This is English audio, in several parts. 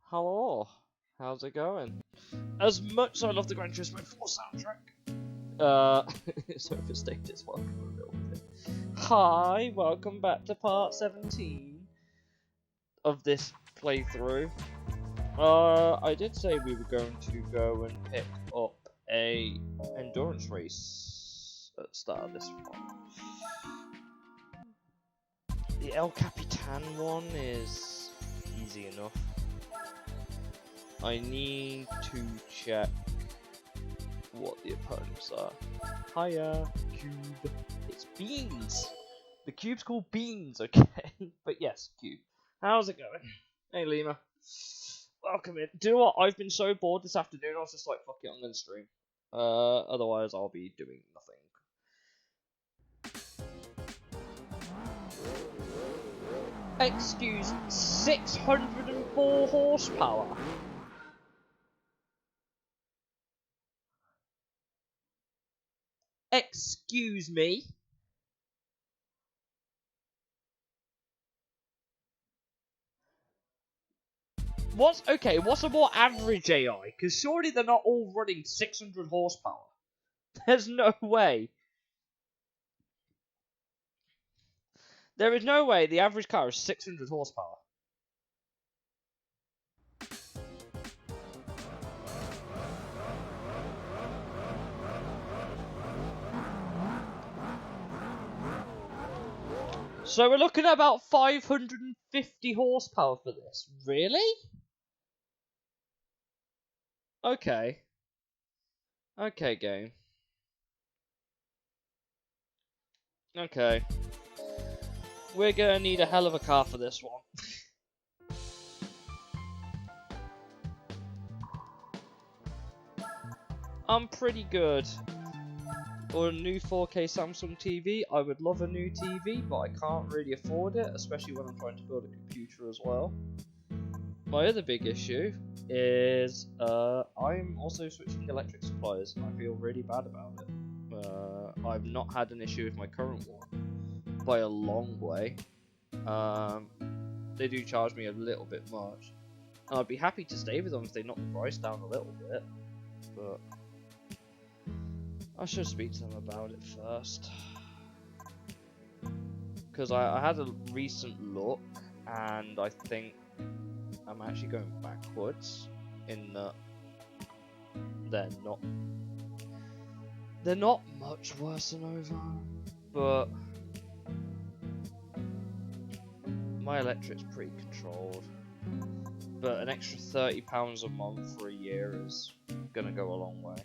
Hello, how's it going? As much as I love the Gran Turismo 4 soundtrack, it's overstated as well a little bit. Hi, welcome back to part 17 of this playthrough. I did say we were going to go and pick up a endurance race at the start of this one. The El Capitan one is easy enough. I need to check what the opponents are. Hiya, Cube. It's Beans! The Cube's called Beans, okay? But yes, Cube. How's it going? Hey, Lima. Welcome in. Do you know what? I've been so bored this afternoon, I was just like, fuck it, I'm gonna stream. Otherwise I'll be doing nothing. Excuse 604 horsepower. Excuse me. What's a more average AI? Because surely they're not all running 600 horsepower. There's no way. There is no way the average car is 600 horsepower. So we're looking at about 550 horsepower for this. Really? Okay. Okay, game. Okay. We're gonna need a hell of a car for this one. I'm pretty good. Or a new 4K Samsung TV. I would love a new TV, but I can't really afford it, especially when I'm trying to build a computer as well. My other big issue is I'm also switching electric suppliers, and I feel really bad about it. I've not had an issue with my current one by a long way. They do charge me a little bit much. I'd be happy to stay with them if they knock the price down a little bit, but I should speak to them about it first. Because I had a recent look, and I think I'm actually going backwards in that they're not much worse than over, but my electric's pretty controlled. But an extra £30 a month for a year is gonna go a long way.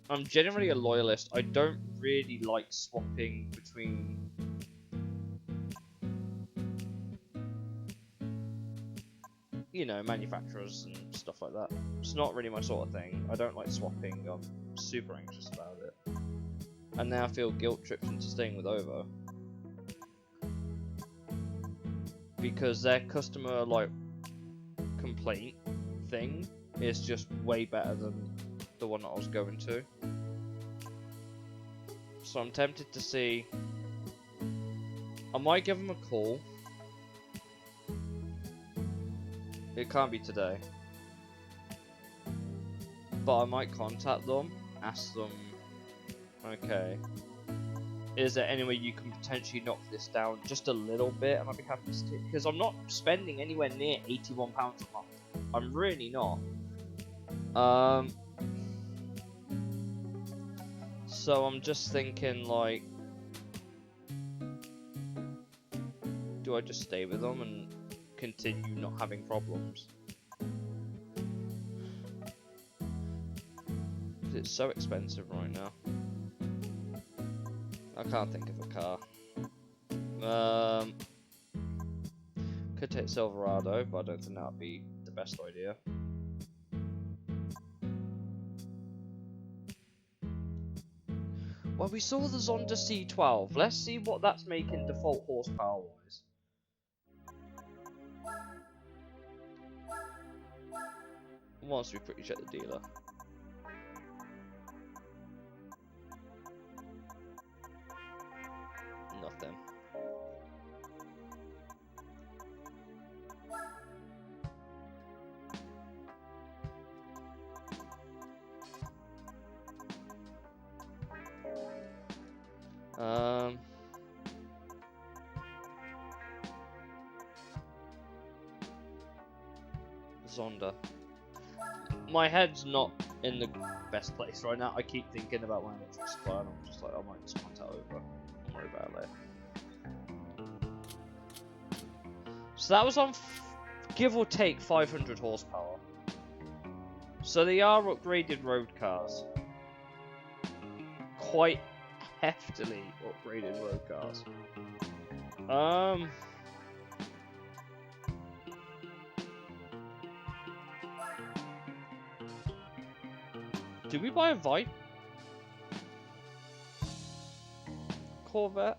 I'm generally a loyalist. I don't really like swapping between manufacturers and stuff like that. It's not really my sort of thing. I don't like swapping. I'm super anxious about it. And now I feel guilt tripped into staying with Ovo. Because their customer complaint thing is just way better than the one that I was going to. So I'm tempted to see. I might give them a call. It can't be today. But I might contact them, ask them, okay, is there any way you can potentially knock this down just a little bit, and I'd be happy to take, because I'm not spending anywhere near £81 a month. I'm really not. So I'm just thinking, do I just stay with them and continue not having problems? Because it's so expensive right now. I can't think of a car. Could take Silverado, but I don't think that would be the best idea. Well, we saw the Zonda C12. Let's see what that's making default horsepower-wise. Once we quickly check the dealer. Nothing. Zonda. My head's not in the best place right now. I keep thinking about my electric supply and I'm just like, I might just contact over. Don't worry about it later. So that was on, give or take, 500 horsepower. So they are upgraded road cars. Quite heftily upgraded road cars. Did we buy a Corvette?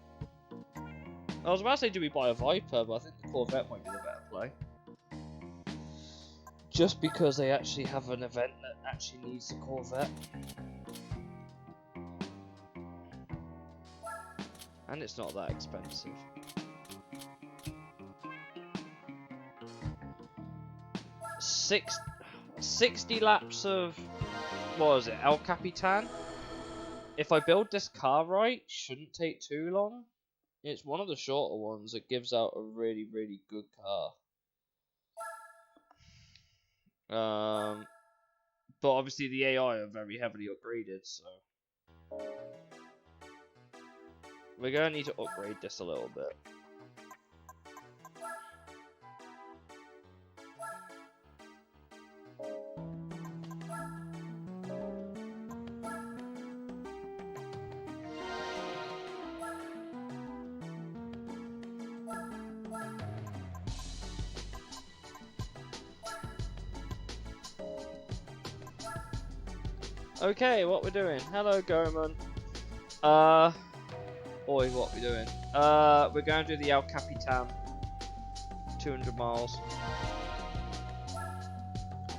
I was about to say, do we buy a Viper, but I think the Corvette might be the better play. Just because they actually have an event that actually needs a Corvette. And it's not that expensive. Six 60 laps of, what was it, El Capitan? If I build this car right, shouldn't take too long. It's one of the shorter ones that gives out a really, really good car. But obviously the AI are very heavily upgraded, so we're gonna need to upgrade this a little bit. Okay, what we're doing? Hello, Gorman. Oi, what we doing? We're going to do the El Capitan. 200 miles.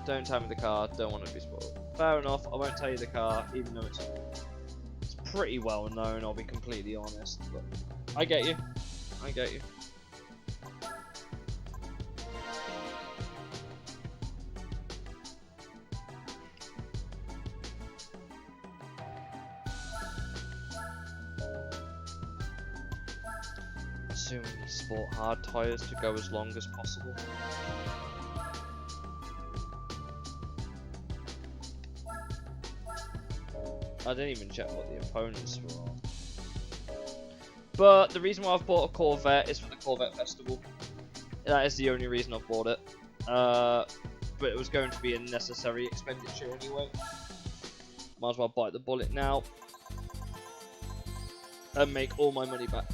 Don't tell me the car. Don't want to be spoiled. Fair enough. I won't tell you the car, even though it's pretty well known. I'll be completely honest. But I get you. I get you. Assuming you sport hard tyres to go as long as possible. I didn't even check what the opponents were on. But the reason why I've bought a Corvette is for the Corvette Festival. That is the only reason I've bought it. But it was going to be a necessary expenditure anyway. Might as well bite the bullet now. And make all my money back.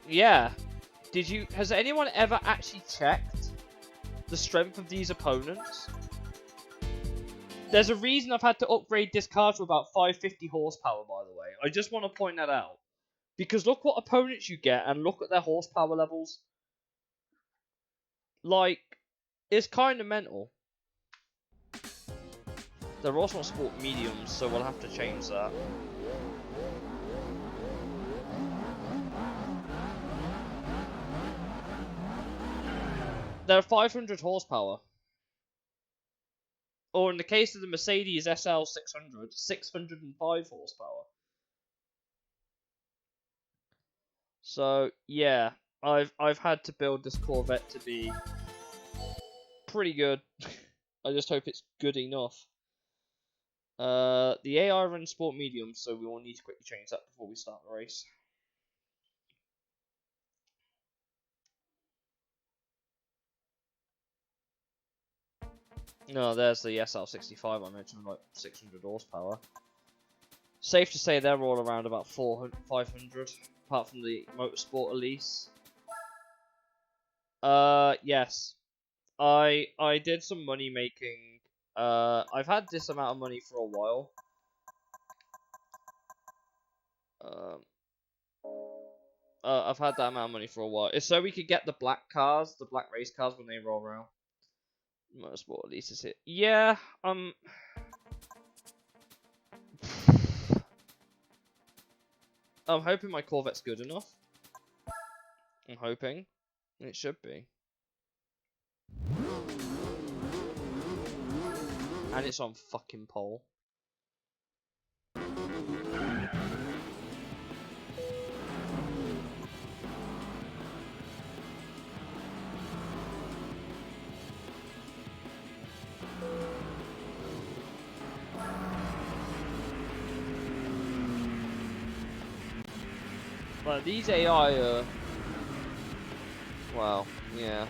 Yeah. Has anyone ever actually checked the strength of these opponents? There's a reason I've had to upgrade this car to about 550 horsepower, by the way. I just want to point that out. Because look what opponents you get and look at their horsepower levels. Like, it's kind of mental. They're also on sport mediums, so we'll have to change that. They're 500 horsepower. Or in the case of the Mercedes SL 600, 605 horsepower. So yeah, I've had to build this Corvette to be pretty good. I just hope it's good enough. The AI runs sport medium, so we will need to quickly change that before we start the race. No, there's the SL65 I mentioned, like 600 horsepower. Safe to say they're all around about 400, 500, apart from the Motorsport Elise. Yes. I did some money making. I've had this amount of money for a while. I've had that amount of money for a while. It's so we could get the black cars, the black race cars when they roll around. Motorsport Elise is it? Yeah, I'm hoping my Corvette's good enough. I'm hoping. It should be. And it's on fucking pole. But these AI are... Wow, yeah.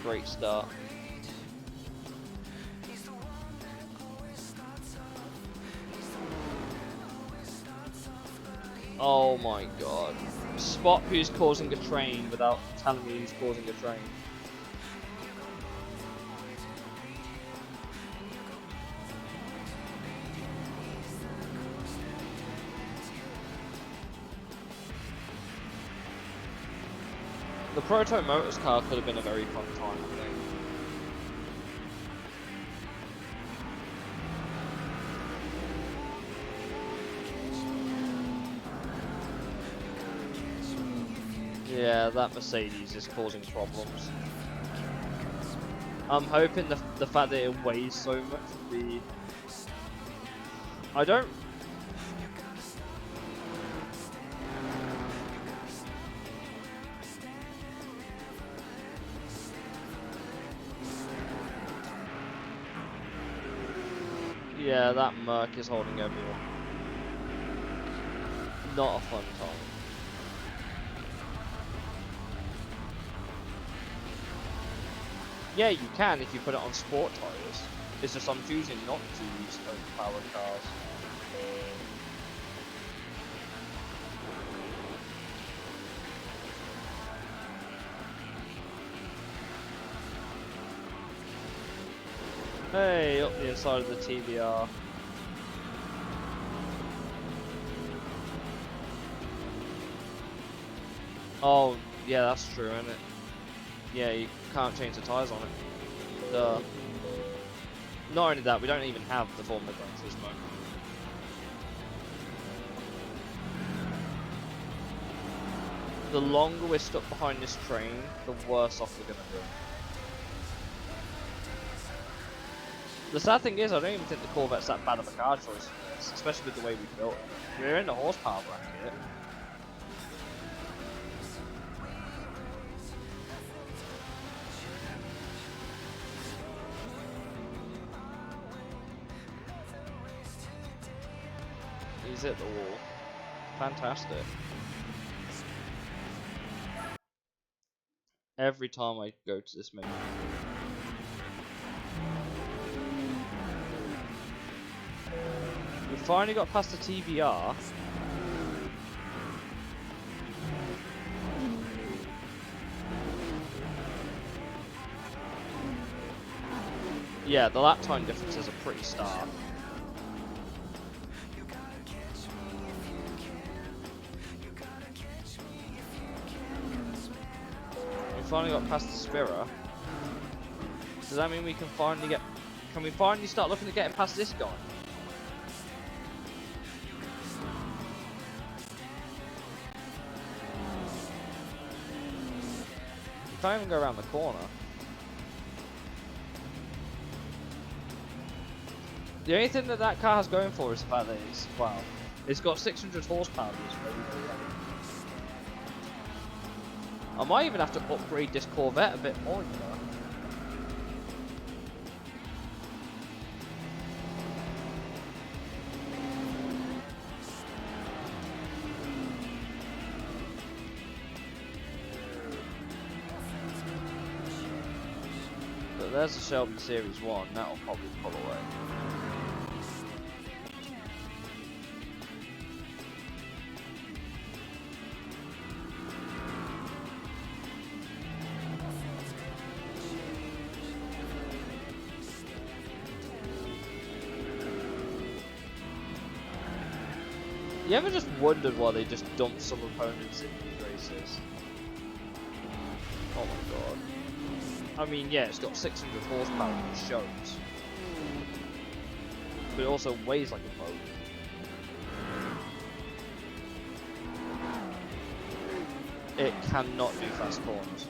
Great start. Oh my god. Spot who's causing a train without telling me who's causing a train. The Proto Motors car could have been a very fun time, I think. Yeah, that Mercedes is causing problems. I'm hoping the fact that it weighs so much would be... I don't... Yeah, that Merc is holding everyone. Not a fun time. Yeah, you can if you put it on sport tyres. It's just I'm choosing not to use powered cars. Hey, up the inside of the TBR. Oh, yeah, that's true, isn't it? Yeah, you can't change the tyres on it. Duh. Not only that, we don't even have the Formula Gran Turismo. The longer we're stuck behind this train, the worse off we're gonna be. The sad thing is, I don't even think the Corvette's that bad of a car choice for this, especially with the way we built it. We're in the horsepower bracket. He's hit the wall. Fantastic. Every time I go to this menu. We finally got past the TBR. Yeah, the lap time differences are pretty stark. We finally got past the Spira. Does that mean we can finally get... Can we finally start looking at getting past this guy? We can't even go around the corner. The only thing that that car has going for is the fact that it's, wow, it's got 600 horsepower. I might even have to upgrade this Corvette a bit more, you know. But there's the Shelby Series 1, that'll probably pull away. You ever just wondered why they just dump some opponents in these races? Oh my god. I mean, yeah, it's got 600 horsepower and it shows. But it also weighs like a boat. It cannot do fast corners.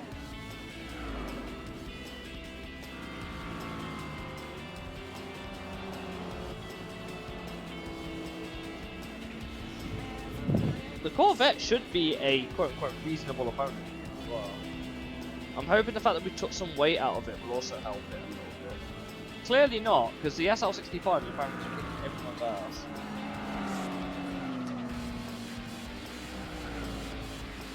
the Corvette should be a quote-unquote reasonable opponent as well. I'm hoping the fact that we took some weight out of it will also help it a little bit. Clearly not, because the SL65 is apparently kicking everyone's ass.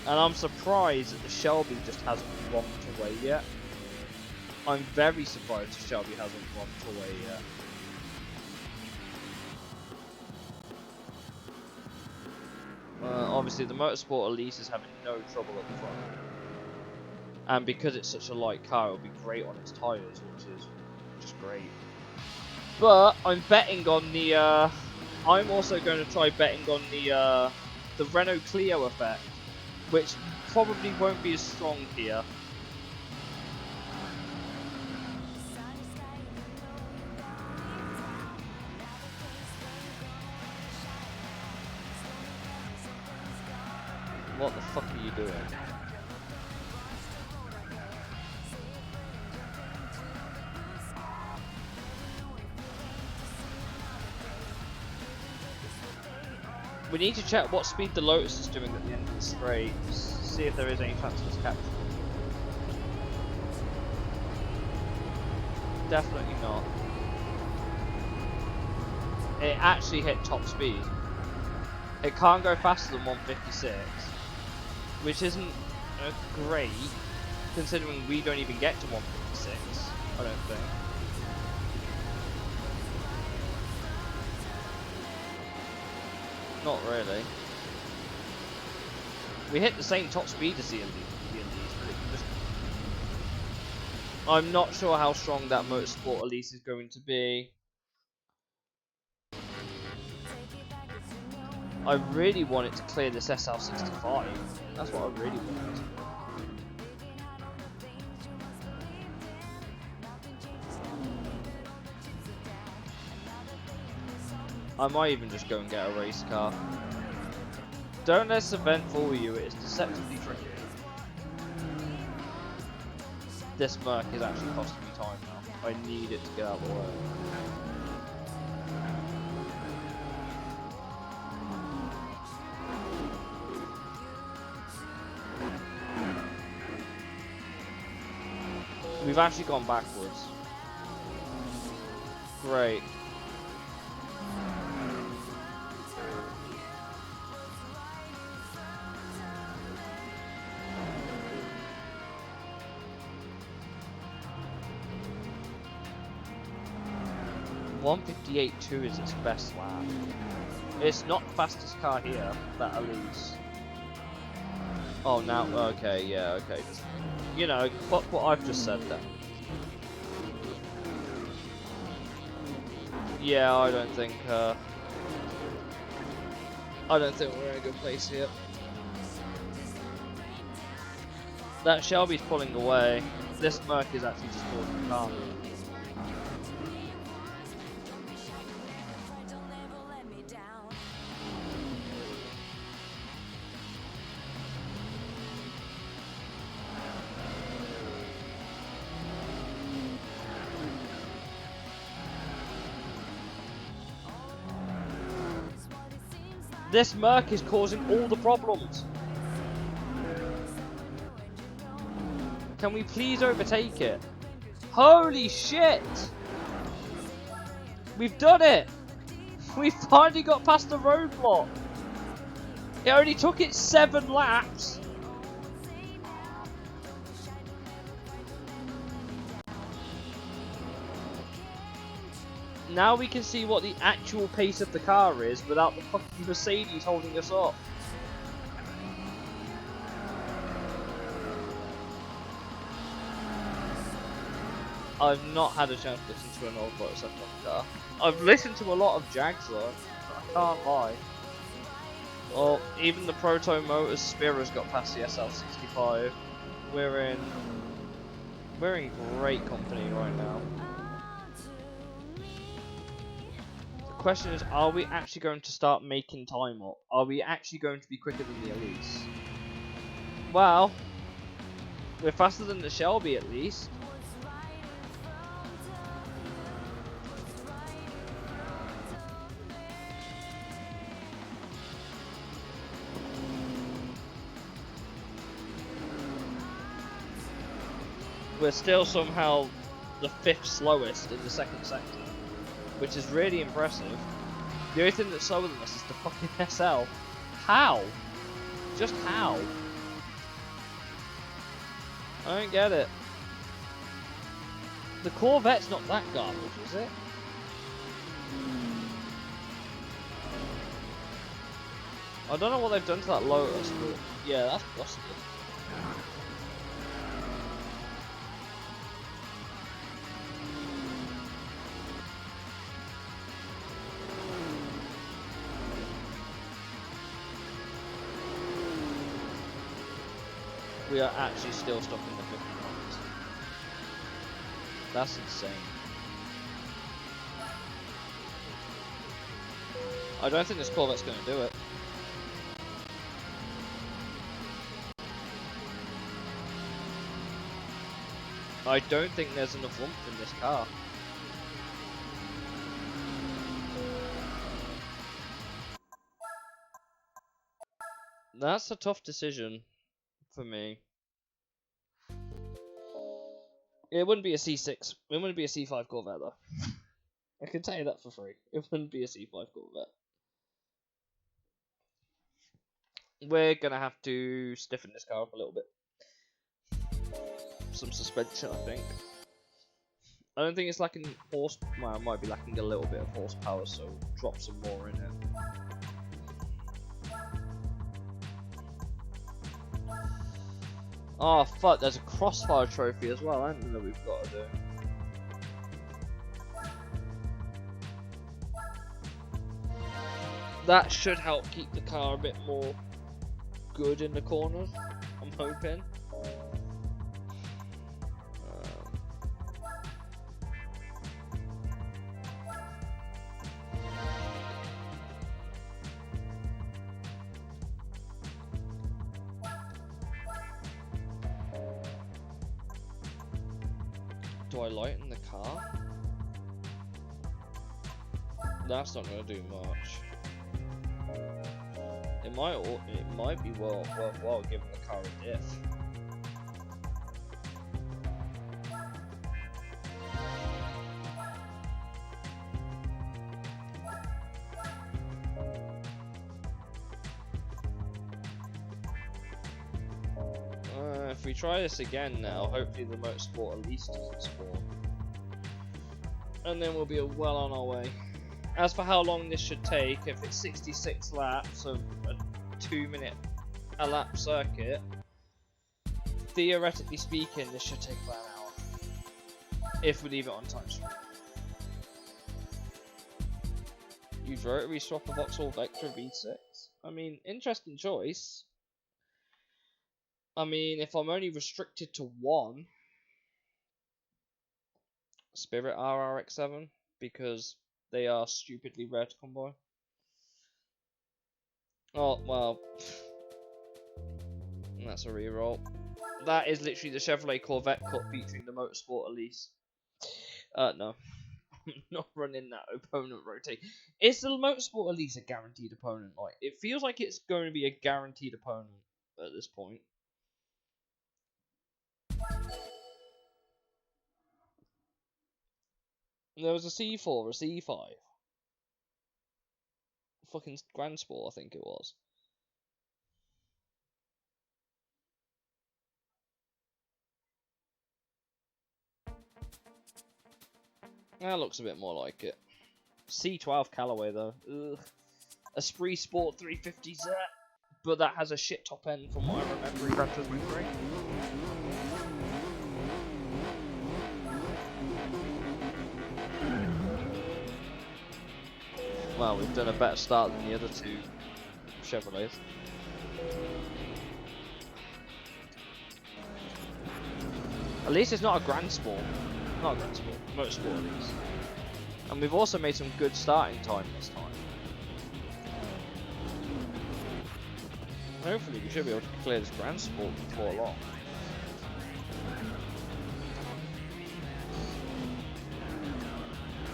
And I'm surprised that the Shelby just hasn't romped away yet. I'm very surprised the Shelby hasn't romped away yet. Obviously the Motorsport Elise is having no trouble at the front. And because it's such a light car, it'll be great on its tyres, which is just great. But I'm betting on the I'm also going to try betting on the Renault Clio effect, which probably won't be as strong here. What the fuck are you doing? We need to check what speed the Lotus is doing at the end of the straight, see if there is any chance of us capturing. Definitely not. It actually hit top speed. It can't go faster than 156, which isn't great, considering we don't even get to 156, I don't think. Not really. We hit the same top speed as the Elise, but it can just... I'm not sure how strong that Motorsport Elise is going to be. I really want it to clear this SL65. That's what I really want. I might even just go and get a race car. Don't let this event fool you, it is deceptively tricky. This Merc is actually costing me time now. I need it to get out of the way. We've actually gone backwards. Great. .158.2 is its best lap. It's not the fastest car here, that Elise. Oh, now, okay, yeah, okay. Just, you know, what I've just said then. Yeah, I don't think we're in a good place here. That Shelby's pulling away. This Merc is actually just causing the car. This Merc is causing all the problems. Can we please overtake it? Holy shit! We've done it! We finally got past the roadblock. It only took it 7 laps. Now we can see what the actual pace of the car is without the fucking Mercedes holding us up. I've not had a chance to listen to an old Lotus F1 car. I've listened to a lot of Jags though, I can't lie. Well, even the Proto Motors Spira's got past the SL65. We're in great company right now. The question is, are we actually going to start making time up? Are we actually going to be quicker than the Elise? Well, we're faster than the Shelby at least. we're still somehow the 5th slowest in the 2nd sector, which is really impressive. The only thing that's slower than us is the fucking SL. How? Just how? I don't get it. The Corvette's not that garbage, is it? I don't know what they've done to that Lotus, but yeah, that's busted. We are actually still stuck in the 50s. That's insane. I don't think this Corvette's going to do it. I don't think there's enough oomph in this car. That's a tough decision for me. It wouldn't be a C6. It wouldn't be a C5 Corvette though. I can tell you that for free. It wouldn't be a C5 Corvette. We're gonna have to stiffen this car up a little bit. Some suspension, I think. I don't think it's lacking horse. Well, it might be lacking a little bit of horsepower, so drop some more in it. Oh fuck! There's a crossfire trophy as well, isn't there? That we've got to do. That should help keep the car a bit more good in the corners. I'm hoping. Do I lighten the car? That's not going to do much. It might be worthwhile giving the car a diff. If we try this again now, hopefully the Motorsport Elise doesn't spawn. And then we'll be well on our way. As for how long this should take, if it's 66 laps of a 2-minute a lap circuit, theoretically speaking, this should take about an hour. If we leave it on time. Use rotary swap a Vauxhall Vectra V6. I mean, interesting choice. I mean, if I'm only restricted to one, Spirit RRX7, because they are stupidly rare to come by. Oh, well. That's a reroll. That is literally the Chevrolet Corvette Cup featuring the Motorsport Elise. No. I'm not running that opponent rotate. Is the Motorsport Elise a guaranteed opponent? Like, it feels like it's going to be a guaranteed opponent at this point. There was a C4, a C5. Fucking Grand Sport, I think it was. That looks a bit more like it. C12 Callaway though. Ugh. Esprit Sport 350Z, but that has a shit top end from what I remember in Gran Turismo 3. Well, we've done a better start than the other two Chevrolets. At least it's not a Grand Sport. Not a Grand Sport. Motorsport at least. And we've also made some good starting time this time. Hopefully we should be able to clear this Grand Sport before long.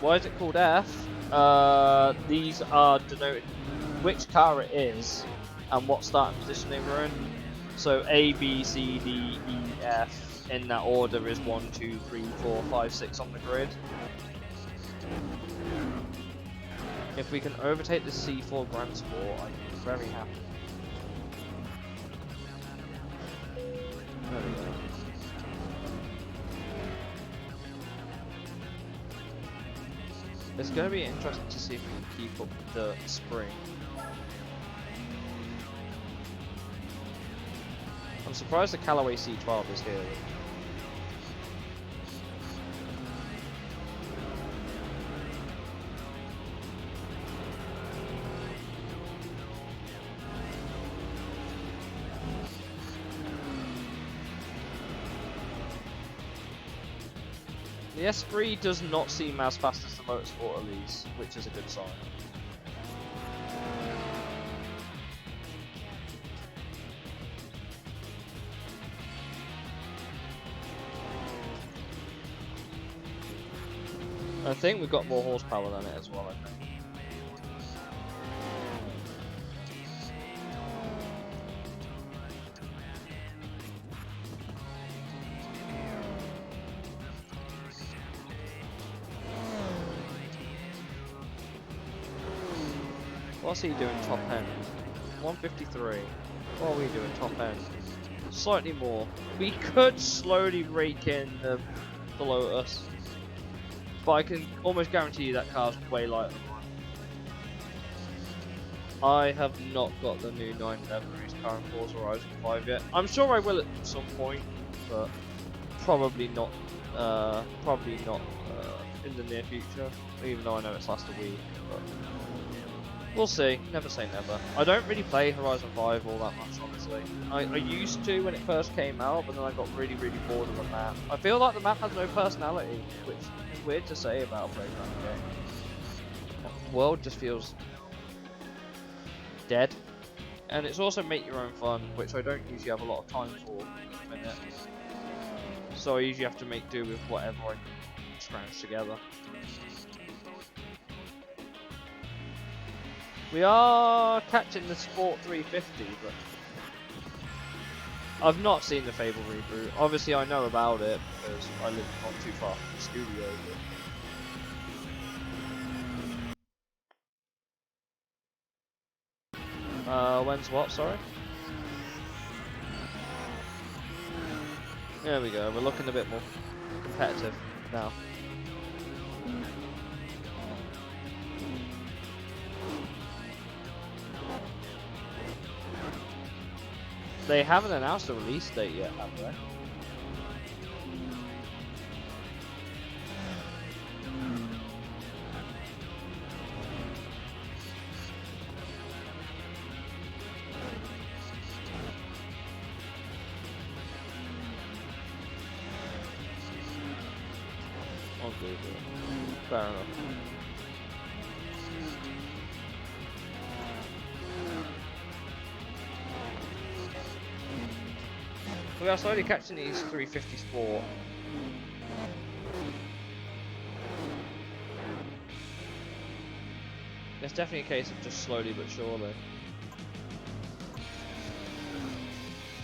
Why is it called F? These are denoted which car it is and what starting position they were in. So A, B, C, D, E, F, in that order is 1, 2, 3, 4, 5, 6 on the grid. If we can overtake the C4 Grand Sport, I'm very happy. There we go. It's going to be interesting to see if we can keep up the spring. I'm surprised the Callaway C12 is here. The Esprit does not seem as fast as the Motorsport Elise, which is a good sign. I think we've got more horsepower than it as well, I think. What's he doing top end? 153. What are we doing top end? Slightly more. We could slowly rake in the Lotus. But I can almost guarantee you that car's way lighter than mine. I have not got the new 911 race car in Forza Horizon 5 yet. I'm sure I will at some point, but probably not. In the near future. Even though I know it's last a week, but we'll see. Never say never. I don't really play Horizon 5 all that much, honestly. I used to when it first came out, but then I got really bored of the map. I feel like the map has no personality, which is weird to say about a playground game. The world just feels dead. And it's also make your own fun, which I don't usually have a lot of time for at the minute. So I usually have to make do with whatever I can scrounge together. We are catching the Sport 350, but I've not seen the Fable reboot. Obviously I know about it because I live not too far from the studio. But when's what, sorry? There we go, we're looking a bit more competitive now. They haven't announced a release date yet, have they? I'll do that. Fair enough. We are slowly catching these 350 Sport. It's definitely a case of just slowly but surely.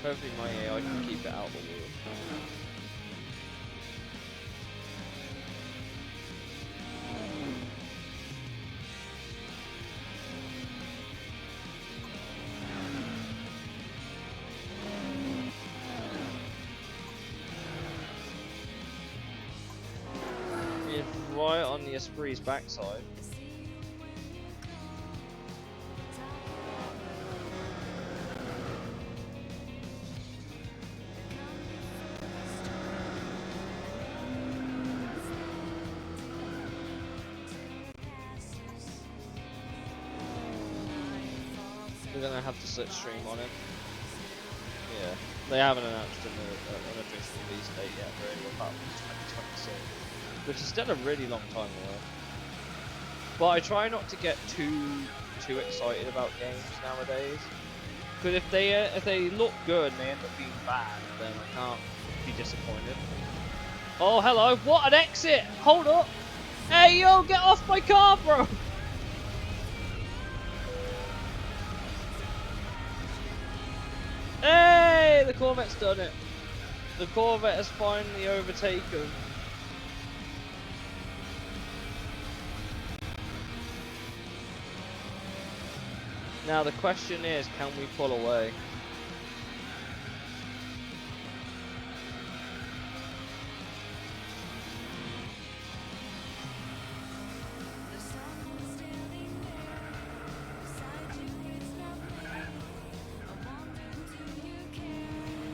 Hopefully my AI can keep it out of the wheel. Right on the Esprit's backside. We're gonna have to slipstream on him. Yeah, they haven't announced an official release date yet, really, apart from 2026. Which is still a really long time away. But I try not to get too excited about games nowadays. Because if they look good and they end up being bad, then I can't be disappointed. Oh hello, what an exit! Hold up! Hey yo, get off my car, bro! Hey, the Corvette's done it. The Corvette has finally overtaken. Now the question is, can we pull away?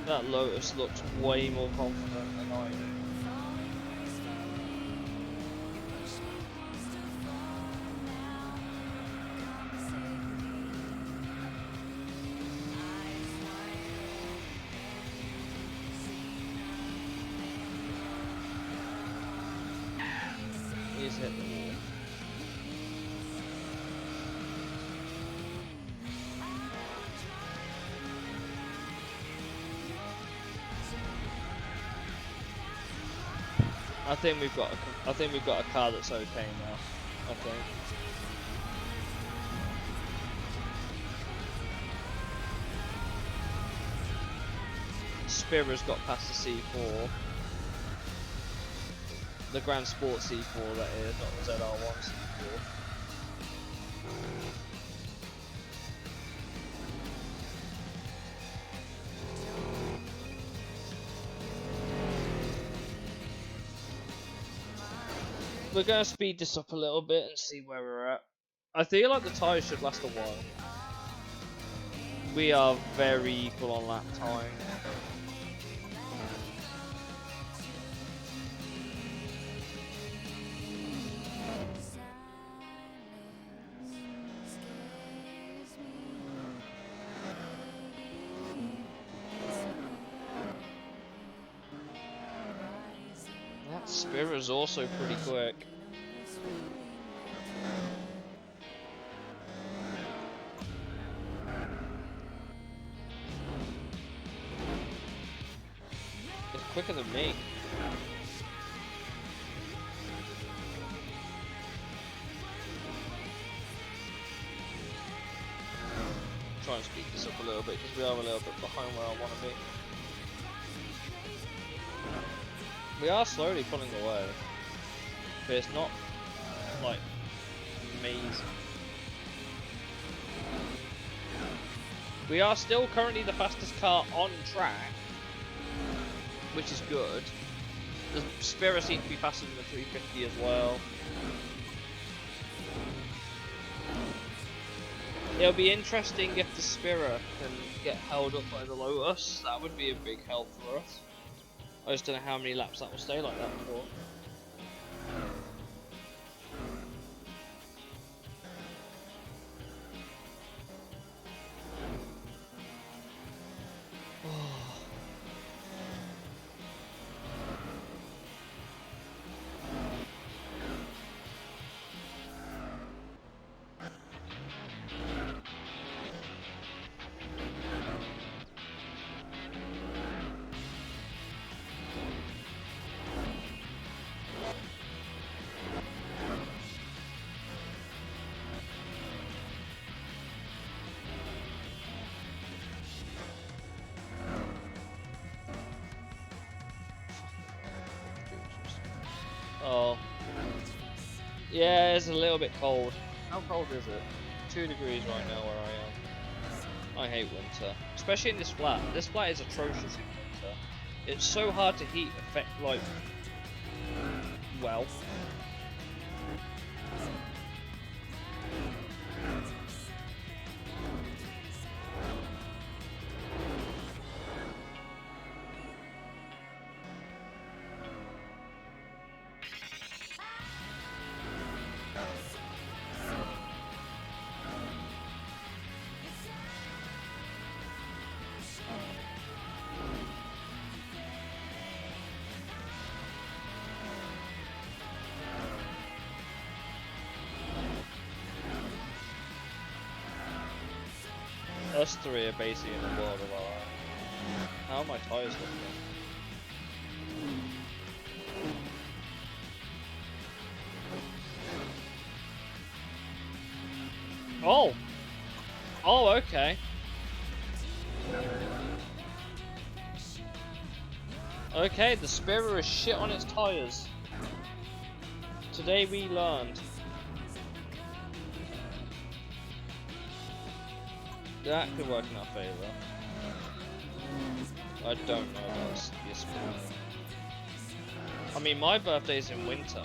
That Lotus looks way more confident than I do. He's hit the wall. I think we've got a car that's okay now. I think. Spira's got past the C4. The Grand Sport C4 that is, not the ZR1 C4. We're going to speed this up a little bit and see where we're at. I feel like the tyres should last a while. We are very equal on lap time. That Spira's also pretty quick. It's quicker than me. Try and speed this up a little bit because we are a little bit behind where I want to be. We are slowly pulling away, but it's not like amazing. We are still currently the fastest car on track, which is good. The Spira seems to be faster than the 350 as well. It'll be interesting if the Spira can get held up by the Lotus. That would be a big help for us. I just don't know how many laps that will stay like that for. Oh. Yeah, it's a little bit cold. How cold is it? 2 degrees right now where I am. I hate winter. Especially in this flat. This flat is atrocious in winter. It's so hard to heat effect, like, well. Us three are basically in the world of our own. How are my tyres looking? Oh! Oh, okay. Okay, the Spira is shit on its tyres. Today we learned. That could work in our favour. I don't know about the Spira. I mean, my birthday's in winter.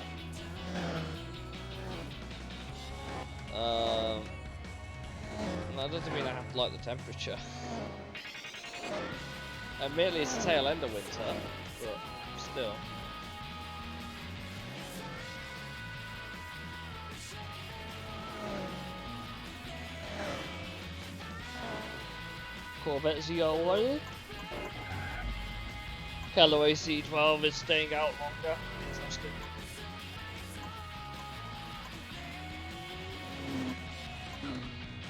That doesn't mean I have to like the temperature. Admittedly, it's the tail end of winter, but still. Corvette ZR1. Callaway C12 is staying out longer. Interesting.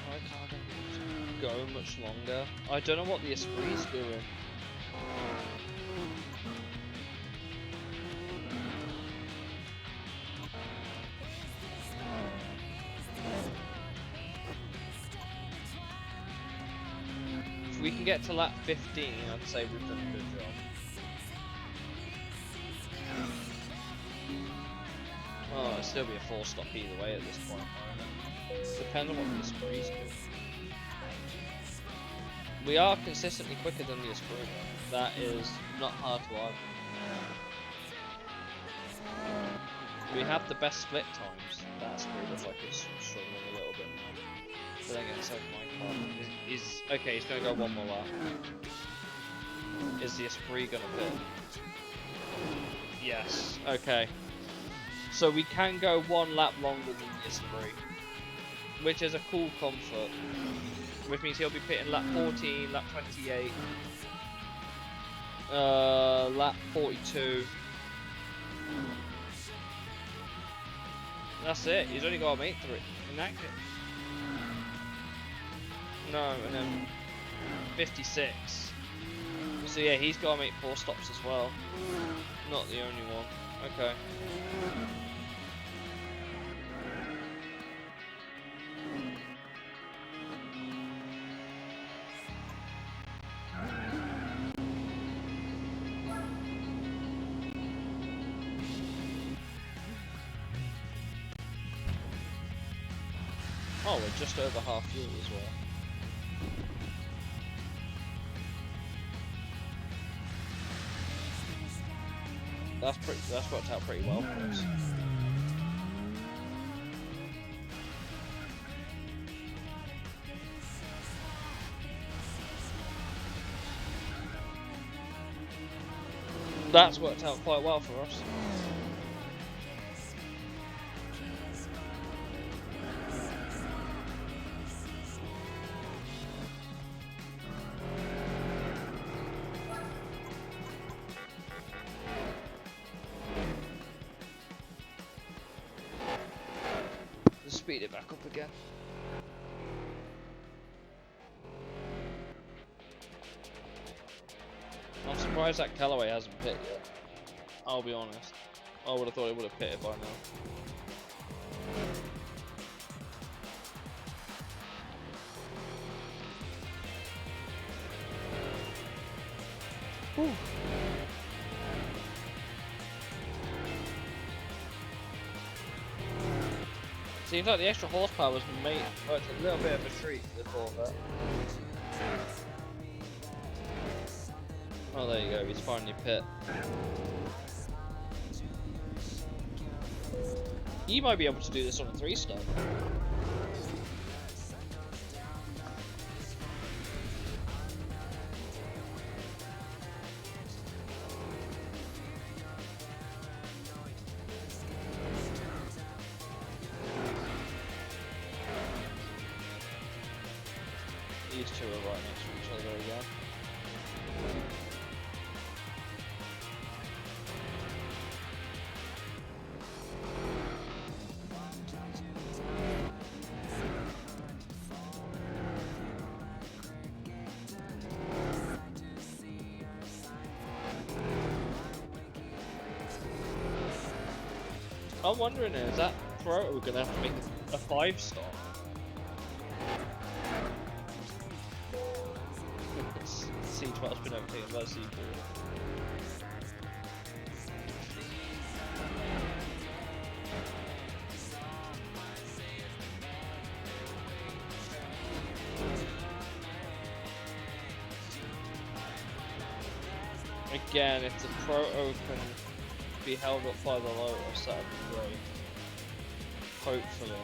Why can't it go much longer? I don't know what the Esprit's doing. If we can get to lap 15, I'd say we've done a good job. Oh, it'll still be a 4-stop either way at this point. Depends on what the Esprit's doing. We are consistently quicker than the Esprit. That is not hard to argue. We have the best split times. That Esprit looks like it's struggling a little bit. But then again, so my car is okay. He's gonna go one more lap. Is the Esprit gonna pit? Yes. Okay. So we can go one lap longer than the Esprit, which is a cool comfort. Which means he'll be pitting lap 14, lap 28, lap 42. That's it. He's only got to make 3 in that case. No, and then 56. So yeah, he's got to make 4 stops as well. Not the only one. Okay. Oh, we're just over half fuel as well. That's worked out pretty well for us. That's worked out quite well for us. Speed it back up again. I'm surprised that Callaway hasn't pit yet. I'll be honest. I would have thought it would have pitted by now. Whew. Seems like the extra horsepower was made a little bit of a treat before that. Oh, there you go, he's finally pit. You might be able to do this on a 3-star. These two are right next to each other again. I'm wondering, is that Proto gonna have to make a 5-star? C12's been overtaken by C4. again, if the proto can be held up by the Lotus, that would be great. Hopefully.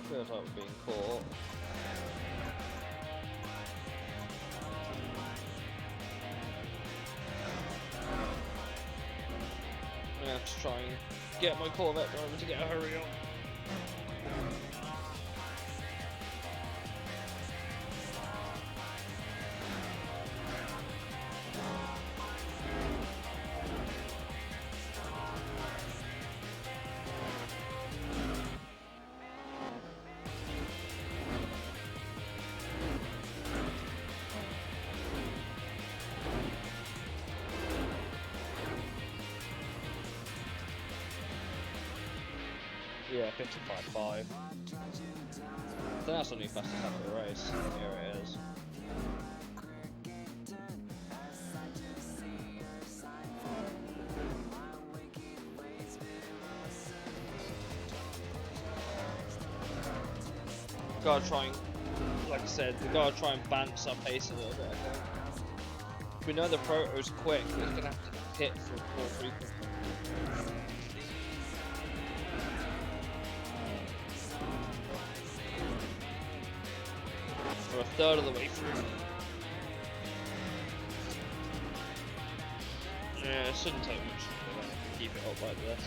Feels like we're being caught. I'm gonna have to try and get my Corvette driver to get a hurry up. Yeah, 55.5. I think that's the new fastest lap of the race. Here it is. Gotta try and, like I said, we gotta try and balance our pace a little bit, I think. We know the proto's quick, but it's gonna have to hit for more frequently. We're a third of the way through. Yeah, it shouldn't take much to keep it up like this.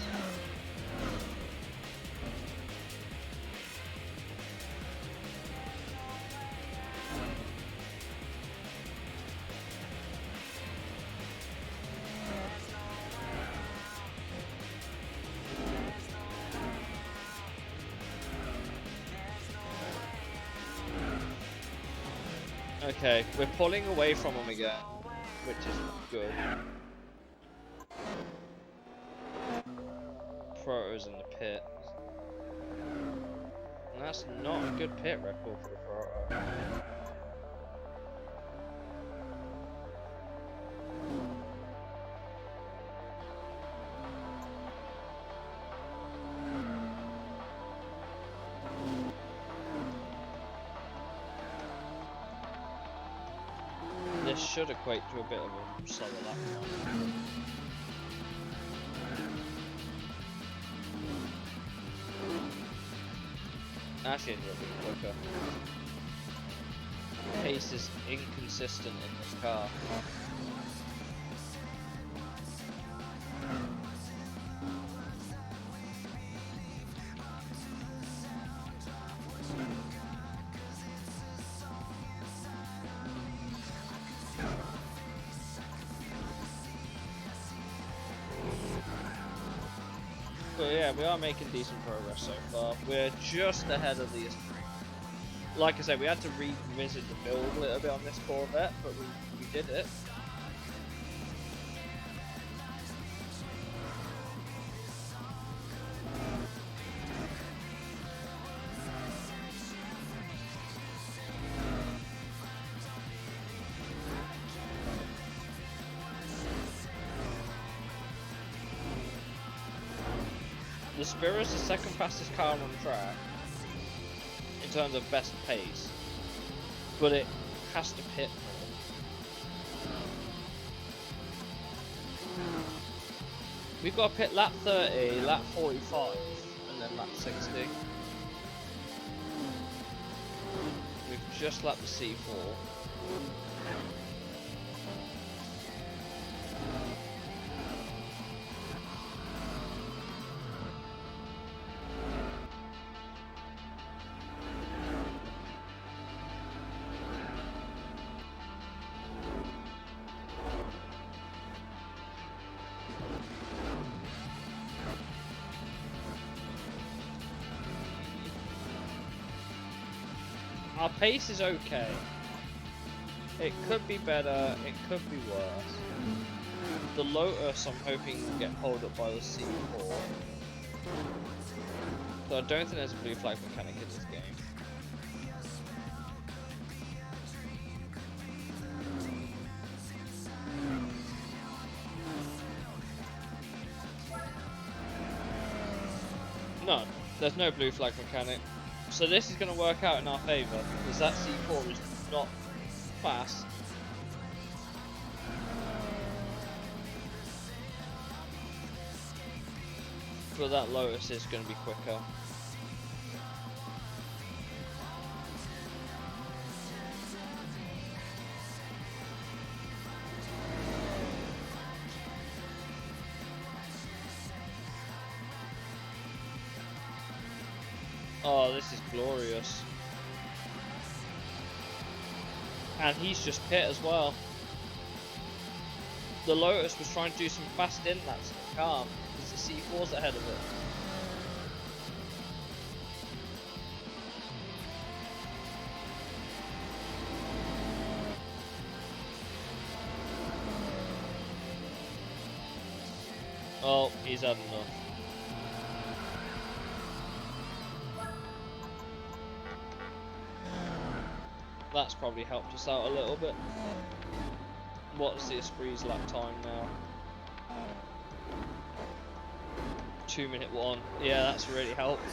Okay, we're pulling away from him again, which is good. Proto's in the pit. And that's not a good pit record for a Proto. This should equate to a bit of a slower lap time. Actually, ended up being quicker. Pace is inconsistent in this car. But yeah, we are making decent progress so far. We're just ahead of the Like I said, we had to revisit the build a little bit on this Corvette, but we did it. The Spirit's the second fastest car on track in terms of best pace, but it has to pit more. We've got to pit lap 30, lap 45, and then lap 60. We've just lapped the C4. Our pace is okay. It could be better, it could be worse. The Lotus I'm hoping will get pulled up by the C4. So I don't think there's a blue flag mechanic in this game. No, there's no blue flag mechanic. So this is going to work out in our favour, because that C4 is not fast. But that Lotus is going to be quicker. Oh, this is glorious. And he's just pit as well. The Lotus was trying to do some fast in laps and it can't, because the C4's ahead of it. Oh, he's had enough. That's probably helped us out a little bit. What's the Esprit's lap time now? 2:01. Yeah, that's really helped.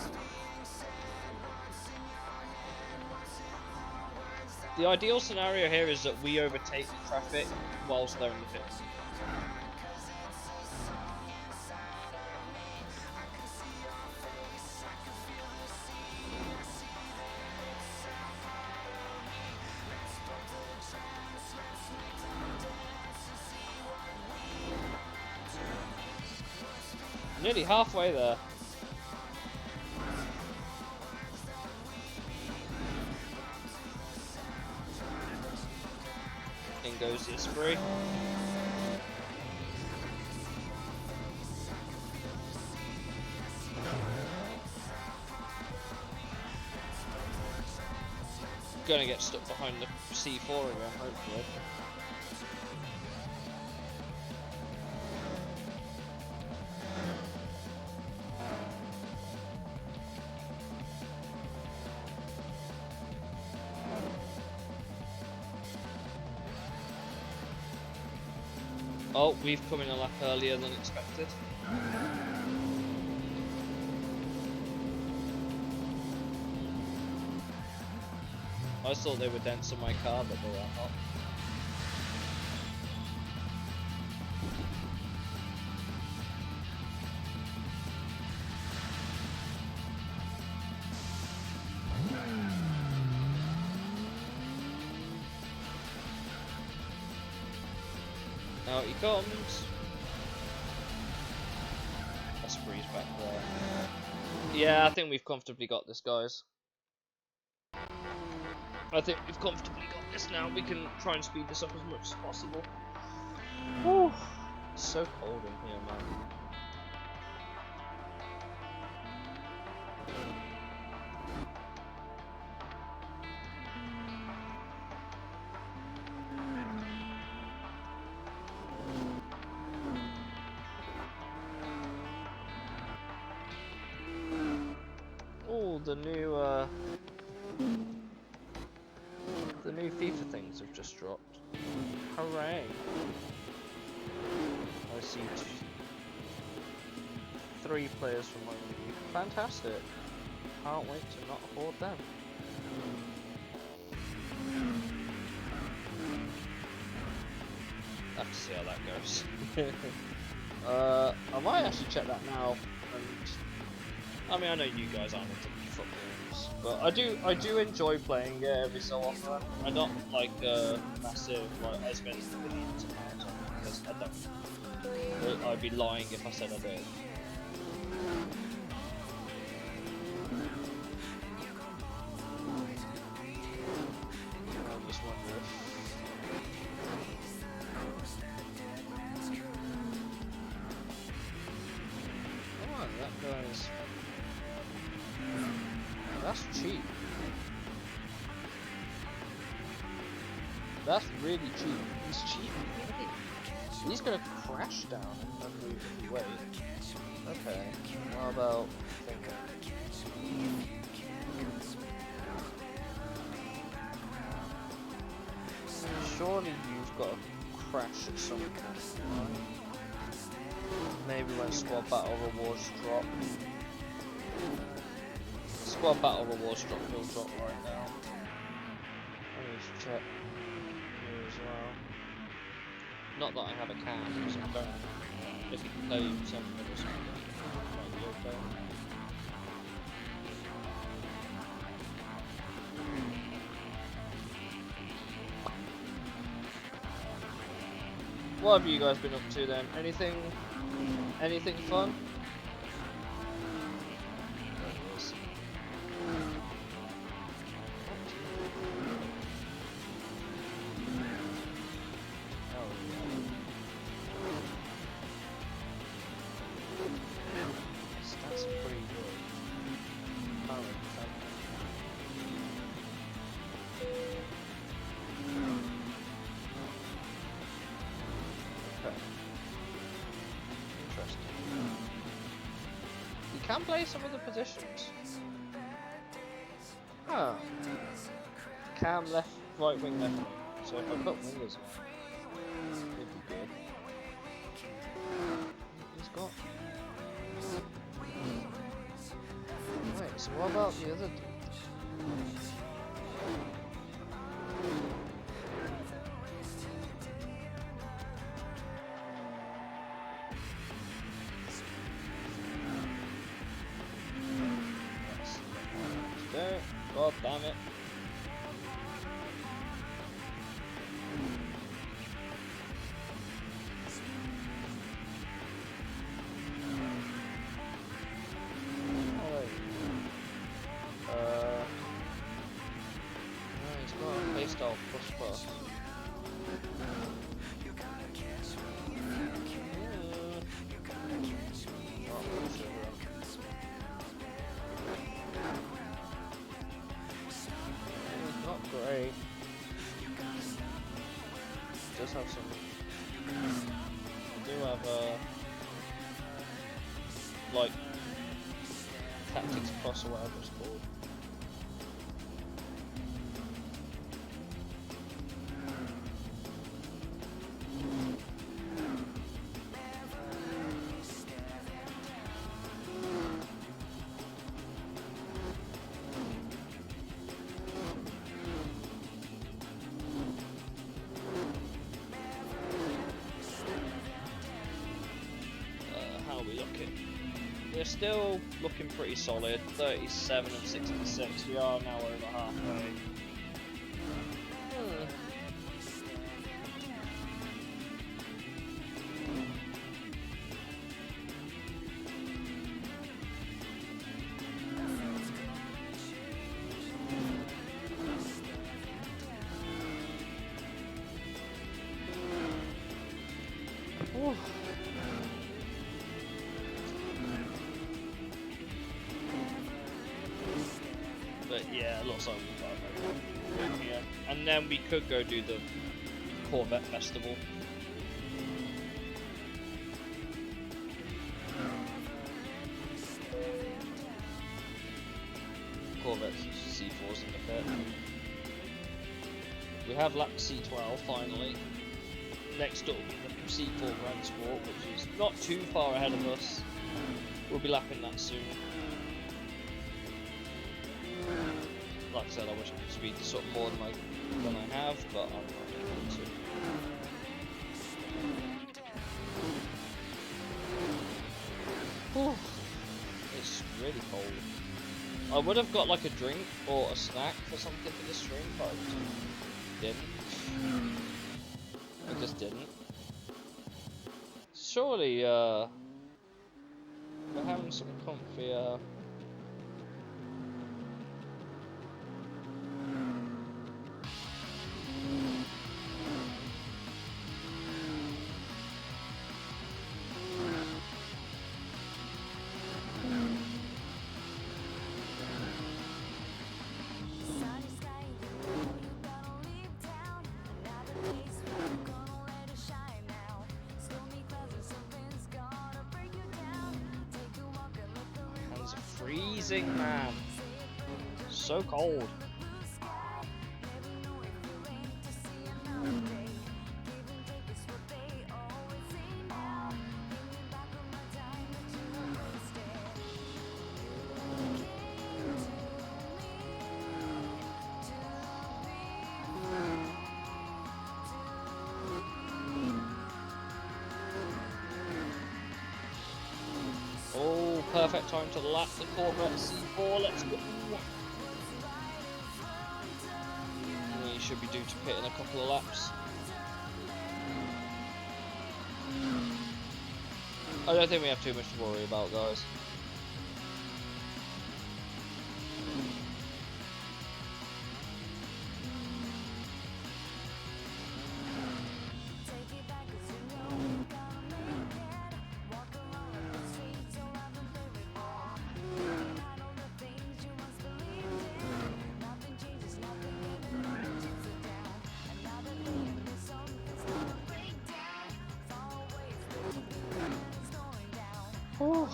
The ideal scenario here is that we overtake the traffic whilst they're in the pits. Nearly halfway there. In goes the Esprit. Gonna get stuck behind the C4 again, hopefully. Oh, we've come in a lap earlier than expected. I thought they were dense on my car, but they are not. Out he comes. Esprit's back there. Yeah, I think we've comfortably got this, guys. I think we've comfortably got this now. We can try and speed this up as much as possible. Whew. It's so cold in here, man. Oh, the new FIFA things have just dropped. Hooray! I see 3 players from my league. Fantastic! Can't wait to not afford them. I have to see how that goes. I might actually check that now. And I mean, I know you guys aren't into football games, but I do enjoy playing it every so often. I'm not like massive, like I spend millions of pounds on it, because I don't. I'd be lying if I said I did. I just wonder if. Come on, that guy's. That's cheap. That's really cheap. He's cheap. He's gonna crash down and move if you wait. Okay. How about surely you've got to crash at some point. Maybe when squad battle rewards drop. Squad battle rewards drop will drop right now. I need to check here as well. Not that I have a cam, because I don't. If you can play something or something, it might be okay. What have you guys been up to then? Anything fun? That's pretty good. Interesting. You can play some of the positions. Huh. Cam left, right wing, left wing. So if I put wingers on, it'd be good. He's got. Wait, so what about the other dude? God damn it. No, he's got a playstyle push pass. Great. Does have some. I do have like tactics plus or whatever it's called. How are we looking? We're still looking pretty solid. 37 of 66. We are now over halfway. But yeah, looks like we'll go here. And then we could go do the Corvette Festival. Corvette C4's in the pit. We have lap C12 finally. Next up will be the C4 Grand Sport, which is not too far ahead of us. We'll be lapping that soon. Like I said, I wish I could speed this up more than I have, but I'm not able to. Whew. It's really cold. I would have got like a drink or a snack for something for the stream, but I just didn't. I just didn't. Surely, we're having some comfy, freezing, man. So cold. Oh, perfect time to lap the Corvette C4. Let's go. You should be due to pit in a couple of laps. I don't think we have too much to worry about, guys. Oh.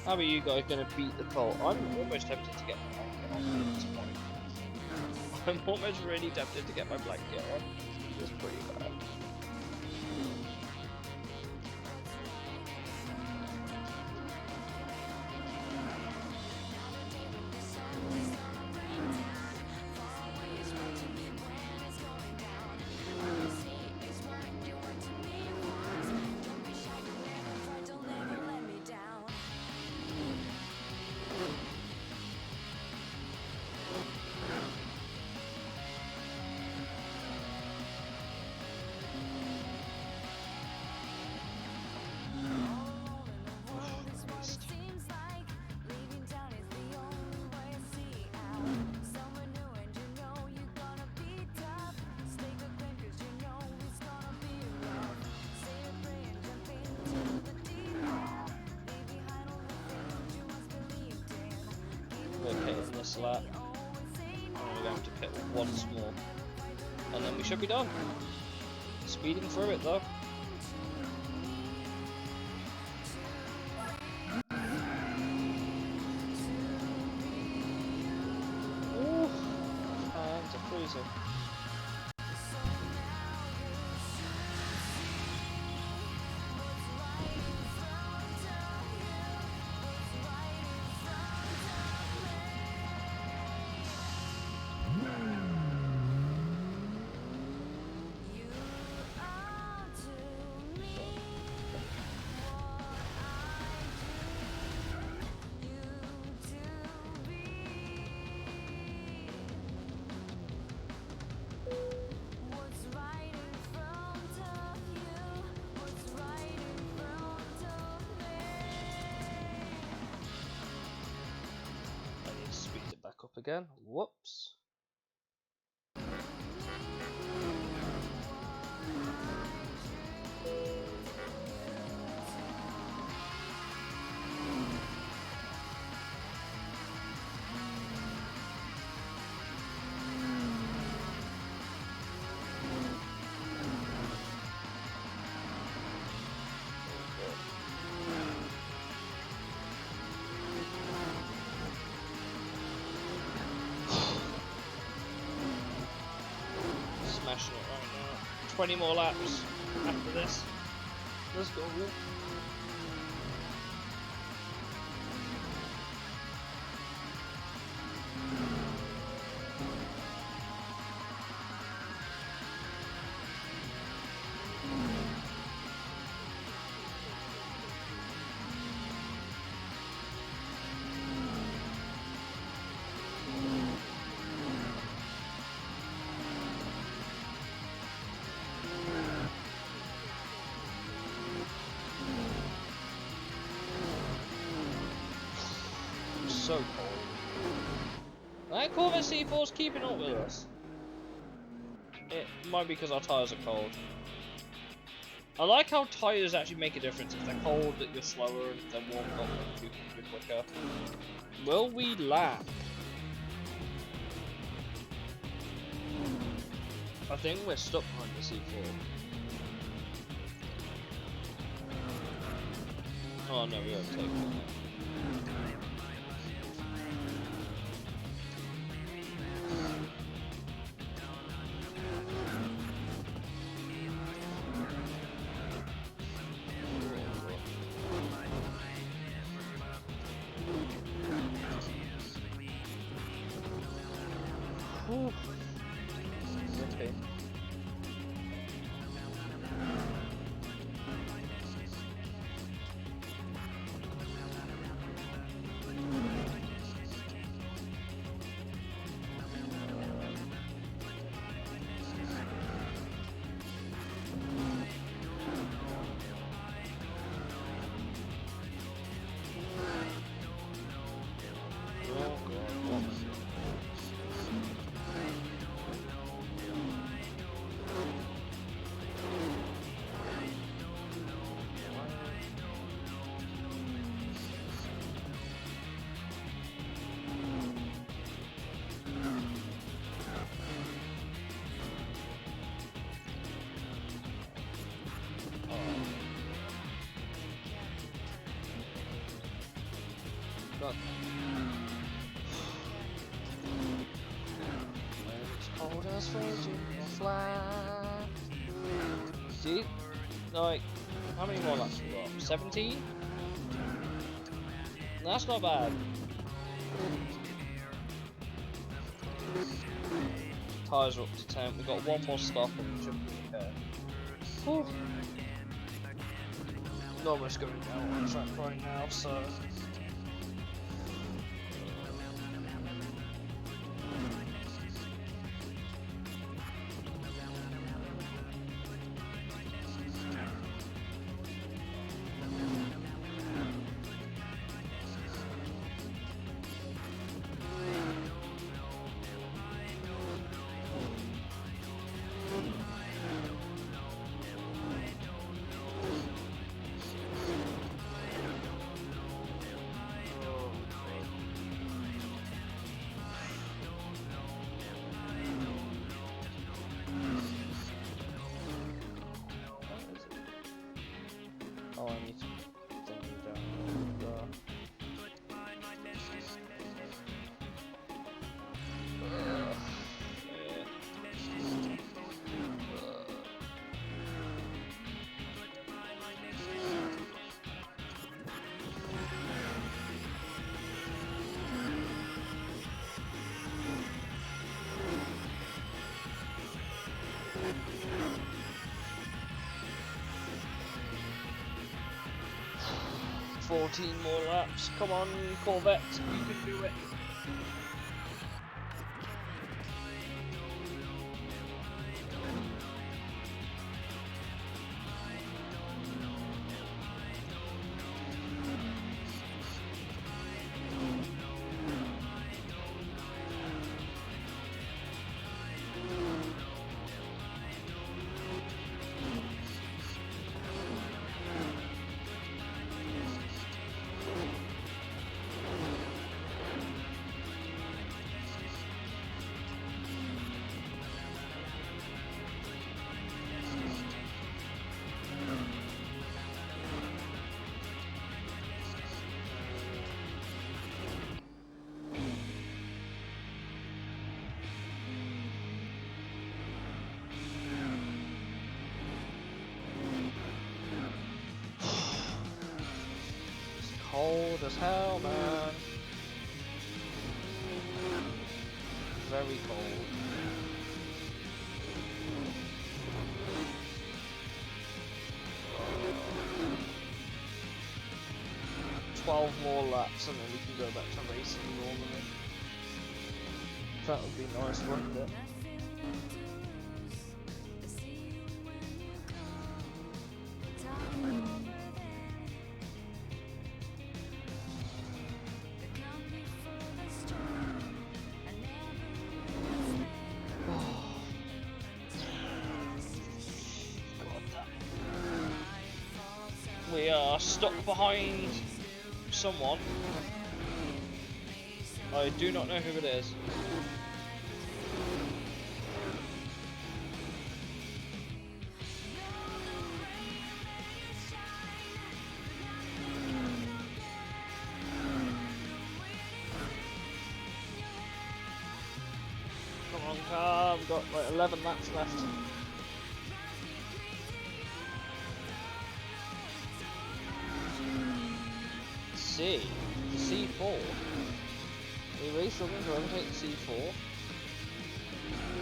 How are you guys going to beat the Colt? I'm almost tempted to get my blanket on at this point. I'm almost really tempted to get my blanket on. It's pretty bad. We're pitting this lap, and we're going to pit once more, and then we should be done. Speeding through it though. Ooh, hands are freezing. Up again. Whoops. Smashing it right now. 20 more laps after this. Let's go. so cold. That Corvette C4 is keeping up with us. It might be because our tyres are cold. I like how tyres actually make a difference. If they're cold, that you're slower, and if they're warmed up, you're quicker. Will we lap? I think we're stuck behind the C4. Oh no, we overtaken it. Okay. God. It's cold as raging flat. See? Like, how many more laps we got? 17? That's not bad. Tyres are up to 10. We've got one more stop and we should be okay. Whew. Not much going down on the track right now, so. 14 more laps. Come on, Corvette, you can do it. Cold as hell, man. Very cold. $12 more laps and then we can go back to racing normally. That would be nice, wouldn't it? stuck behind someone. I do not know who it is. Come on, car. We've got like 11 laps left. C. C4. We really struggling to overtake C4.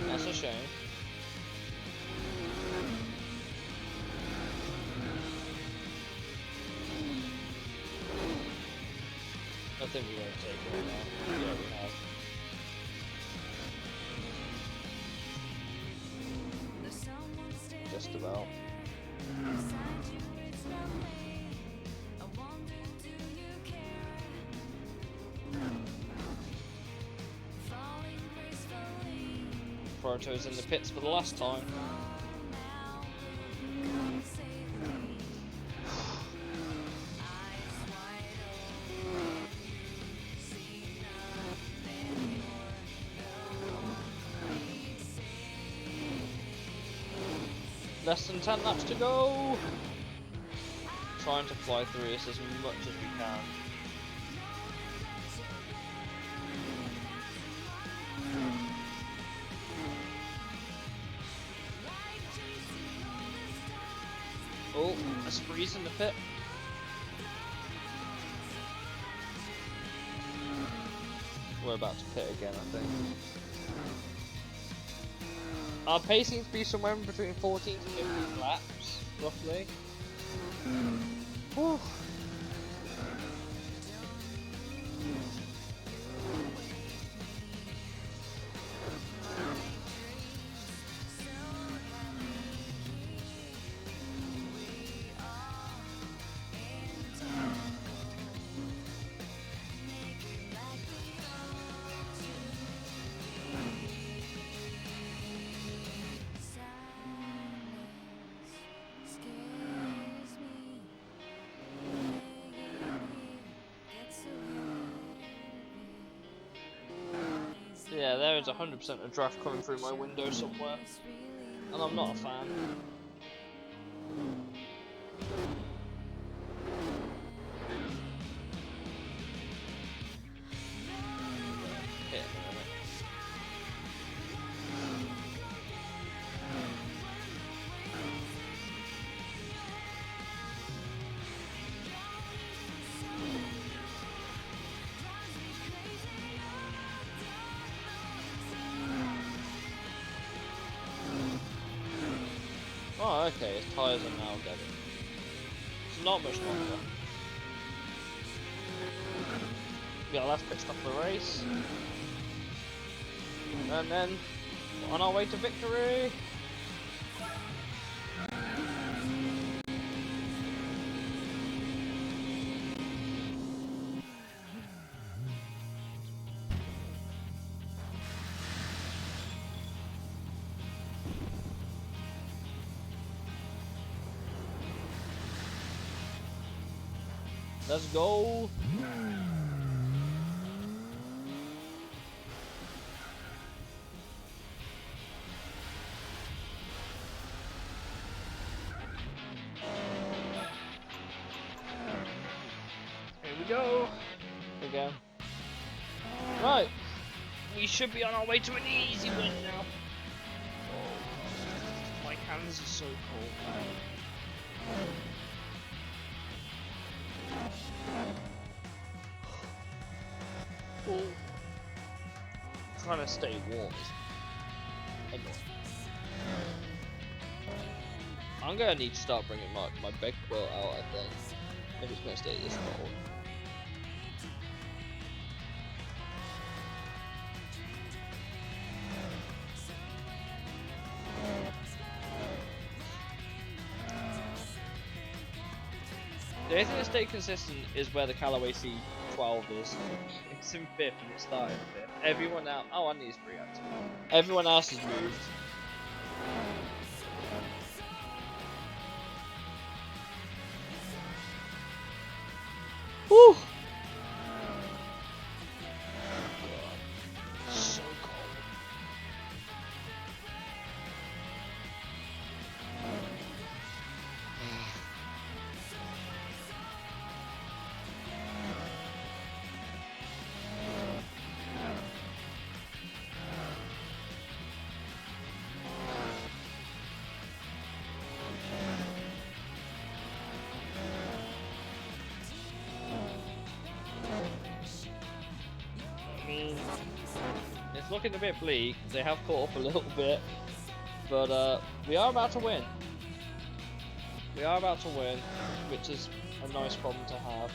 That's a shame. I think we won't take it now. Yeah, we have. Just about. Proto's in the pits for the last time. Less than 10 laps to go. Trying to fly through this as much as we can. Oh, a spree's in the pit. We're about to pit again, I think. Our pace seems to be somewhere in between 14 to 15 laps, roughly. Whew. Yeah, there is 100% a draft coming through my window somewhere, and I'm not a fan. Hit in a minute. Oh, okay, his tyres are now dead. It's not much longer. We got last pit stop of the race. And then, on our way to victory! Let's go! Here we go! Again. Right! We should be on our way to an easy win now. Oh, my hands are so cold. Oh. Trying to stay warm is annoying. I'm gonna need to start bringing my bed quilt out, I think, if it's gonna stay this cold. The only thing that stayed consistent is where the Callaway C12 is. It's in 5th and it started in 5th. Everyone else, oh, and these 3 actually. Everyone else has moved. It's looking a bit bleak. They have caught up a little bit, but we are about to win. We are about to win, which is a nice problem to have.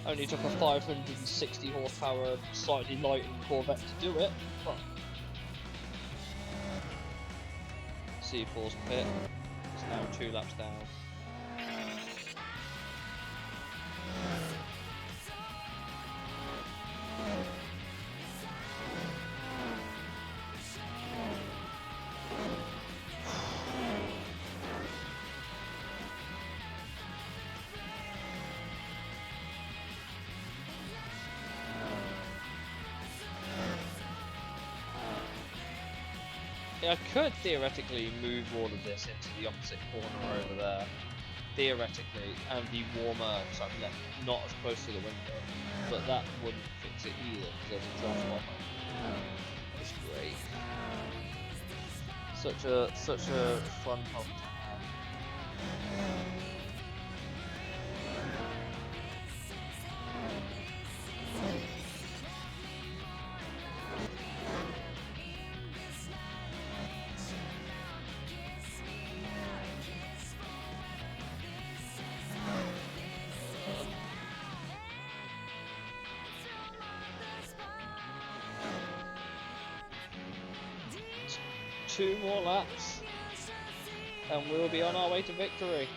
Only took a 560 horsepower, slightly lightened Corvette to do it, but C4's pit. It's now 2 laps down. I could theoretically move all of this into the opposite corner over there, theoretically, and be warmer so I'm not as close to the window, but that wouldn't fix it either because there's a draft bomber. It's great. Such a fun problem to have. Two more laps and we'll be on our way to victory.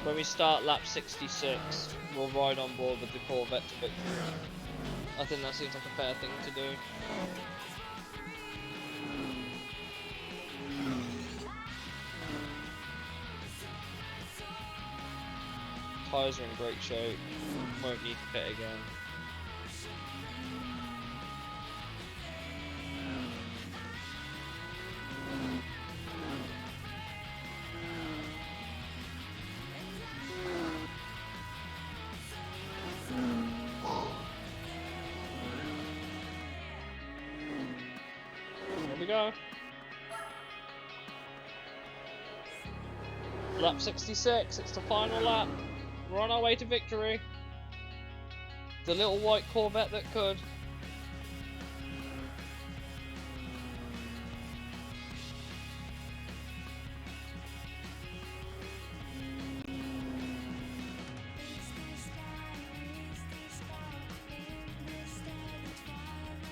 When we start lap 66, we'll ride on board with the Corvette to victory. I think that seems like a fair thing to do. Tyres are in great shape, won't need to pit again. Here we go. Lap 66, it's the final lap. We're on our way to victory. The little white Corvette that could.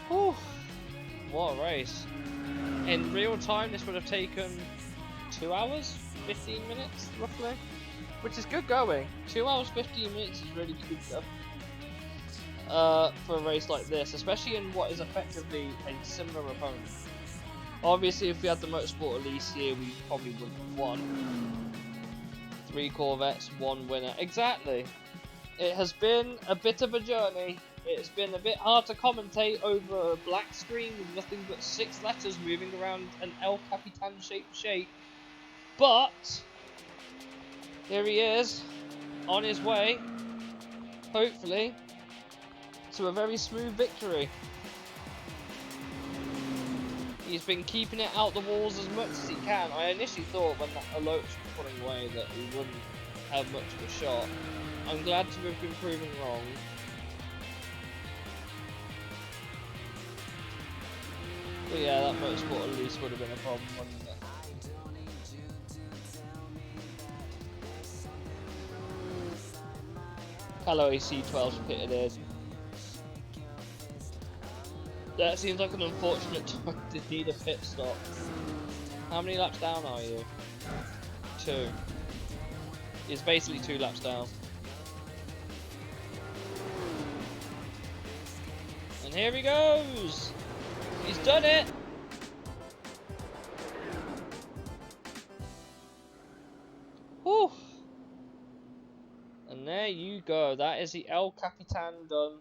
Whew. What a race. In real time this would have taken 2 hours, 15 minutes roughly. Which is good going. 2 hours 15 minutes is really good stuff. For a race like this, especially in what is effectively a similar opponent. Obviously if we had the Motorsport Elise here we probably would have won. 3 Corvettes, 1 winner. Exactly. It has been a bit of a journey. It's been a bit hard to commentate over a black screen with nothing but 6 letters moving around an El Capitan shaped shape. But here he is, on his way, hopefully, to a very smooth victory. He's been keeping it out the walls as much as he can. I initially thought when that alert was pulling away that he wouldn't have much of a shot. I'm glad to have been proven wrong. But yeah, that Motorsport Elise would have been a problem, wouldn't it? Hello AC12's pitted in. That seems like an unfortunate time to need a pit stop. How many laps down are you? 2. He's basically 2 laps down. And here he goes! He's done it! Whew! And there you go, that is the El Capitan done.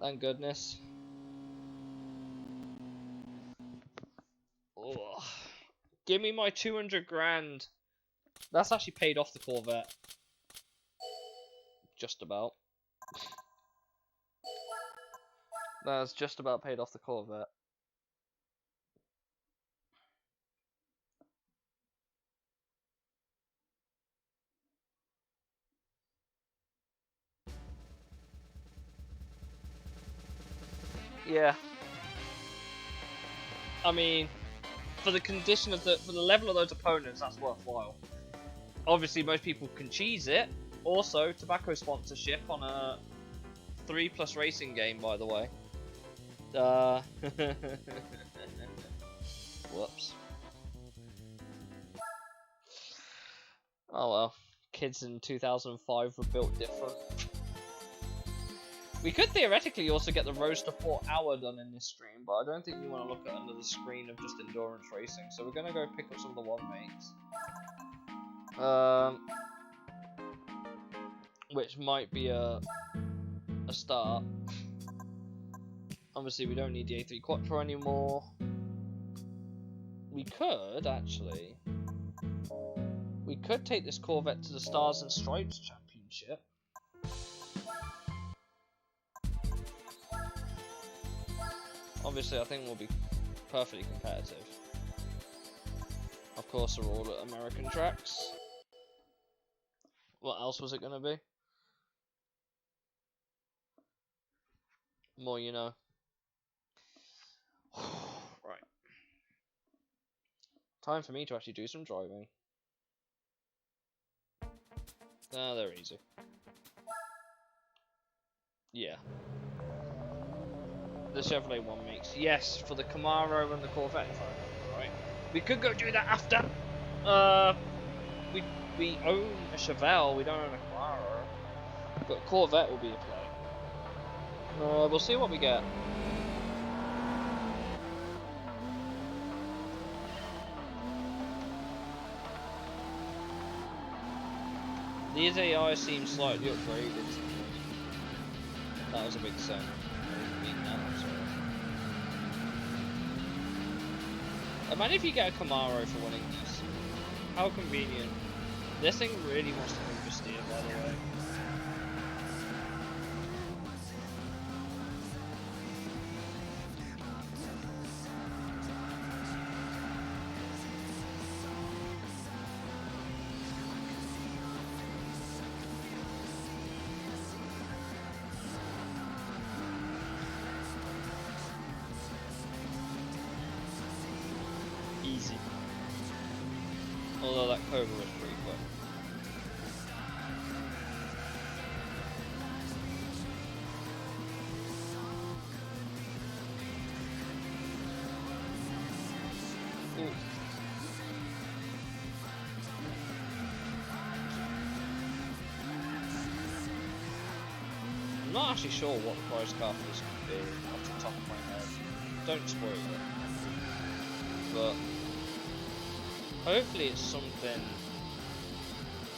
Thank goodness. Oh. Give me my 200 grand. That's actually paid off the Corvette. Just about. That's just about paid off the Corvette. Yeah. I mean, for the condition of for the level of those opponents, that's worthwhile. Obviously, most people can cheese it. Also, tobacco sponsorship on a 3+ racing game, by the way. Whoops. Oh well. Kids in 2005 were built different. We could theoretically also get the Roadster 4-hour done in this stream, but I don't think we want to look at under the screen of just endurance racing. So we're gonna go pick up some of the 1-mates. Which might be a start. Obviously, we don't need the A3 Quattro anymore. We could actually. We could take this Corvette to the Stars and Stripes Championship. Obviously, I think we'll be perfectly competitive. Of course, they're all at American tracks. What else was it going to be? More you know. Right. Time for me to actually do some driving. Ah, they're easy. Yeah. The Chevrolet 1-mates. Yes, for the Camaro and the Corvette, if I remember right. We could go do that after. We own a Chevelle, we don't own a Camaro. But Corvette will be a play. We'll see what we get. These AI seem slightly upgraded. That was a big sound. Imagine if you get a Camaro for winning this. How convenient. This thing really wants to oversteer, by the way. Easy. Although that Cobra was pretty quick. Ooh. I'm not actually sure what the price car for this could be off the top of my head. Don't spoil it. But hopefully it's something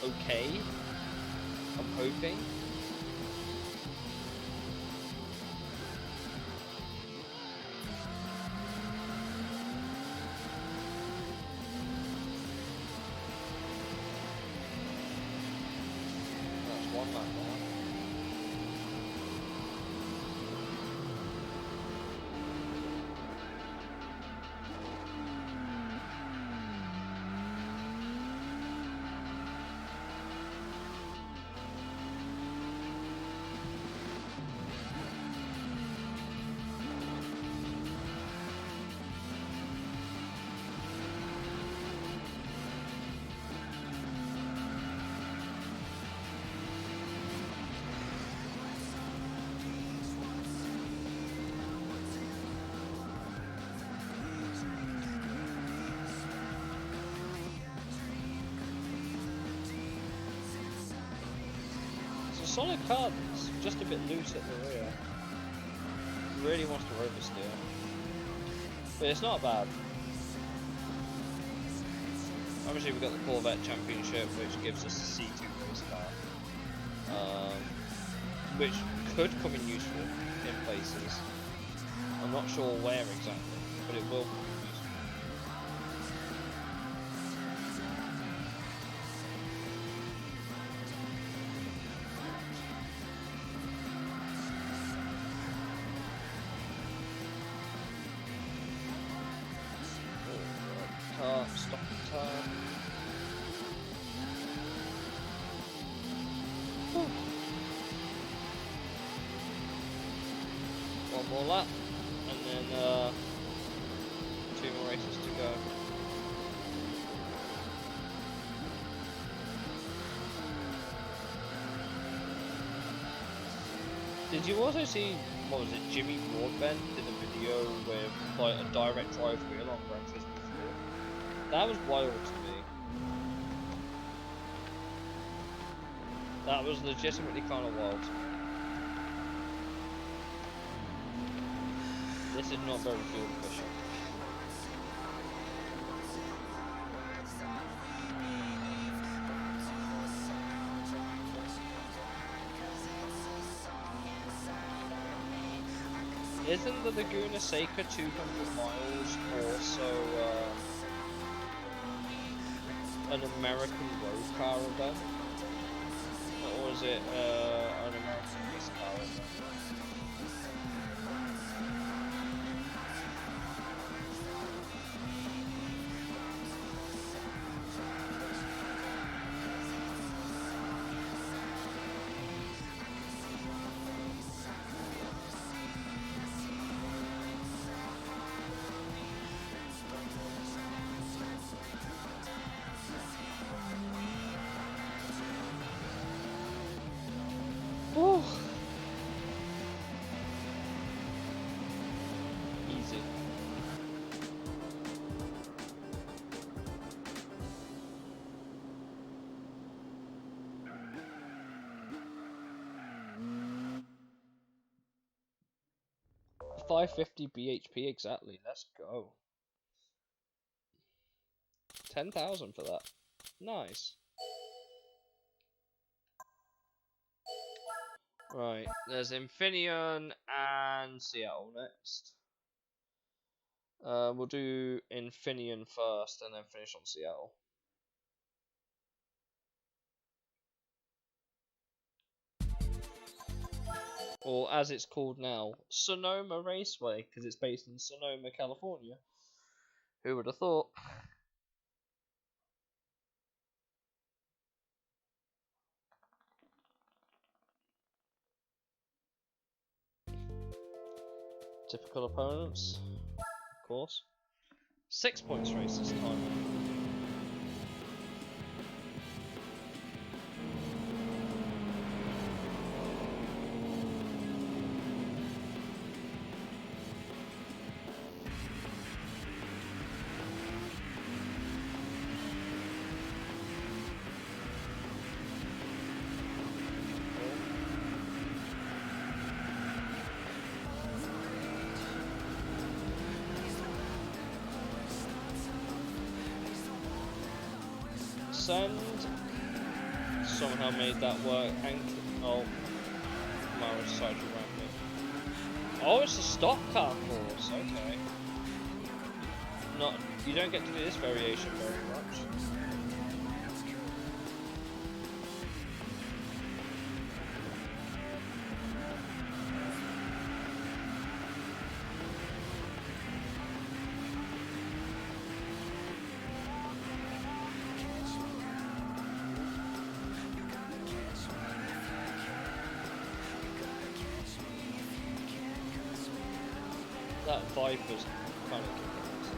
okay. I'm hoping. That's one lap there. Solid car, it's just a bit loose at the rear. Really wants to oversteer. But it's not bad. Obviously we've got the Corvette Championship, which gives us a C2 race car. Which could come in useful in places. I'm not sure where exactly, but it will come in useful. Stop the time. One more lap. and then 2 more races to go. Did you also see, what was it, Jimmy Broadbent did a video with like a direct drive wheel on Gran Turismo 4? That was wild to me. That was legitimately kind of wild to me. This is not very fuel efficient. Isn't the Laguna Seca 200 miles also an American road car event? Or is it an American race car event? Whew. Easy. $550 BHP exactly. Let's go. 10,000 for that. Nice. Right, there's Infineon and Seattle next. We'll do Infineon first and then finish on Seattle. Or as it's called now, Sonoma Raceway, because it's based in Sonoma, California. Who would have thought? Typical opponents, of course. 6 points race this time. Send somehow made that work. Oh, Mara decided to ramp it. Oh, it's a stock car course. Okay. You don't get to do this variation very much. That Viper's kind of kicking ass.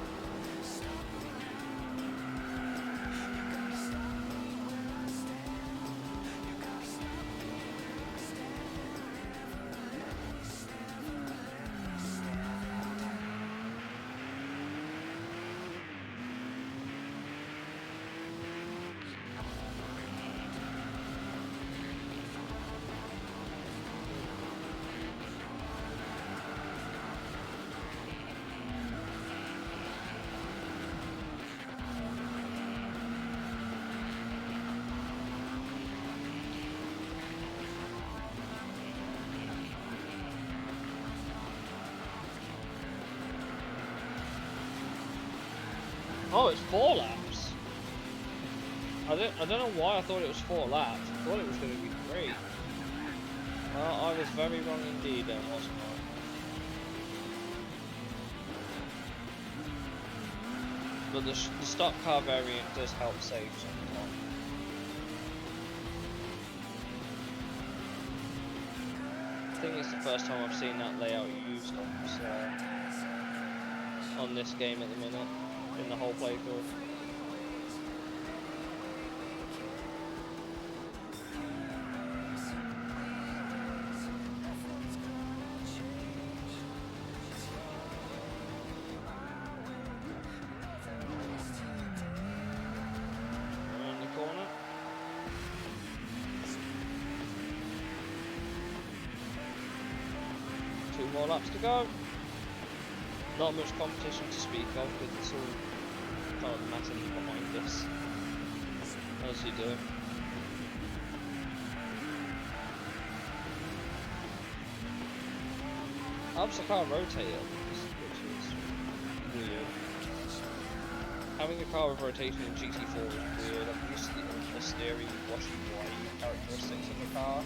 Oh, it's 4 laps. I don't know why I thought it was 4 laps. I thought it was going to be 3. Well, I was very wrong indeed then, wasn't I? But the stock car variant does help save some time. think it's the first time I've seen that layout used on this game at the minute, in the whole playthrough. Around the corner. Two more laps to go. Not much competition to speak of, because it's all kind of massively behind us. As you do. Helps the car rotate it, which is weird. Having a car with rotation in GT4 is weird. I'm used to the steering, washy, white characteristics of the car.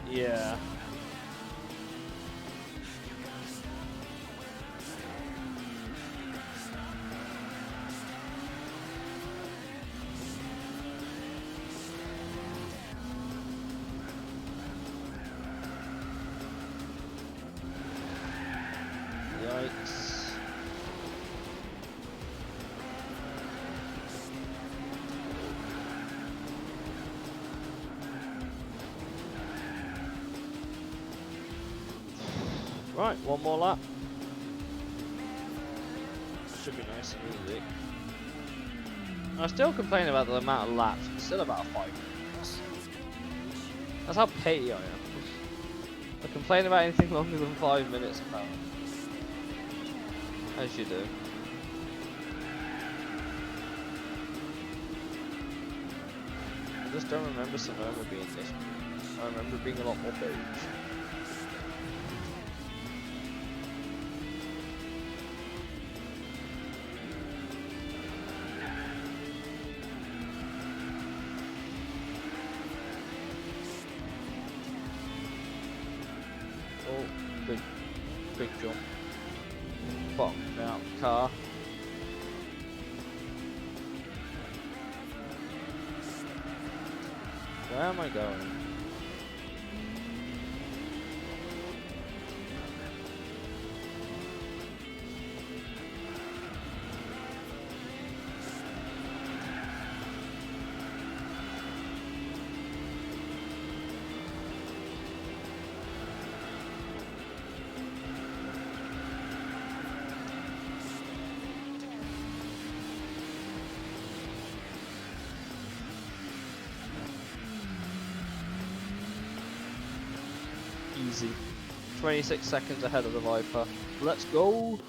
Yeah. Yikes. Right, one more lap. Should be nice and easy. I still complain about the amount of laps. It's still about 5 minutes. That's how petty I am. I complain about anything longer than 5 minutes apparently. As you do. I just don't remember Sonoma being this. I remember being a lot more beige. Oh, big jump. Bottom out the car. Where am I going? Easy. 26 seconds ahead of the Viper. Let's go!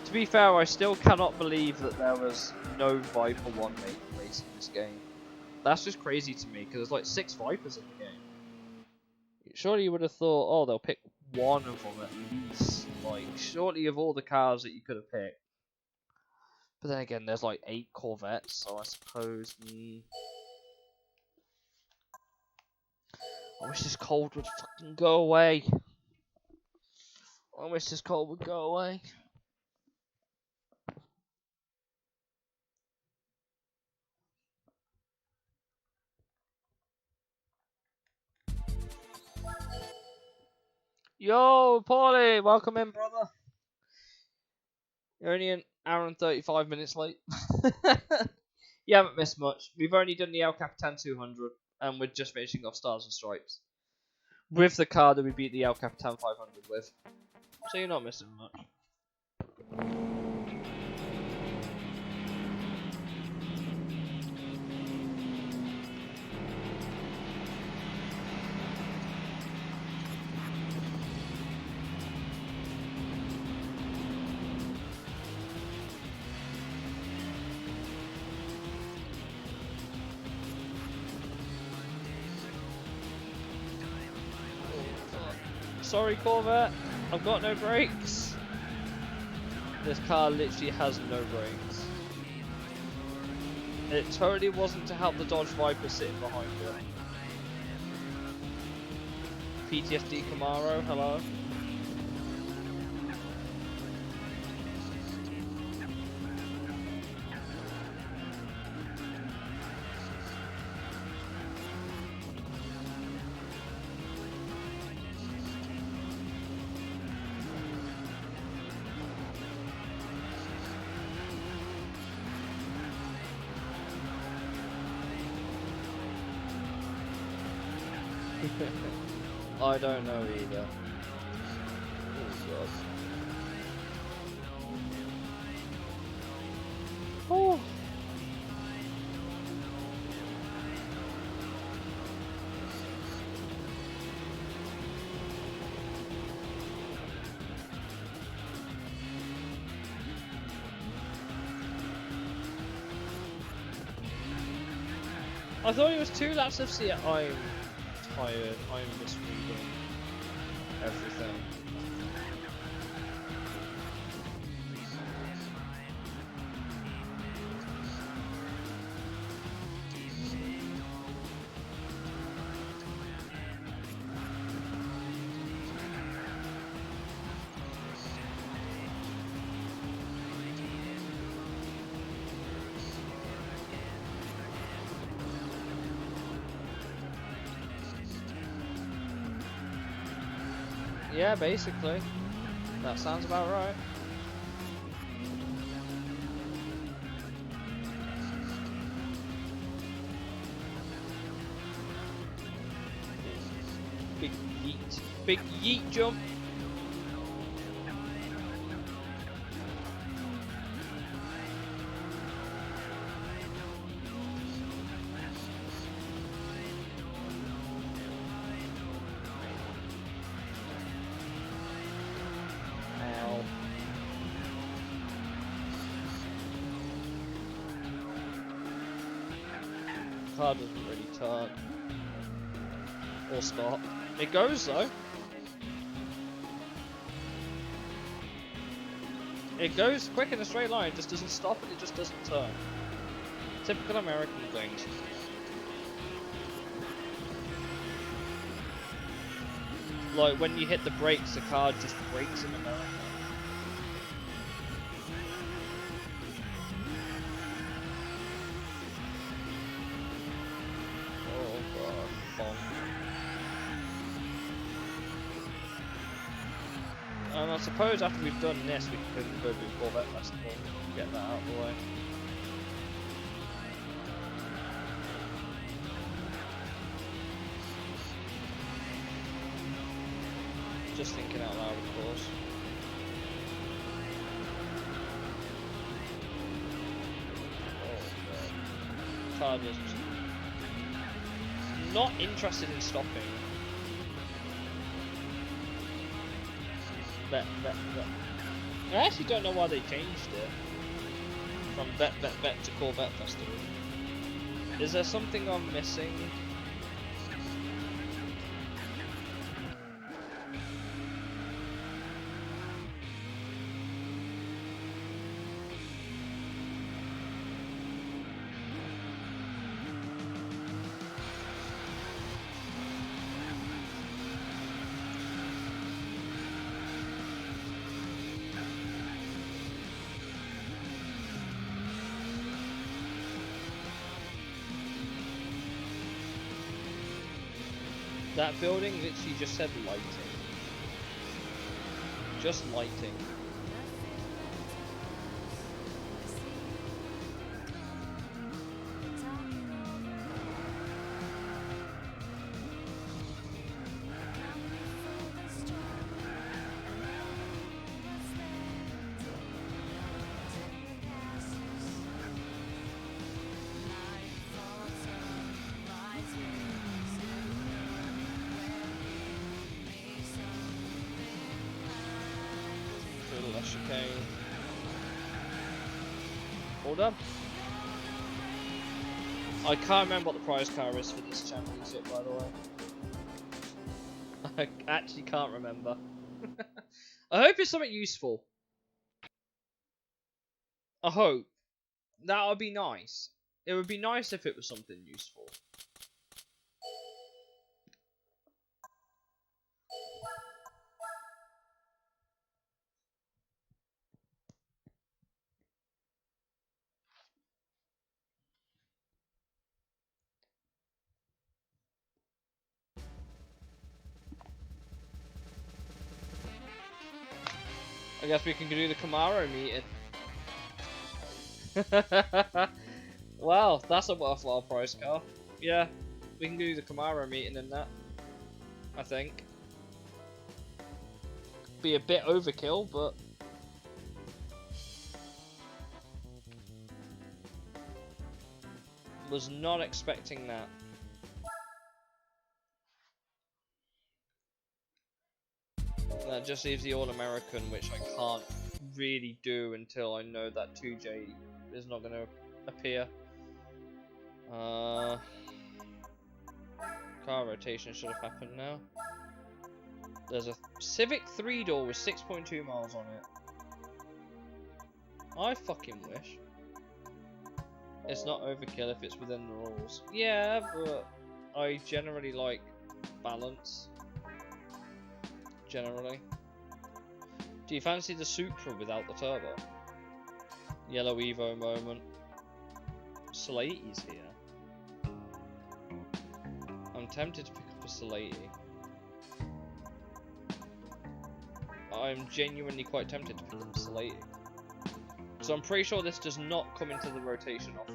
To be fair, I still cannot believe that there was no Viper 1 race in this game. That's just crazy to me, because there's like 6 Vipers in the game. Surely you would have thought, oh, they'll pick one of them at least. Like, surely of all the cars that you could have picked. But then again, there's like 8 Corvettes, so I suppose... I wish this cold would fucking go away. I wish this cold would go away. Yo, Paulie, welcome in, brother. You're only an hour and 35 minutes late. You haven't missed much. We've only done the El Capitan 200, and we're just finishing off Stars and Stripes. With the car that we beat the El Capitan 500 with. So you're not missing much. Sorry, Corvette, I've got no brakes. This car literally has no brakes. It totally wasn't to help the Dodge Viper sitting behind it. PTSD Camaro, hello. I don't know either. Oh god. Oh. I thought it was 2 laps of C. I'm tired. I'm misreading everything. Yeah, basically. That sounds about right. Big yeet. Big yeet jump. Ow. Car doesn't really turn. Or stop. It goes though. It goes quick in a straight line, just doesn't stop and it just doesn't turn. Typical American things. Like when you hit the brakes, the car just brakes in America. Oh god, bonk. And I suppose after we've done this, we can go to the Corvette Festival and get that out of the way. Just thinking out loud, of course. Oh god. Car just not interested in stopping. Bet. I actually don't know why they changed it from Bet to Corvette Festival. Is there something I'm missing? That building literally just said lighting. Just lighting. Chicane. Hold up. I can't remember what the prize car is for this championship, by the way. I actually can't remember. I hope it's something useful. I hope. That would be nice. It would be nice if it was something useful. I guess we can do the Camaro meeting. Wow, that's a worthwhile price car. Yeah, we can do the Camaro meeting in that. I think. Be a bit overkill, but was not expecting that. That just leaves the All-American, which I can't really do until I know that 2J is not going to appear. Car rotation should have happened now. There's a Civic 3-door with 6.2 miles on it. I fucking wish. It's not overkill if it's within the rules. Yeah, but I generally like balance. Generally. Do you fancy the Supra without the turbo? Yellow Evo moment. Slatey's here. I'm tempted to pick up a Slatey. I'm genuinely quite tempted to pick up a Slatey. So I'm pretty sure this does not come into the rotation offer.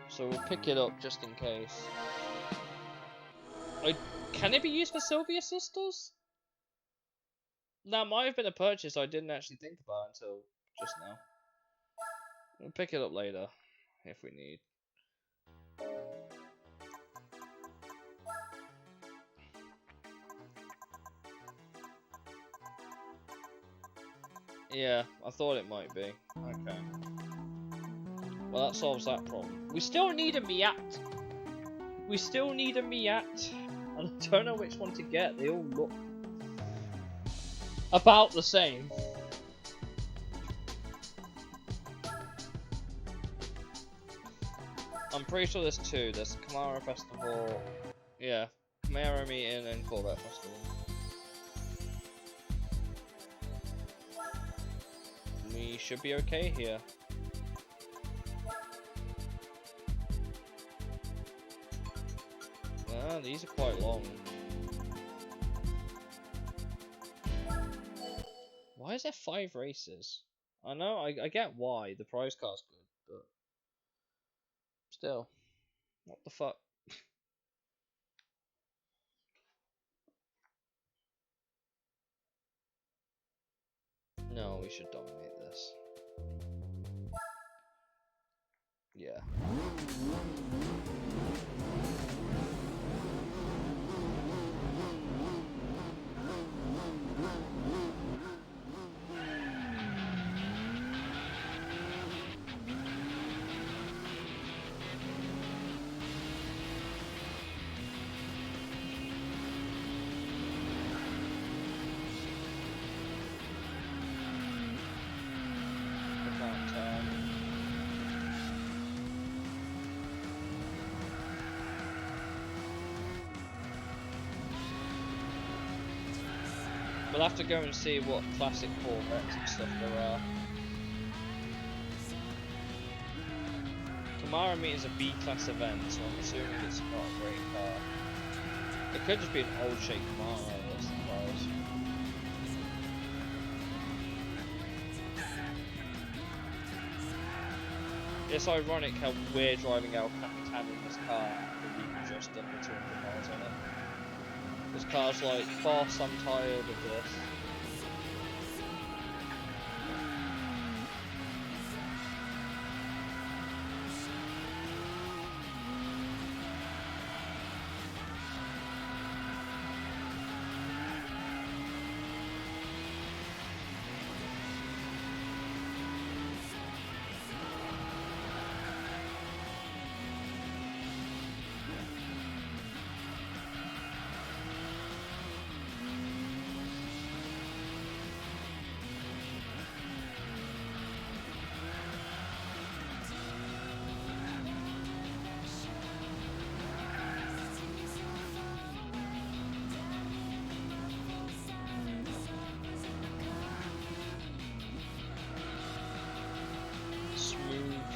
So we'll pick it up just in case. Can it be used for Sylvia Sisters? That might have been a purchase I didn't actually think about until just now. We'll pick it up later, if we need. Yeah, I thought it might be. Okay. Well, that solves that problem. We still need a Miat. We still need a Miat. And I don't know which one to get. They all look about the same. I'm pretty sure there's two. There's Camaro Festival. Yeah, Camaro Meeting and Corvette Festival. We should be okay here. Ah, these are quite long. Why is there 5 races? I know, I get why. The prize car's good, but still. What the fuck? No, we should dominate this. Yeah. We'll have to go and see what classic Corvettes and stuff there are. Camaro Meet is a B-class event, so I'm assuming it's not a great car. It could just be an old shape Camaro, that's the prize. It's ironic how we're driving El Capitan in this car after we've just done the 200 miles on it. This car's like, boss, I'm tired of this.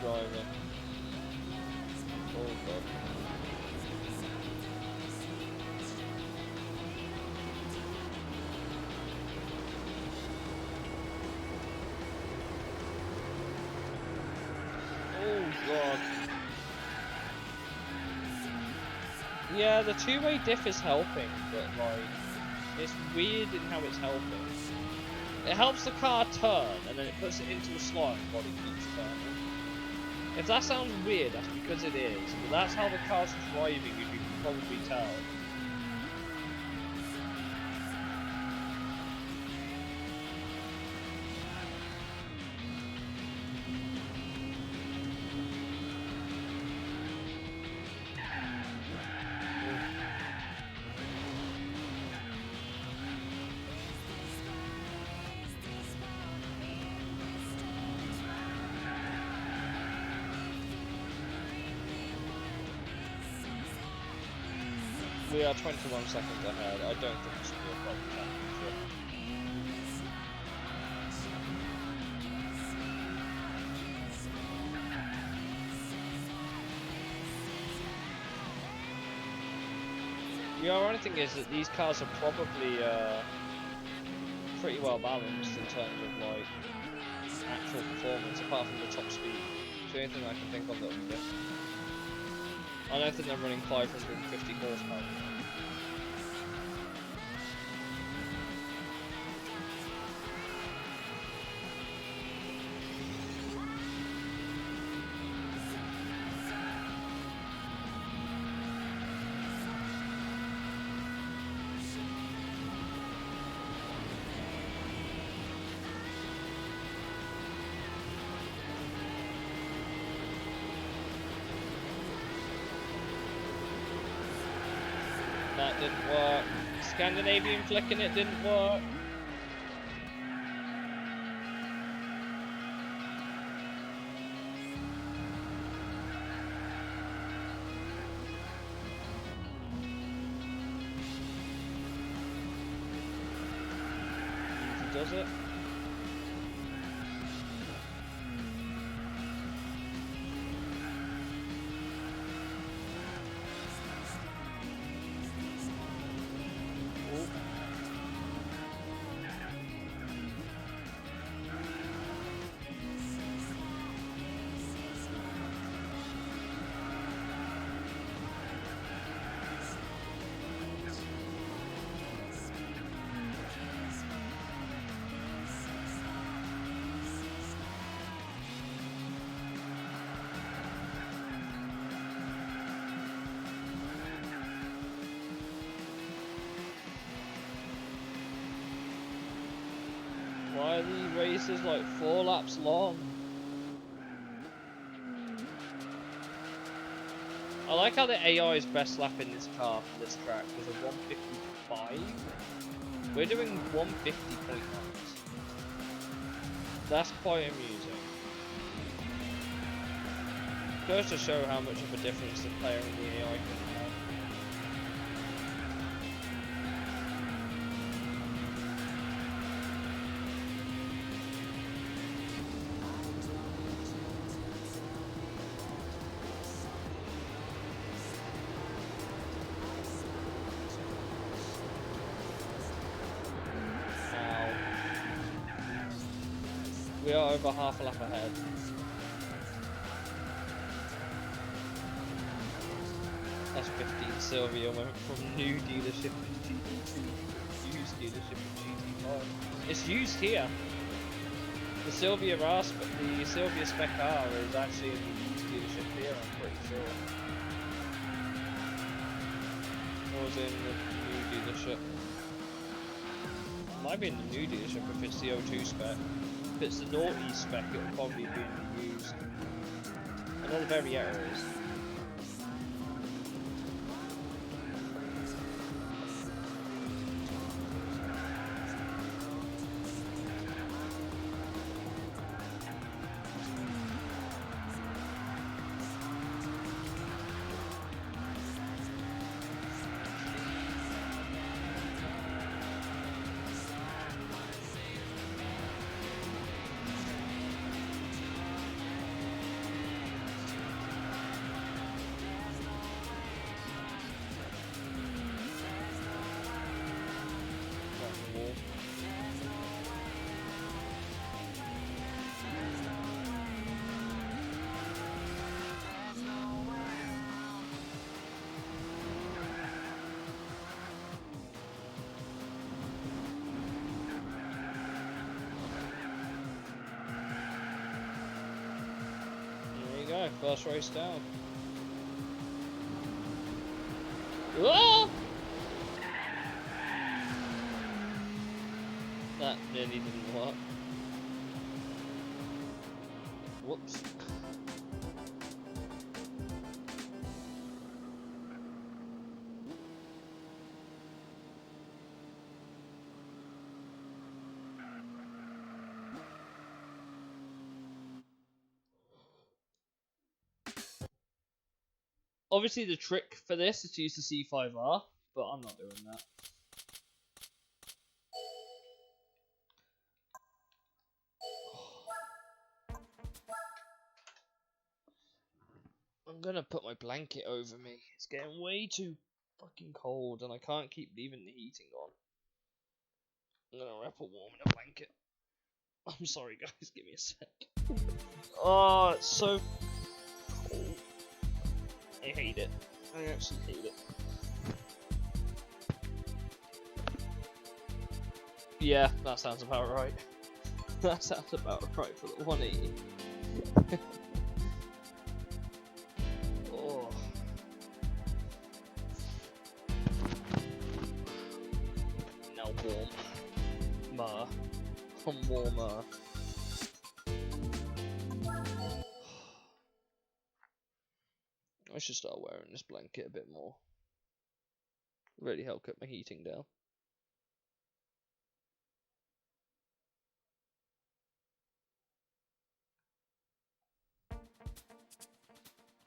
Driving. Oh god. Oh god. Yeah, the two-way diff is helping, but like, it's weird in how it's helping. It helps the car turn, and then it puts it into a slot and the body keeps turning. If that sounds weird, that's because it is, but that's how the car's driving, as you can probably tell. We are 21 seconds ahead. I don't think this will be a problem championship. The ironic thing is that these cars are probably pretty well balanced in terms of like actual performance, apart from the top speed. It's the only thing I can think of that would be different. I don't think they're running 550 horsepower. That didn't work. Scandinavian flicking it didn't work. Easy does it. Why are the races like 4 laps long? I like how the AI's best lap in this car for this track was a 155. We're doing 150.9. That's quite amusing. Goes to show how much of a difference the player and the AI can have. We are over half a lap ahead. S15 Sylvia went from new dealership in GT2 to used dealership in GT5. It's used here. The Sylvia Spec R is actually in the used dealership here, I'm pretty sure. Or was it in the new dealership? It might be in the new dealership if it's the O2 spec. If it's the naughty spec, it'll probably be in the used. I know the Varietta is. Okay, first race down. Whoa! That nearly didn't work. Whoops. Obviously the trick for this is to use the C5R, but I'm not doing that. I'm gonna put my blanket over me. It's getting way too fucking cold and I can't keep leaving the heating on. I'm gonna wrap a warm in a blanket. I'm sorry guys, give me a sec. Oh, it's so cold. I hate it. I actually hate it. Yeah, that sounds about right. That sounds about right for the 180. Oh. Now warm. Ma. I'm warmer. I should start wearing this blanket a bit more. Really help keep my heating down.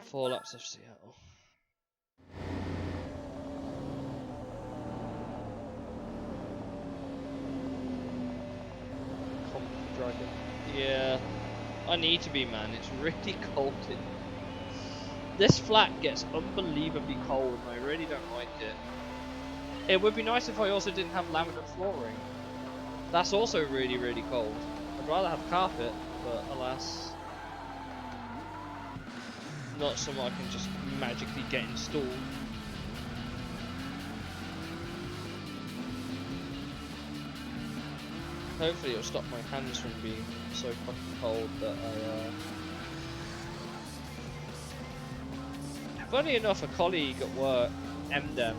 Four laps of Seattle. Dragon. Yeah, I need to be, man. It's really cold in here. This flat gets unbelievably cold and I really don't like it. It would be nice if I also didn't have laminate flooring. That's also really, really cold. I'd rather have carpet, but alas, not something I can just magically get installed. Hopefully it'll stop my hands from being so fucking cold that Funny enough, a colleague at work, MDem,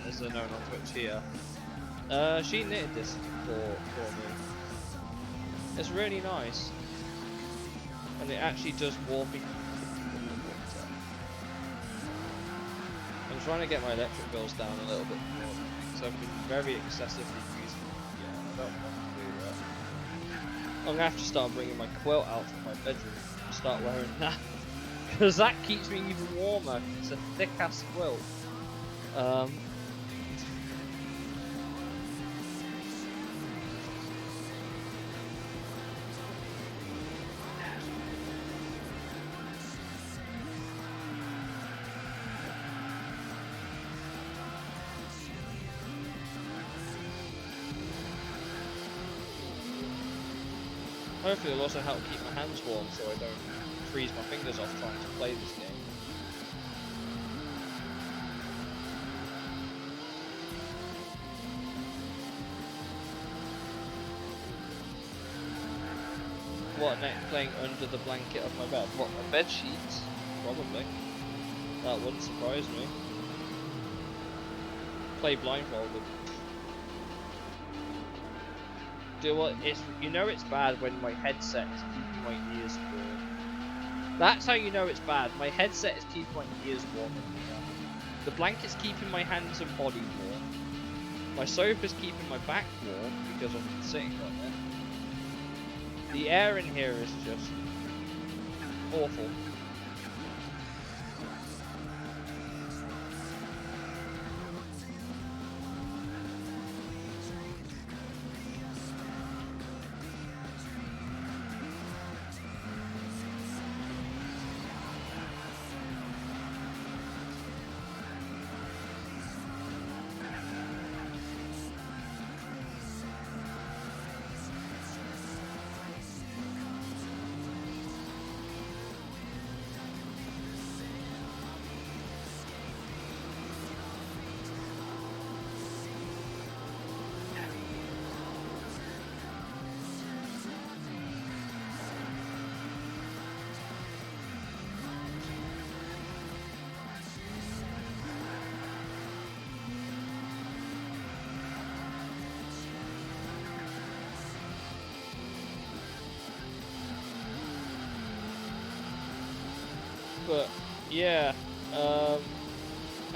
as they're known on Twitch here, she knitted this for me. It's really nice. And it actually does warm me. I'm trying to get my electric bills down a little bit more, because I've been very excessively using it. Yeah, I don't want to do that. I'm going to have to start bringing my quilt out from my bedroom and start wearing that. Because that keeps me even warmer. It's a thick ass quilt. Hopefully it'll also help keep my hands warm so I don't freeze my fingers off trying to play this game. What, next? Playing under the blanket of my bed? What, my bed sheets? Probably. That wouldn't surprise me. Play blindfolded. Do what? It's, you know it's bad when my headset is keeping my ears warm. That's how you know it's bad. My headset is keeping my ears warm. The blanket's keeping my hands and body warm. My sofa's keeping my back warm because I'm sitting on it. The air in here is just awful. But yeah, um,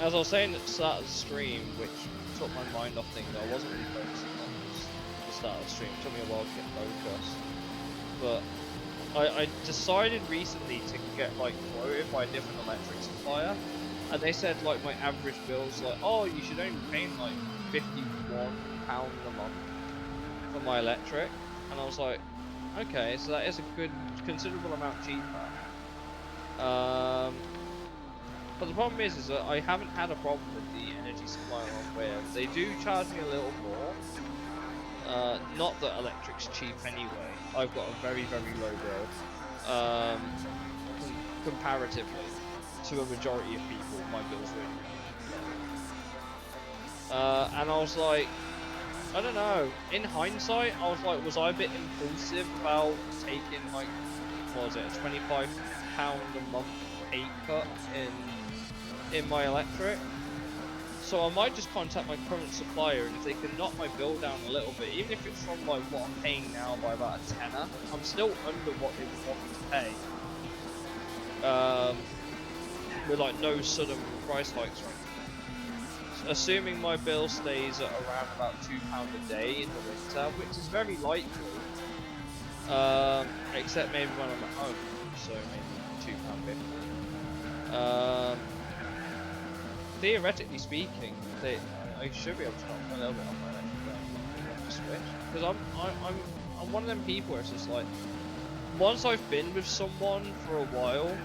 as I was saying at the start of the stream, which took my mind off things I wasn't really focusing on, was the start of the stream. It took me a while to get focused, but I decided recently to get like quoted by a different electric supplier, and they said like my average bill's like, oh, you should only be paying like £51 a month for my electric, and I was like, okay, so that is a good, considerable amount cheaper. But the problem is that I haven't had a problem with the energy supplier I'm with. They do charge me a little more. Not that electric's cheap anyway. I've got a very, very low bill. Comparatively to a majority of people, my bill's really, really low. And I was like, I don't know. In hindsight, I was like, was I a bit impulsive about taking like, what was it, a £25 a month pay cut in my electric? So I might just contact my current supplier, and if they can knock my bill down a little bit, even if it's from like what I'm paying now by about a tenner, I'm still under what they would want me to pay. With like no sudden price hikes or anything. Assuming my bill stays at around about £2 a day in the winter, which is very likely. Except maybe when I'm at home, so maybe £2.50. Theoretically speaking, I should be able to knock a little bit on my electric bill switch, because I'm one of them people where it's just like, once I've been with someone for a while,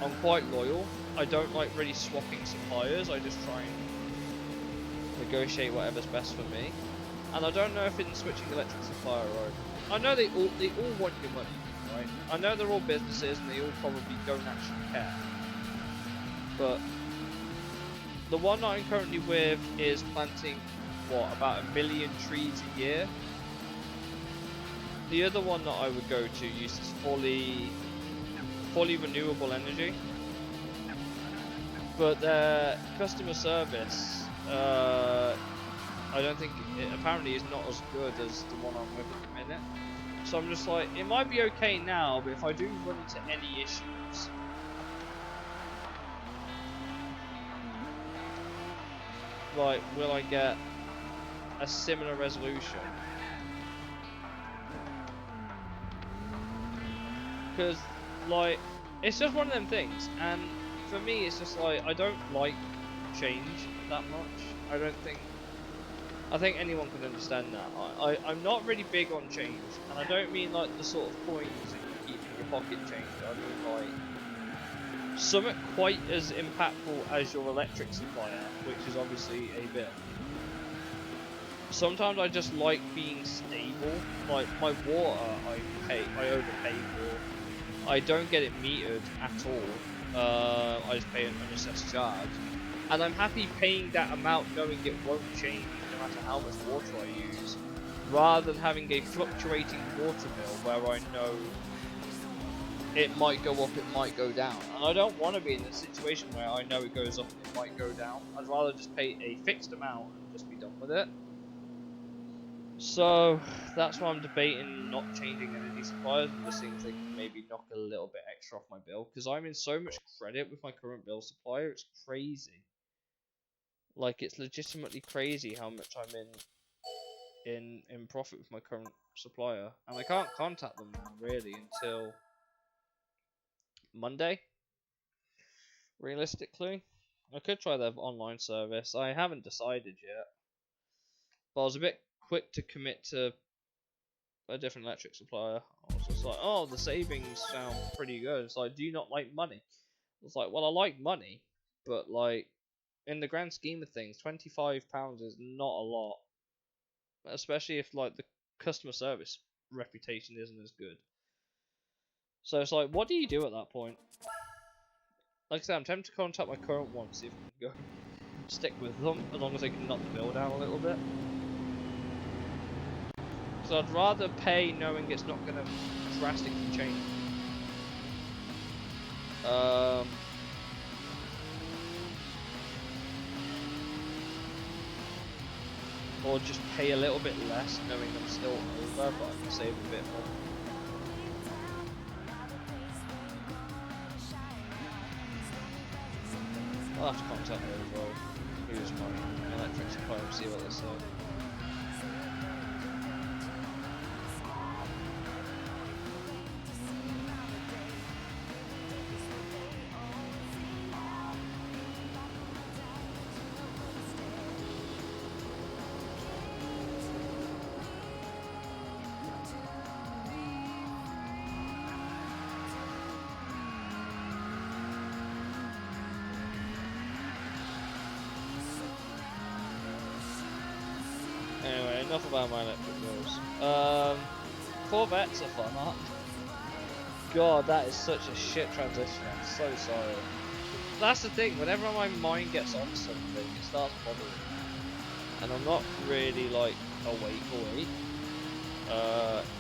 I'm quite loyal. I don't like really swapping suppliers. I just try and negotiate whatever's best for me. And I don't know if in switching electric supplier or I know they all want your money, right? I know they're all businesses and they all probably don't actually care. But the one that I'm currently with is planting what, about 1 million trees a year. The other one that I would go to uses fully renewable energy, but their customer service, I don't think apparently is not as good as the one I'm with at the minute. So I'm just like, it might be okay now, but if I do run into any issues, like, will I get a similar resolution? Because like, it's just one of them things, and for me it's just like, I don't like change that much. I think anyone can understand that. I'm not really big on change, and I don't mean like the sort of coins that you keep in your pocket change. I mean like something quite as impactful as your electric supplier, which is obviously a bit. Sometimes I just like being stable. Like my water, I overpay for. I don't get it metered at all. I just pay an unassessed charge, and I'm happy paying that amount knowing it won't change no matter how much water I use, rather than having a fluctuating water bill where I know it might go up, it might go down. And I don't want to be in a situation where I know it goes up and it might go down. I'd rather just pay a fixed amount and just be done with it. So that's why I'm debating not changing energy suppliers and just seeing if they can maybe knock a little bit extra off my bill, because I'm in so much credit with my current bill supplier, it's crazy. Like, it's legitimately crazy how much I'm in profit with my current supplier, and I can't contact them really until Monday. Realistically, I could try their online service. I haven't decided yet, but I was a bit quick to commit to a different electric supplier. I was just like, oh, the savings sound pretty good. It's like, do you not like money? It's like, well, I like money, but like, in the grand scheme of things, £25 is not a lot, especially if like the customer service reputation isn't as good. So it's like, what do you do at that point? Like I said, I'm tempted to contact my current one, see if I can go stick with them, as long as they can knock the bill down a little bit. So I'd rather pay knowing it's not going to drastically change. Or just pay a little bit less knowing I'm still over, but I can save a bit more. I'll have to contact her as well. Use my electric supplier and see what they say. Anyway, enough about my electric bills. Corvettes are fun, aren't they? God, that is such a shit transition. I'm so sorry. That's the thing. Whenever my mind gets on something, it starts bothering me, and I'm not really like awake.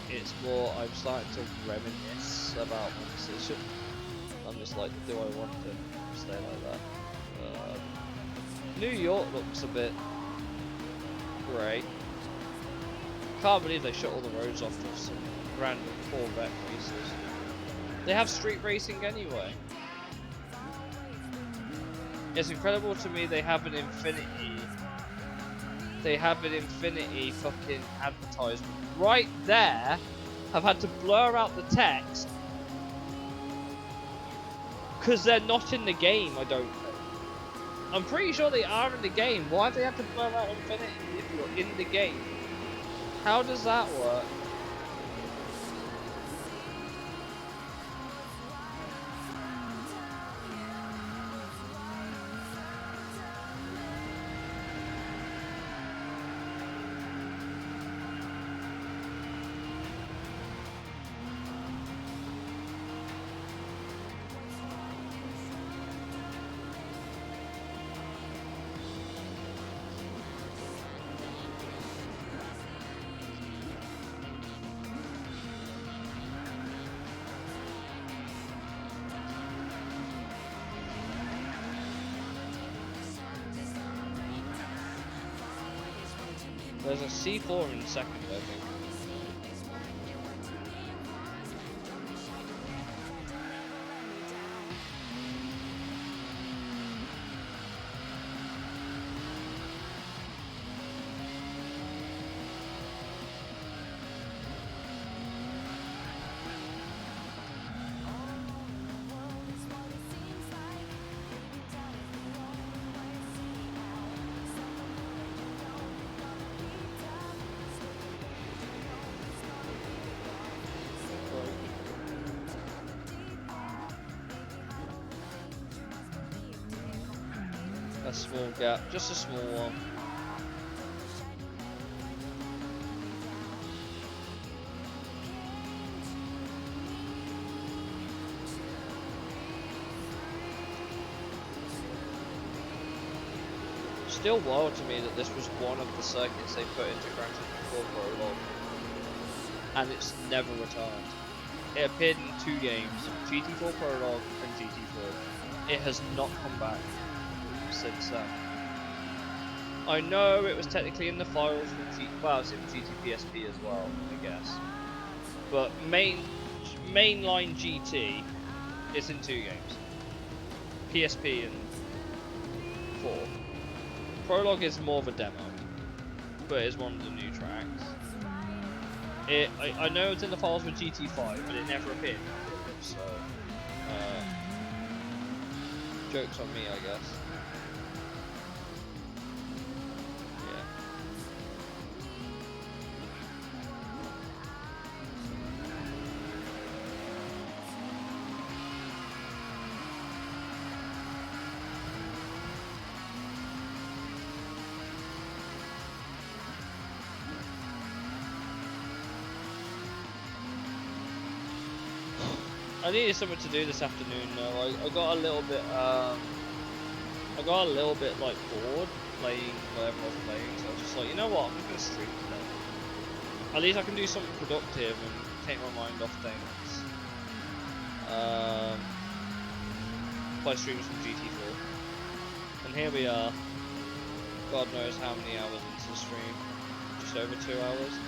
It's more I'm starting to reminisce about my decision. I'm just like, do I want to stay like that? New York looks a bit grey. Can't believe they shut all the roads off with some random Corvette races. They have street racing anyway. It's incredible to me they have an Infinity. They have an Infinity fucking advertisement right there. I've had to blur out the text because they're not in the game. I don't think. I'm pretty sure they are in the game. Why have they had to blur out Infinity if you're in the game? How does that work? There's a C4 in second, I think. A small gap, just a small one. Still wild to me that this was one of the circuits they put into Gran Turismo Prologue, and it's never returned. It appeared in 2 games, GT4 Prologue and GT4. It has not come back since then. I know it was technically in the files from well, it's in GTPSP as well, I guess. But mainline GT is in 2 games. PSP and 4. Prologue is more of a demo, but it's one of the new tracks. I know it's in the files for GT5, but it never appeared. So, joke's on me, I guess. I needed something to do this afternoon though. I got a little bit like bored playing whatever I was playing, so I was just like, you know what, I'm just gonna stream today. At least I can do something productive and take my mind off things. Play streams from GT4. And here we are. God knows how many hours into the stream. Just over 2 hours.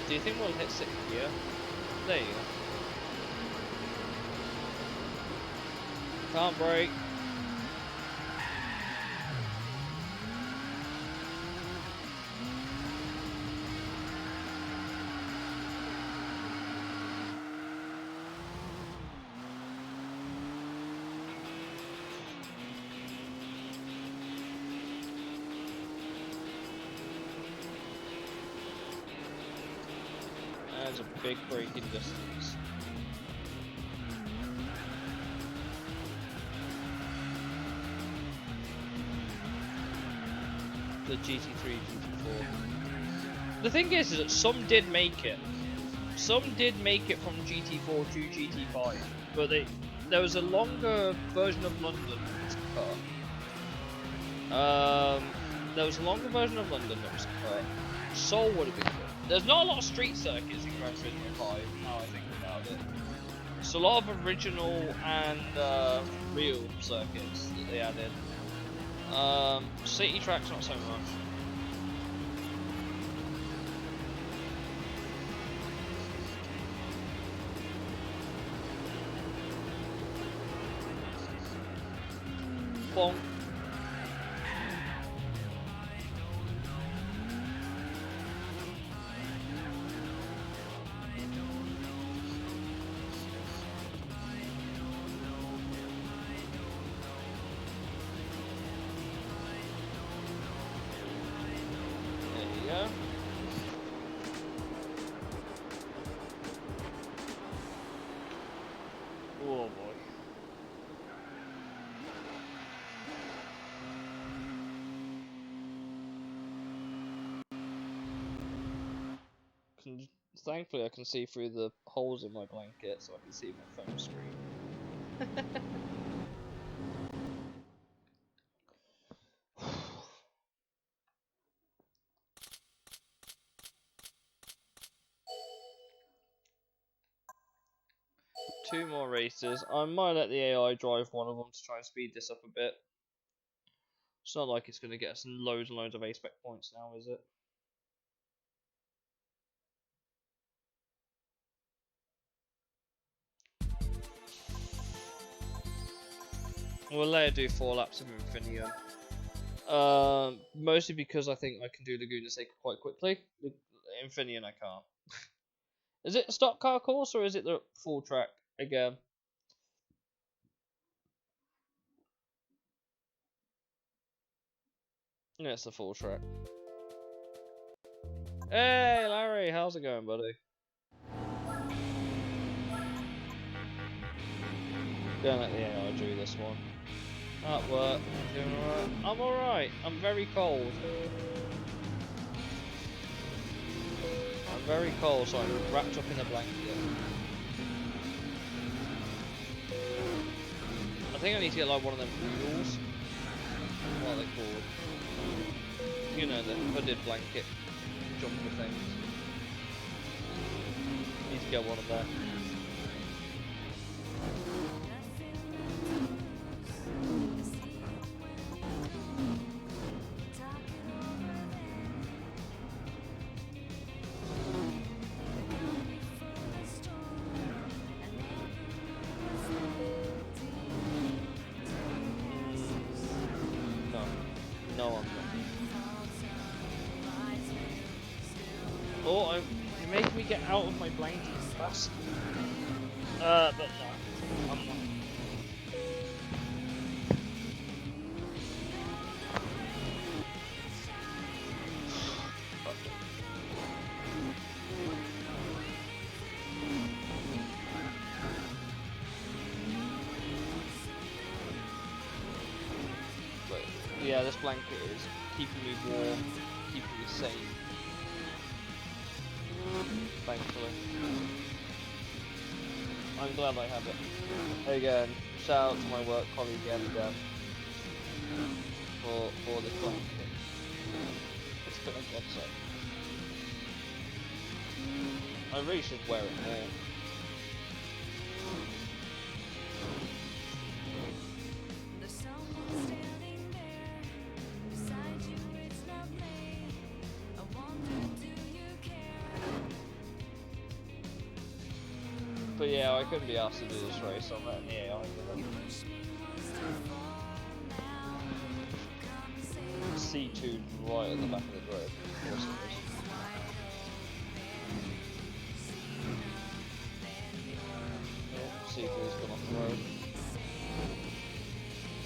Do you think we'll hit 6th gear? There you go. Can't brake. There's a big braking distance. The GT3, GT4. The thing is that some did make it. Some did make it from GT4 to GT5, but there was a longer version of London that was cut. There was a longer version of London that was cut. Seoul would have been good. There's not a lot of street circuits in Gran Turismo 5, now I think about it. It's a lot of original and real circuits that they added. City tracks not so much. Bonk. Oh boy. Thankfully I can see through the holes in my blanket so I can see my phone screen. 2 more races. I might let the AI drive one of them to try and speed this up a bit. It's not like it's going to get us loads and loads of A-spec points now, is it? We'll let it do 4 laps of Infineon. Mostly because I think I can do Laguna Seca quite quickly. Infineon I can't. Is it a stock car course or is it the full track again? Yeah, it's the full track. Hey Larry, how's it going, buddy? Don't let the AI do this one. At work, doing alright. I'm alright. I'm very cold. I'm very cold, so I'm wrapped up in a blanket. I think I need to get like one of them noodles. What are they called? You know, the hooded blanket jumper things. Need to get one of them. No, I'm not. Oh, you're making me get out of my blanket fast. But no, I'm not. But yeah, this blanket is keeping me warm, keeping me sane. Thankfully. I'm glad I have it. Again, shout out to my work colleague again for this blanket. It's been a godsend. I really should wear it more. But yeah, I couldn't be asked to do this race on that AI with it. C2 right at the back of the grid. Of course it is. Oh, C3's gone off the road.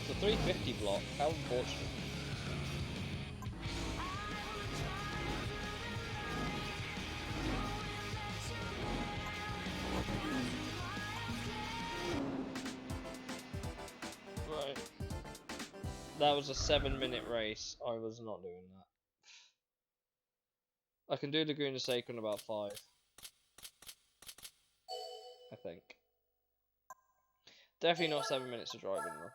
It's a 350 block, how unfortunate. Right. That was a 7-minute race. I was not doing that. I can do Laguna Seca in about 5. I think. Definitely not 7 minutes of driving though.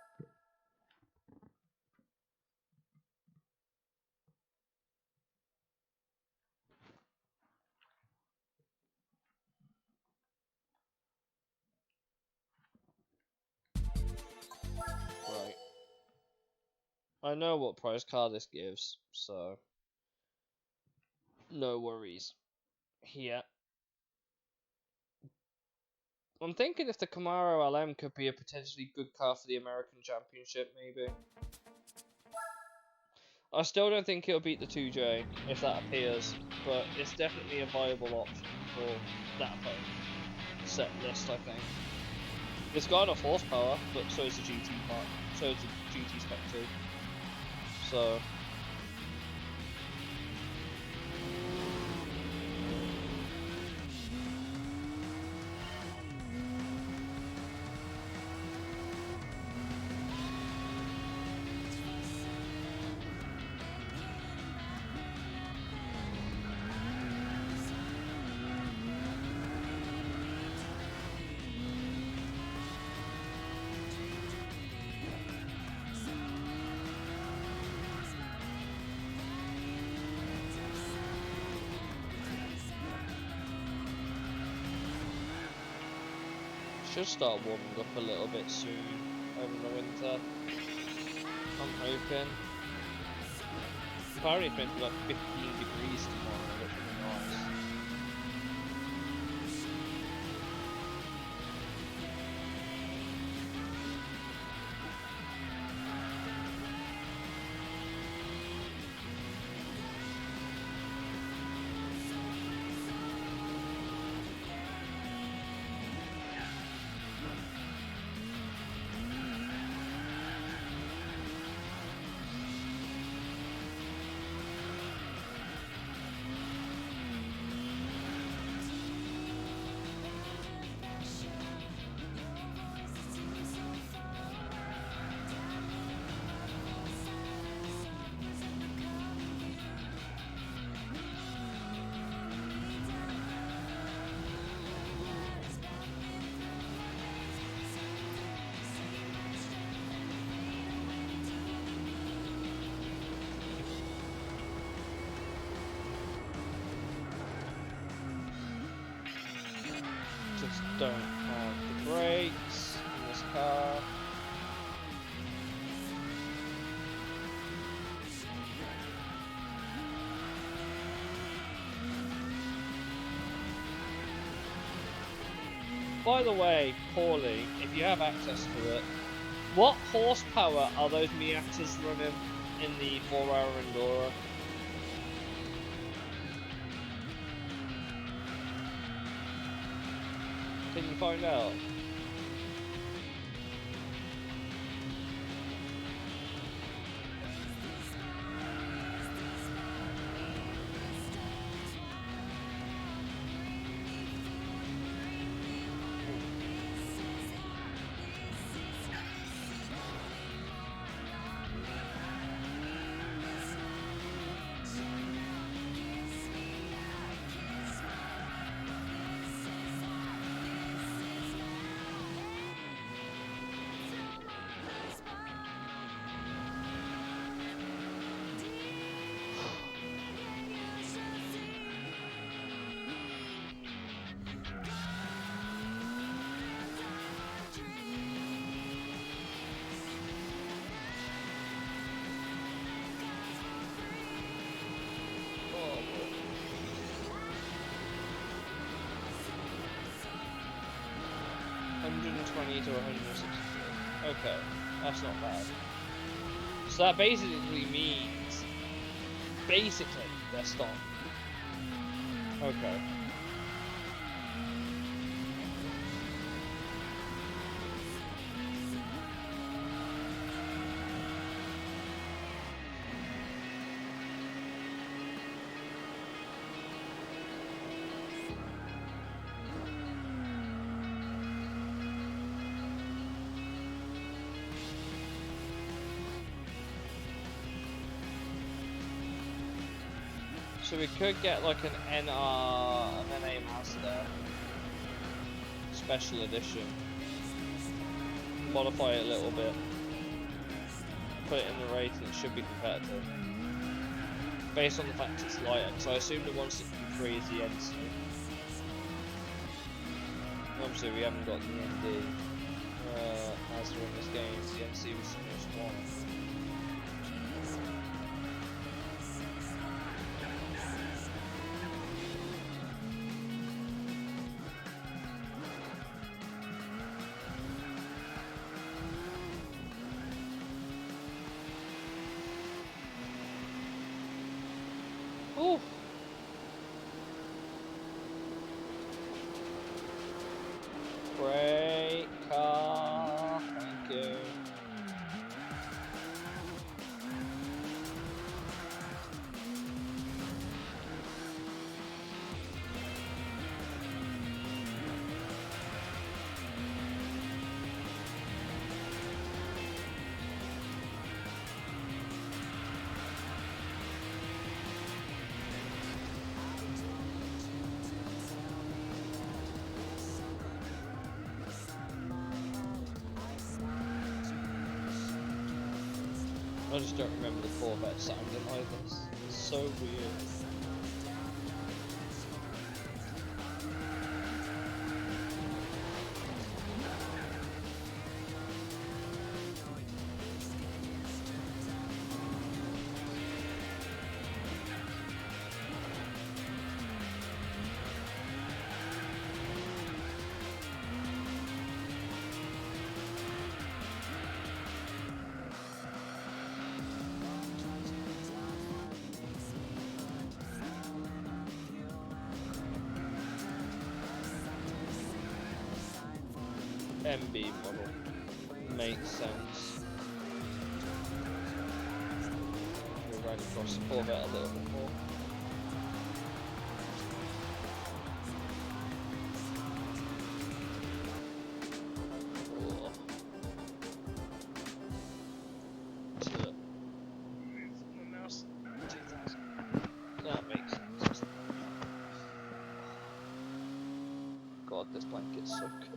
Right. I know what price car this gives, so no worries here. I'm thinking if the Camaro LM could be a potentially good car for the American Championship, maybe. I still don't think it'll beat the 2J if that appears, but it's definitely a viable option for that set list, I think. It's got enough horsepower, but so is the GT part, so is the GT Spec 2. So should start warming up a little bit soon over the winter. I'm hoping. Apparently it's meant to be like 15 degrees tomorrow, which would be nice. Just don't have the brakes in this car. By the way, Paulie, if you have access to it, what horsepower are those Miatas running in the 4-hour Enduro? Can you find out? 120 to 163. Okay, that's not bad. So that basically means, they're stopped. Okay. So we could get like an NA Master Special Edition. Modify it a little bit. Put it in the rating, it should be competitive. Based on the fact it's lighter, because I assume the 163 is the NC. Obviously we haven't got the ND as in this game, the NC was the most one. Ooh. Great car, thank you. I just don't remember the Corvette sounding like this. It's so weird. MB model. Makes sense. We're right across the Corvette a little bit more. That makes sense. God, this blanket's so good.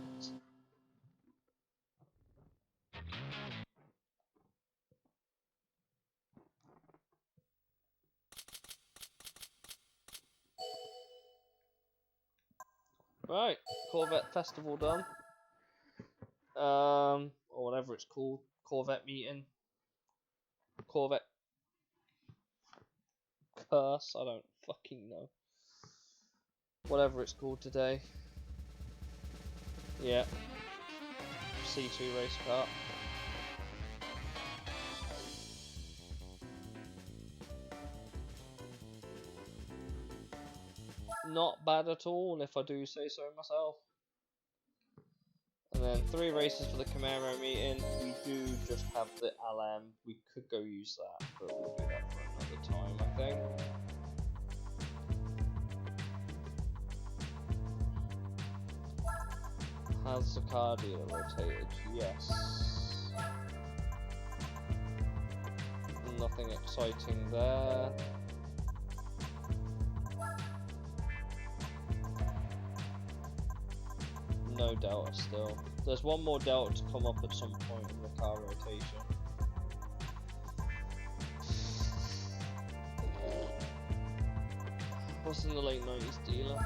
Right, Corvette Festival done. Or whatever it's called. Corvette meeting. Corvette curse, I don't fucking know. Whatever it's called today. Yeah. C2 race car. Not bad at all, if I do say so myself. And then 3 races for the Camaro meeting. We do just have the LM. We could go use that, but we'll do that for another time, I think. Has the car dealer rotated? Yes. Nothing exciting there. No delta still. There's one more delta to come up at some point in the car rotation. What's in the late 90s dealer?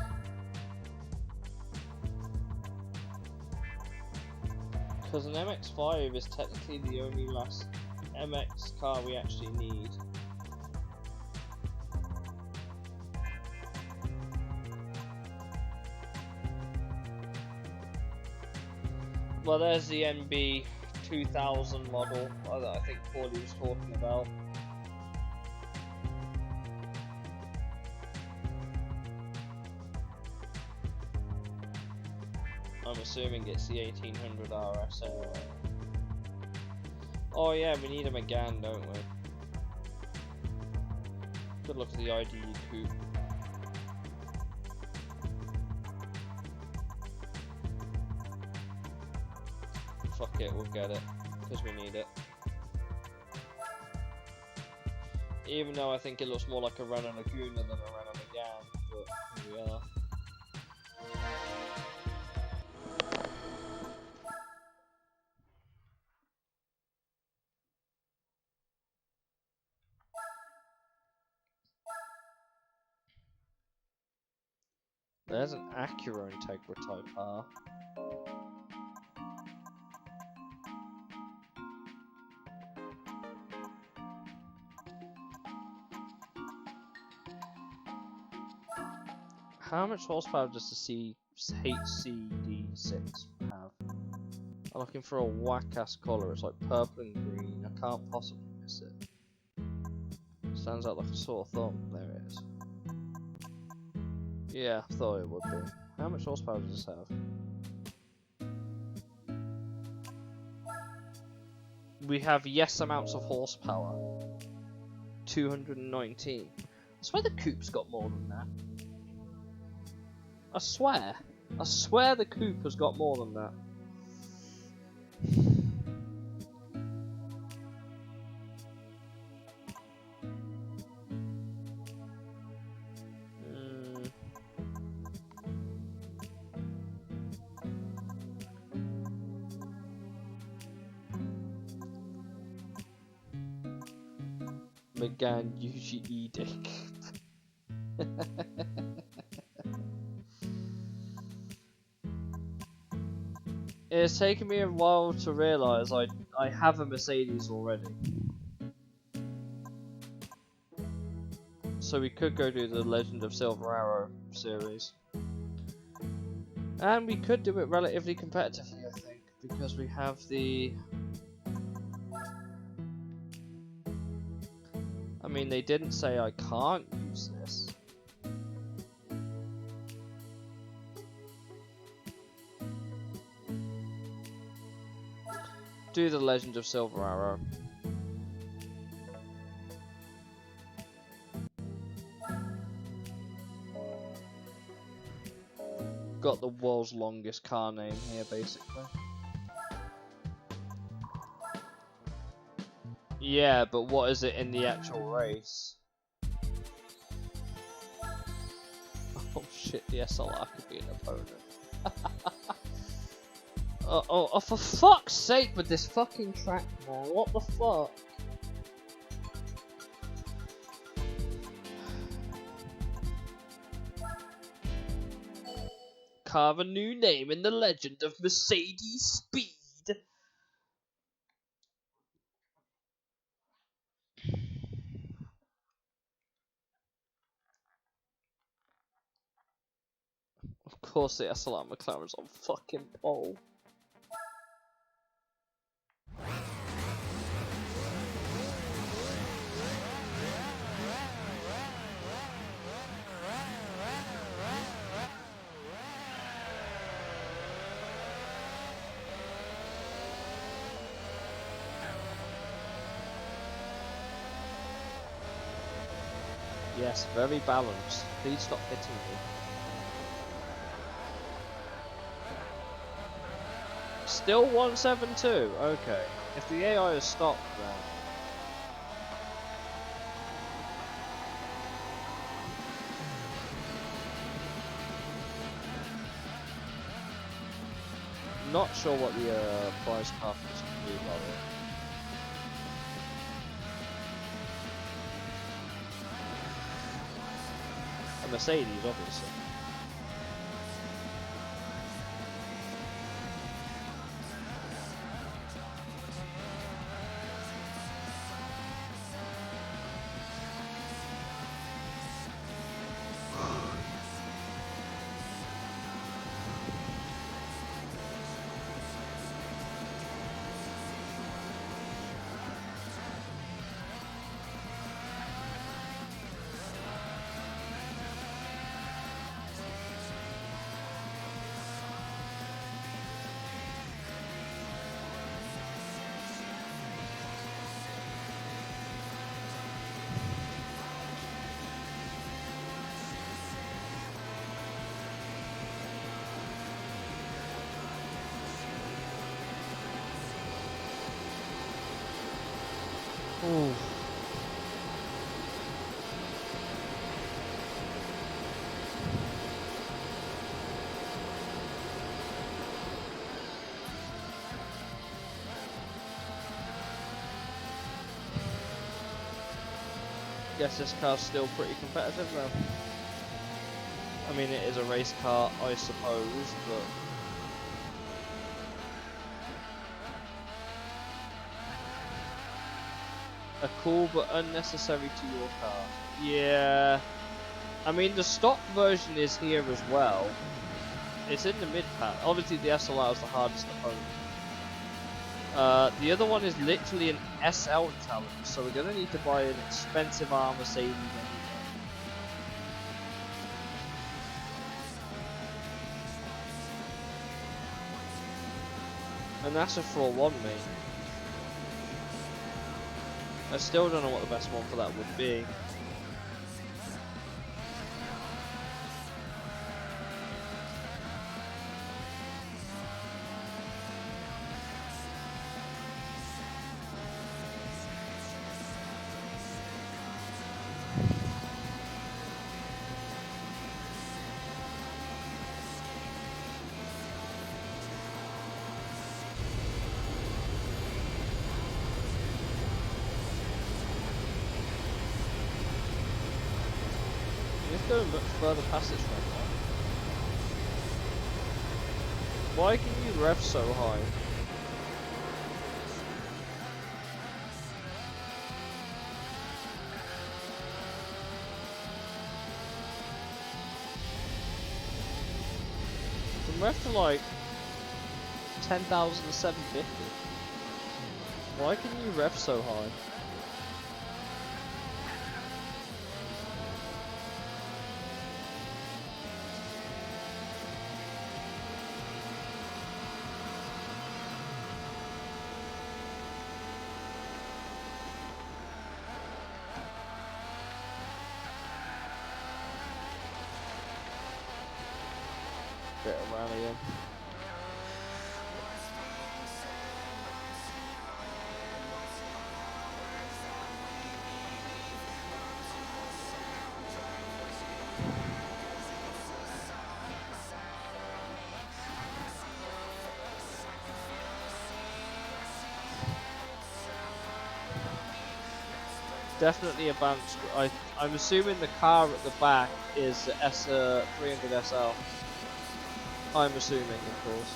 Because an MX-5 is technically the only last MX car we actually need. Well, there's the NB 2000 model that I think Paulie was talking about. I'm assuming it's the 1800 RS anyway. Oh yeah, we need them again, don't we? Good look at the IDE coupe. Fuck it, we'll get it, because we need it. Even though I think it looks more like a Renault Laguna than a Renault Megane, but here we are. There's an Acura Integra Type R. How much horsepower does the HCD6 have? I'm looking for a whack-ass colour. It's like purple and green. I can't possibly miss it. Stands out like a sore thumb. There it is. Yeah, I thought it would be. How much horsepower does this have? We have yes amounts of horsepower. 219. I swear the coupe's got more than that. I swear the coupe has got more than that. Megane Yuji Edict. It's taken me a while to realise I have a Mercedes already. So we could go do the Legend of Silver Arrow series. And we could do it relatively competitively, I think, because we have the... I mean, they didn't say I can't use this. Do the Legend of Silver Arrow. Got the world's longest car name here, basically. Yeah, but what is it in the actual race? Oh shit, the SLR could be an opponent. Oh, for fuck's sake with this fucking track, man. What the fuck? Carve a new name in the legend of Mercedes Speed. Of course the SLR McLaren's on fucking pole. Yes, very balanced. Please stop hitting me. Still 172? Okay. If the AI has stopped then... Not sure what the price path is to do by it. A Mercedes, obviously. Guess this car's still pretty competitive though. I mean, it is a race car, I suppose, but a cool but unnecessary to your car. Yeah. I mean, the stock version is here as well. It's in the mid pack. Obviously, the SLR is the hardest opponent. The other one is literally an SL challenge, so we're gonna need to buy an expensive R Mercedes anyway. And that's a 4-1, mate. I still don't know what the best one for that would be. It's going much further past its red line. Why can you rev so high? From rev to like 10,750. Why can you rev so high? Bit of rallying. Definitely a bounce. I'm assuming the car at the back is the S300 SL. I'm assuming, of course.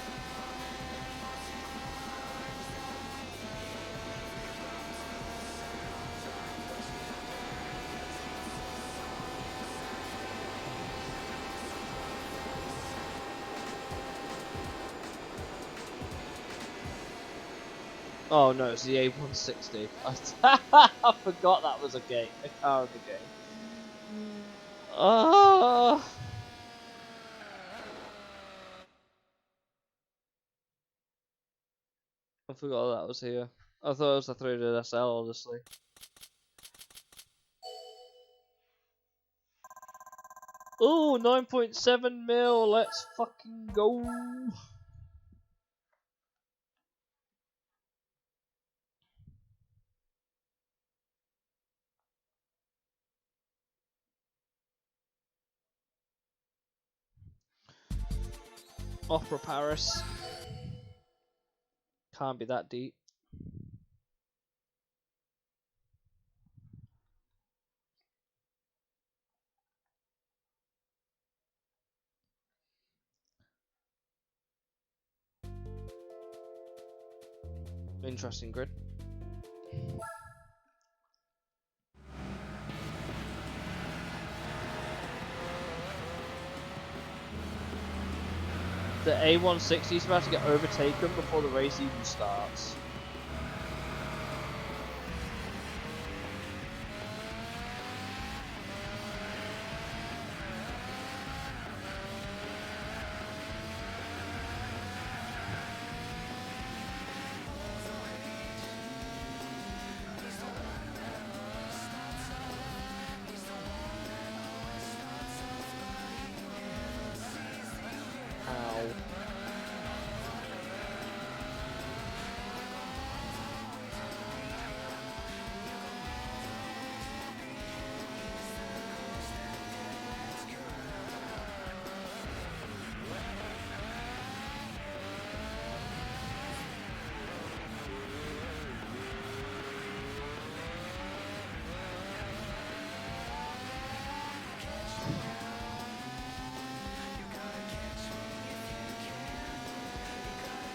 Oh no, it's the A160. I forgot that was a car in the game. Ah. I forgot that was here. I thought it was the 300 SL, honestly. Ooh, 9.7 mil. Let's fucking go. Opera Paris. Can't be that deep. Interesting grid. The A160 is about to get overtaken before the race even starts. Ow.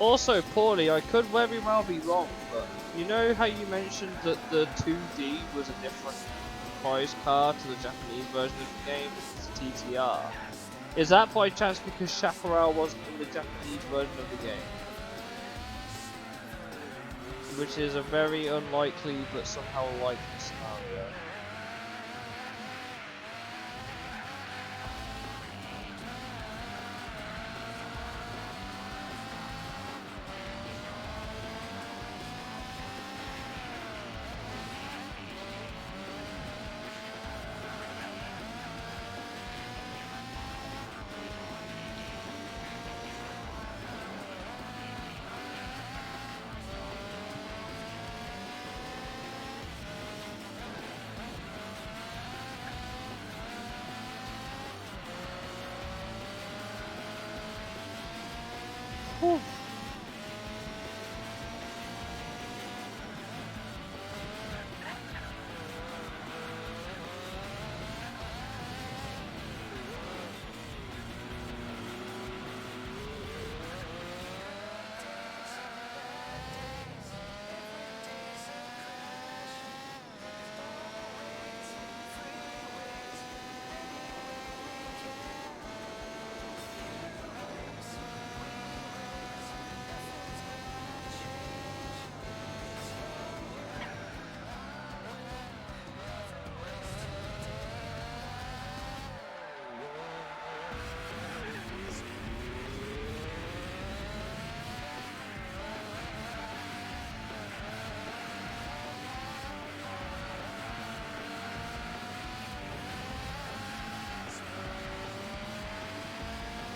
Also, poorly, I could very well be wrong, but you know how you mentioned that the 2D was a different prize car to the Japanese version of the game, which is TTR? Is that by chance because Chaparral wasn't in the Japanese version of the game? Which is a very unlikely but somehow likely scenario. Whew.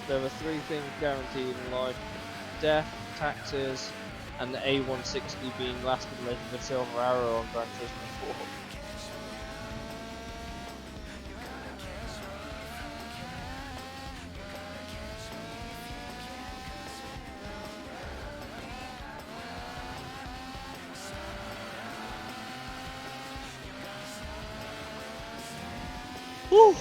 There are 3 things guaranteed in life: death, taxes, and the A160 being last in Legend of Silver Arrow on Gran Turismo 4. Woo!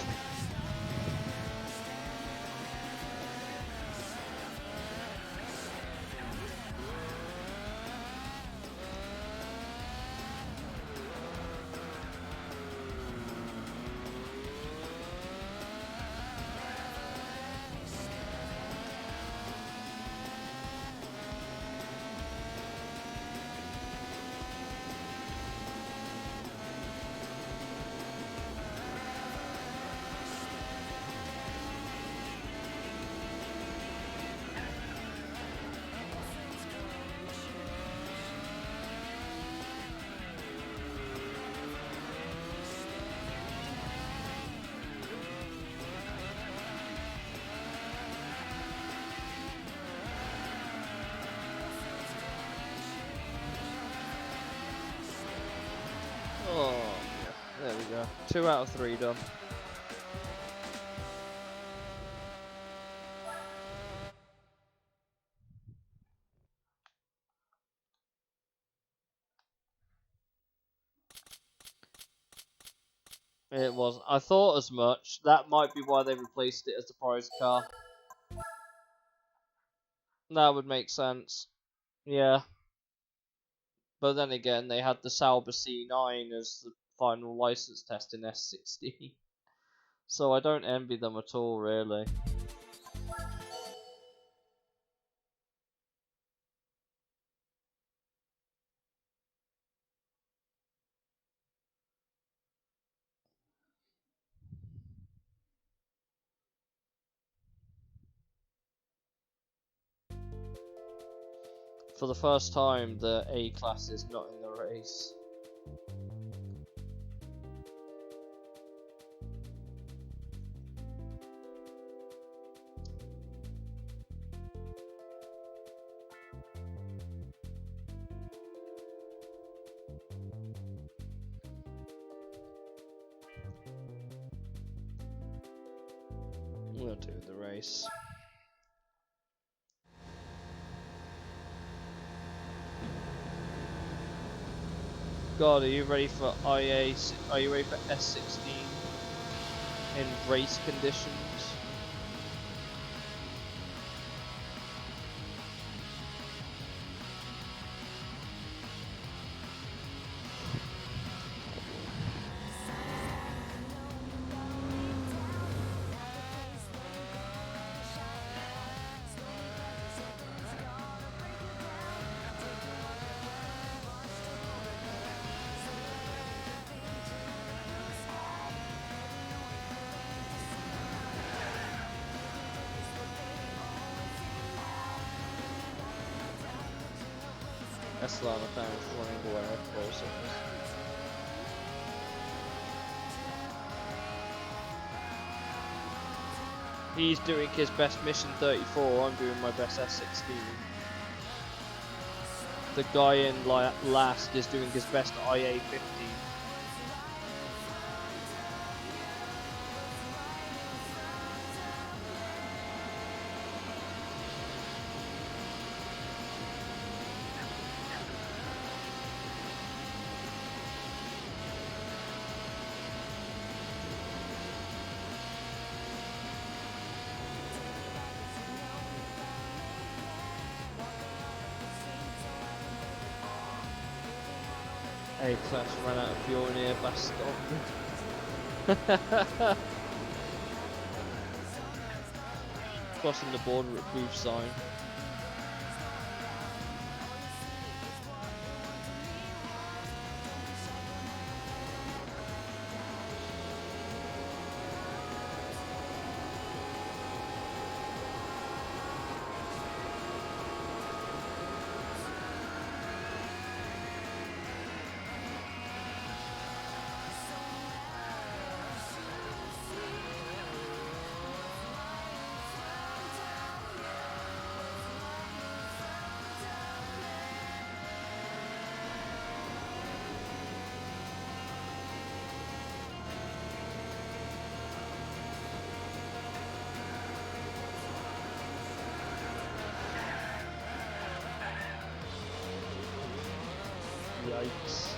Oh, yeah. There we go. 2 out of 3 done. It wasn't. I thought as much. That might be why they replaced it as the prize car. That would make sense. Yeah. But then again, they had the Sauber C9 as the final license test in S16. So I don't envy them at all, really. For the first time, the A class is not in the race. We'll do the race. God, are you ready for IA? Are you ready for S16 in race conditions? Eslana fans running away also. He's doing his best mission 34, I'm doing my best S16. The guy in last is doing his best IA 50. A-Class ran out of fuel near Baston. Crossing the border at booth sign. Yikes.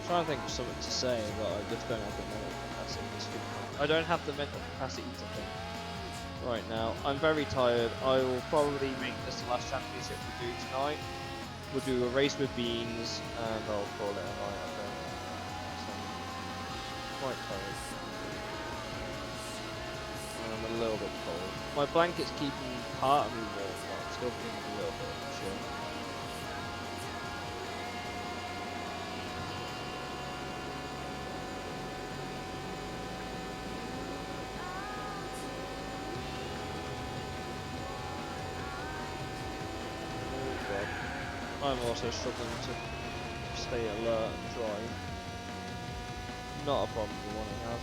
Trying to think of something to say, but I just don't have the mental capacity to speak. I don't have the mental capacity to think right now. I'm very tired. I will probably make this the last championship we do tonight. We'll do a race with Beans, and I'll call it a night, I think. So, I'm quite tired. And I'm a little bit cold. My blanket's keeping part of me warm, but I'm still feeling a little bit chill. I'm also struggling to stay alert and drive. Not a problem we want to have.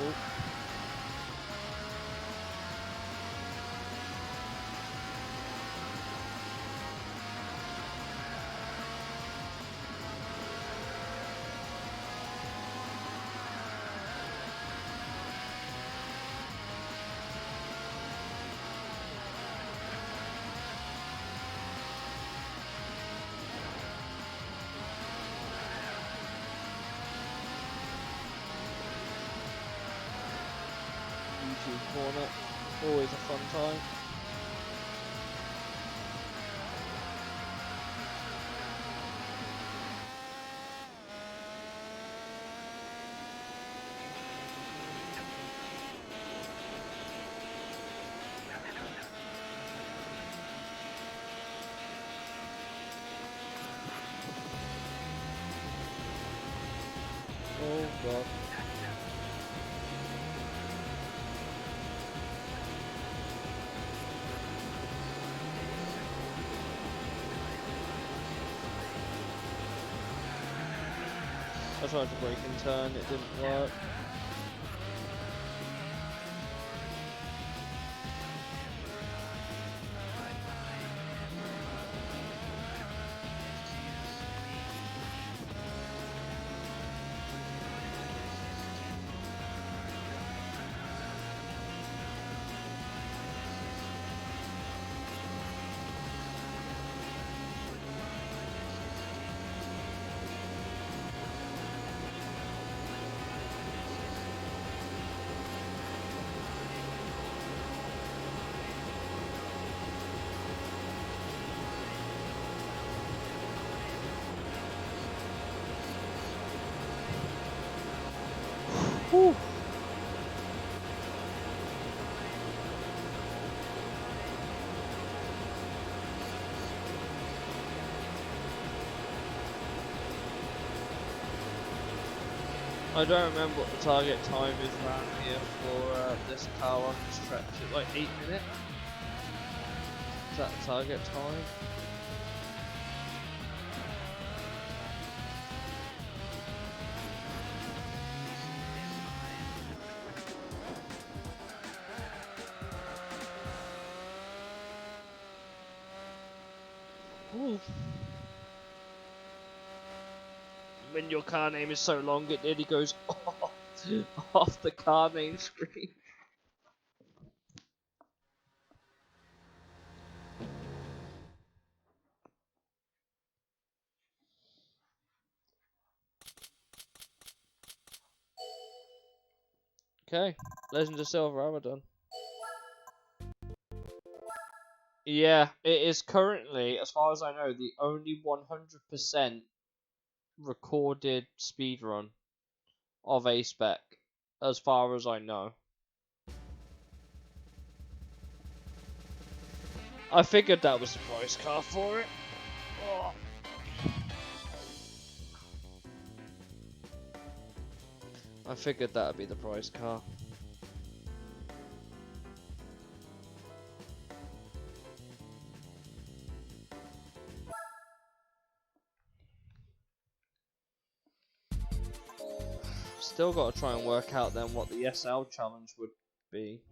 Oh. YouTube corner, always a fun time. god. I tried to brake and turn, it didn't work. Whew. I don't remember what the target time is around here for this car on this stretch. It's like 8 minutes. Is that the target time? Ooh. When your car name is so long, it nearly goes off the car name screen. Okay, Legend of Silver, we're done. Yeah, it is currently, as far as I know, the only 100% recorded speedrun of a spec, as far as I know. I figured that was the price car for it. Oh. I figured that'd be the price car. Still got to try and work out then what the SL challenge would be.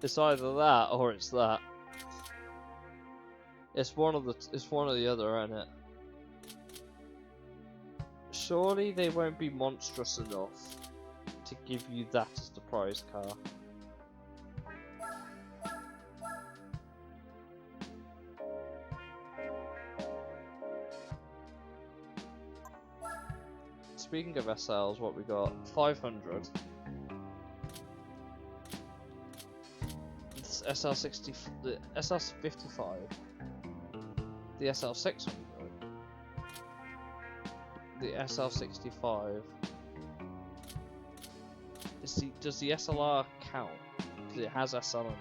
It's either that or it's that. It's one of the other, isn't it? Surely they won't be monstrous enough to give you that as the prize car. Speaking of SLs, what we got? 500. This SL60, the SL55, the SL600, the SL65. Does the SLR count? Because it has SL on the name.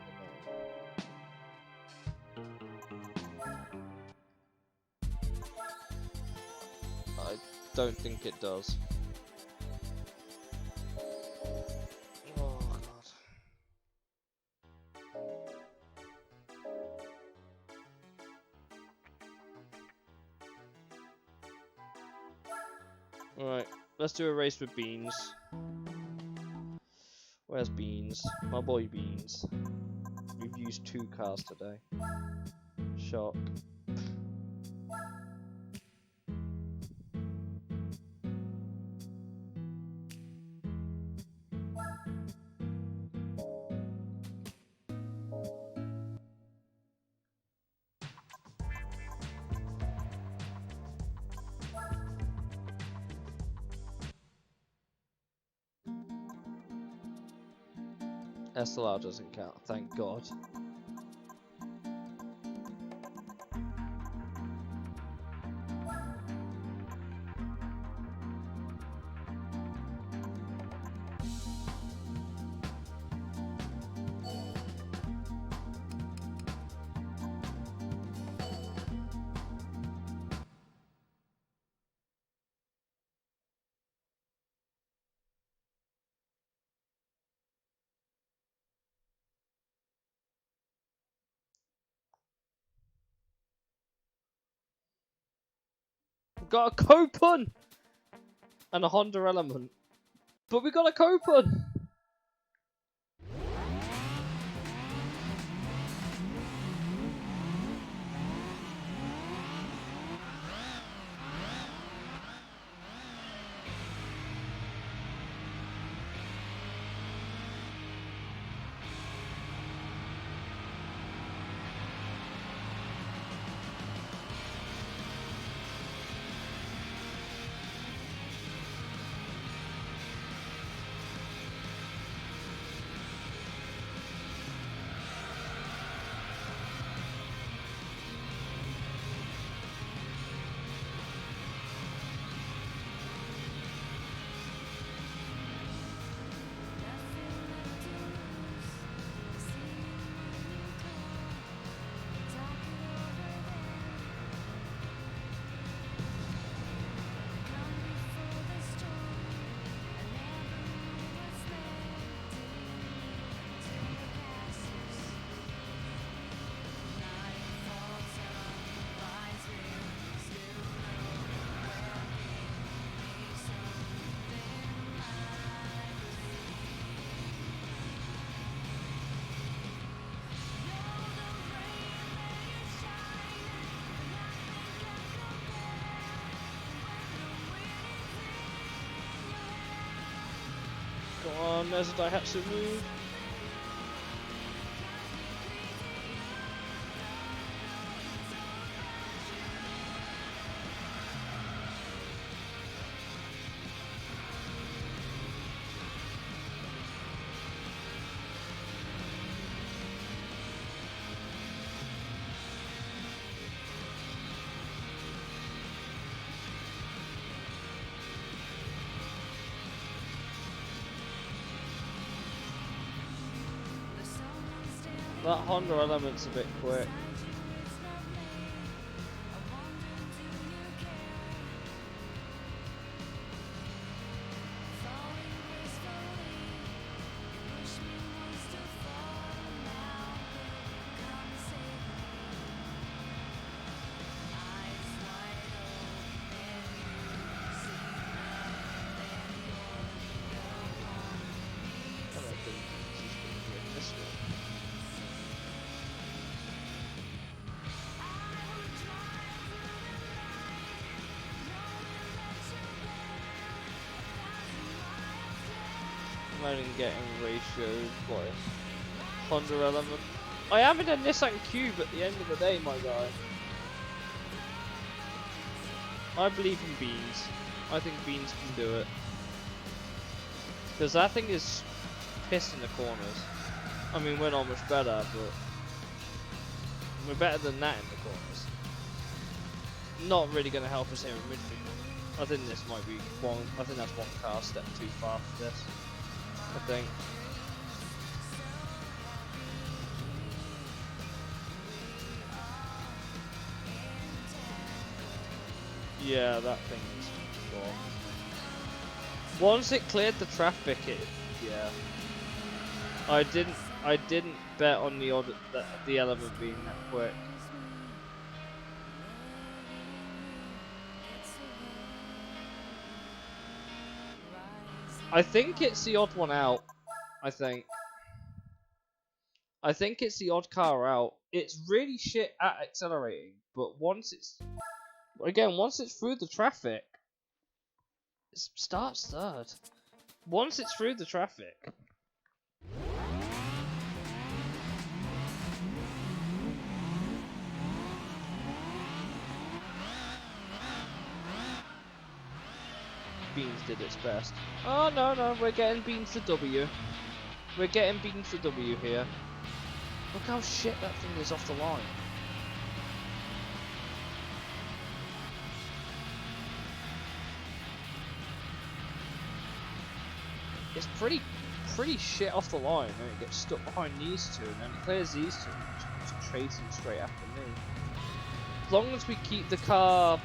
I don't think it does. Oh god. Alright, let's do a race with Beans. Where's Beans? My boy Beans. We've used 2 cars today. Shock. SLR doesn't count, thank God. got a coupon and a Honda Element, but we got a coupon. Go on, there's a Daihatsu move. That Honda Element's a bit quick. I'm not even getting ratio for Honda Element. I am in a Nissan Cube at the end of the day, my guy. I believe in Beans. I think Beans can do it. Because that thing is pissed in the corners. I mean, we're not much better, but we're better than that in the corners. Not really going to help us here in midfield. I think this might be one. I think that's one car step too far for this. I think. Yeah, that thing's gone. Once it cleared the traffic, yeah. I didn't bet on the element being that quick. I think it's the odd one out. I think it's the odd car out. It's really shit at accelerating, but once it's through the traffic, it starts third. Once it's through the traffic. Beans did its best. Oh no, we're getting Beans to W. We're getting Beans to W here. Look how shit that thing is off the line. It's pretty shit off the line, and it gets stuck behind these two, and then it clears these two, and just chasing straight after me. As long as we keep the car,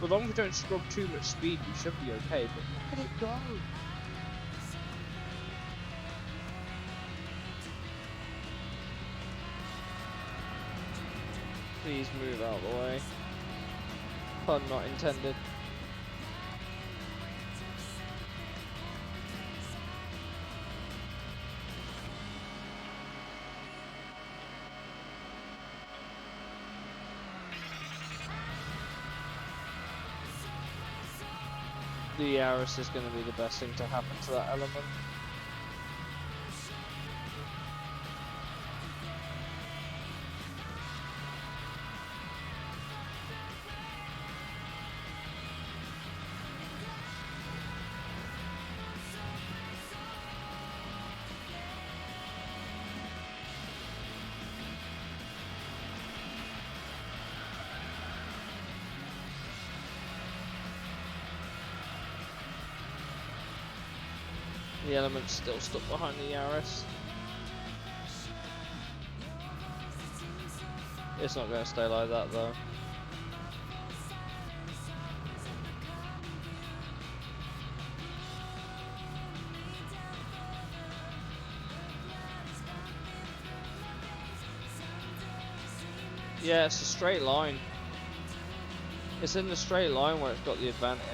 as long as we don't scrub too much speed, we should be okay, but look at it go! Please move out of the way. Pun not intended. the Yaris is going to be the best thing to happen to that element. The element's still stuck behind the Yaris. It's not going to stay like that though. Yeah, it's a straight line. It's in the straight line where it's got the advantage.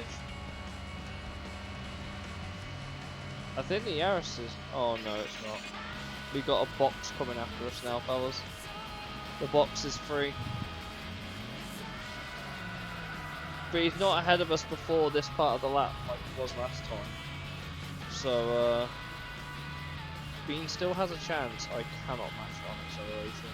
I think the Yaris is... Oh no, it's not. We got a box coming after us now, fellas. The box is free. But he's not ahead of us before this part of the lap like he was last time. So, Bean still has a chance. I cannot match on acceleration.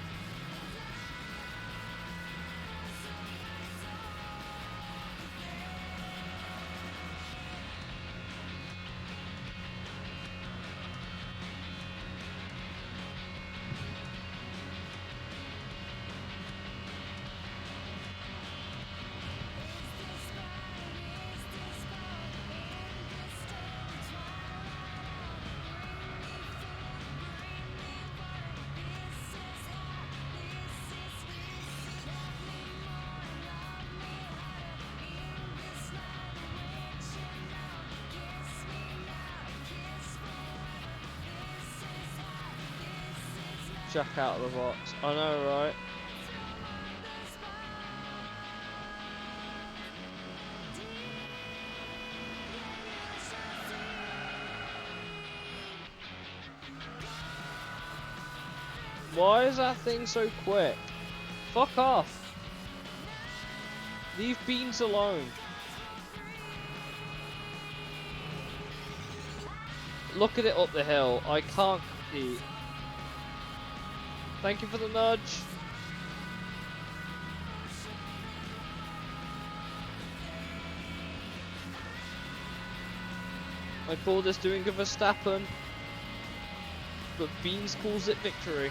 Jack out of the box. I know, right? Why is that thing so quick? Fuck off. Leave Beans alone. Look at it up the hill. I can't compete. Thank you for the nudge. I call this doing a Verstappen, but Beans calls it victory.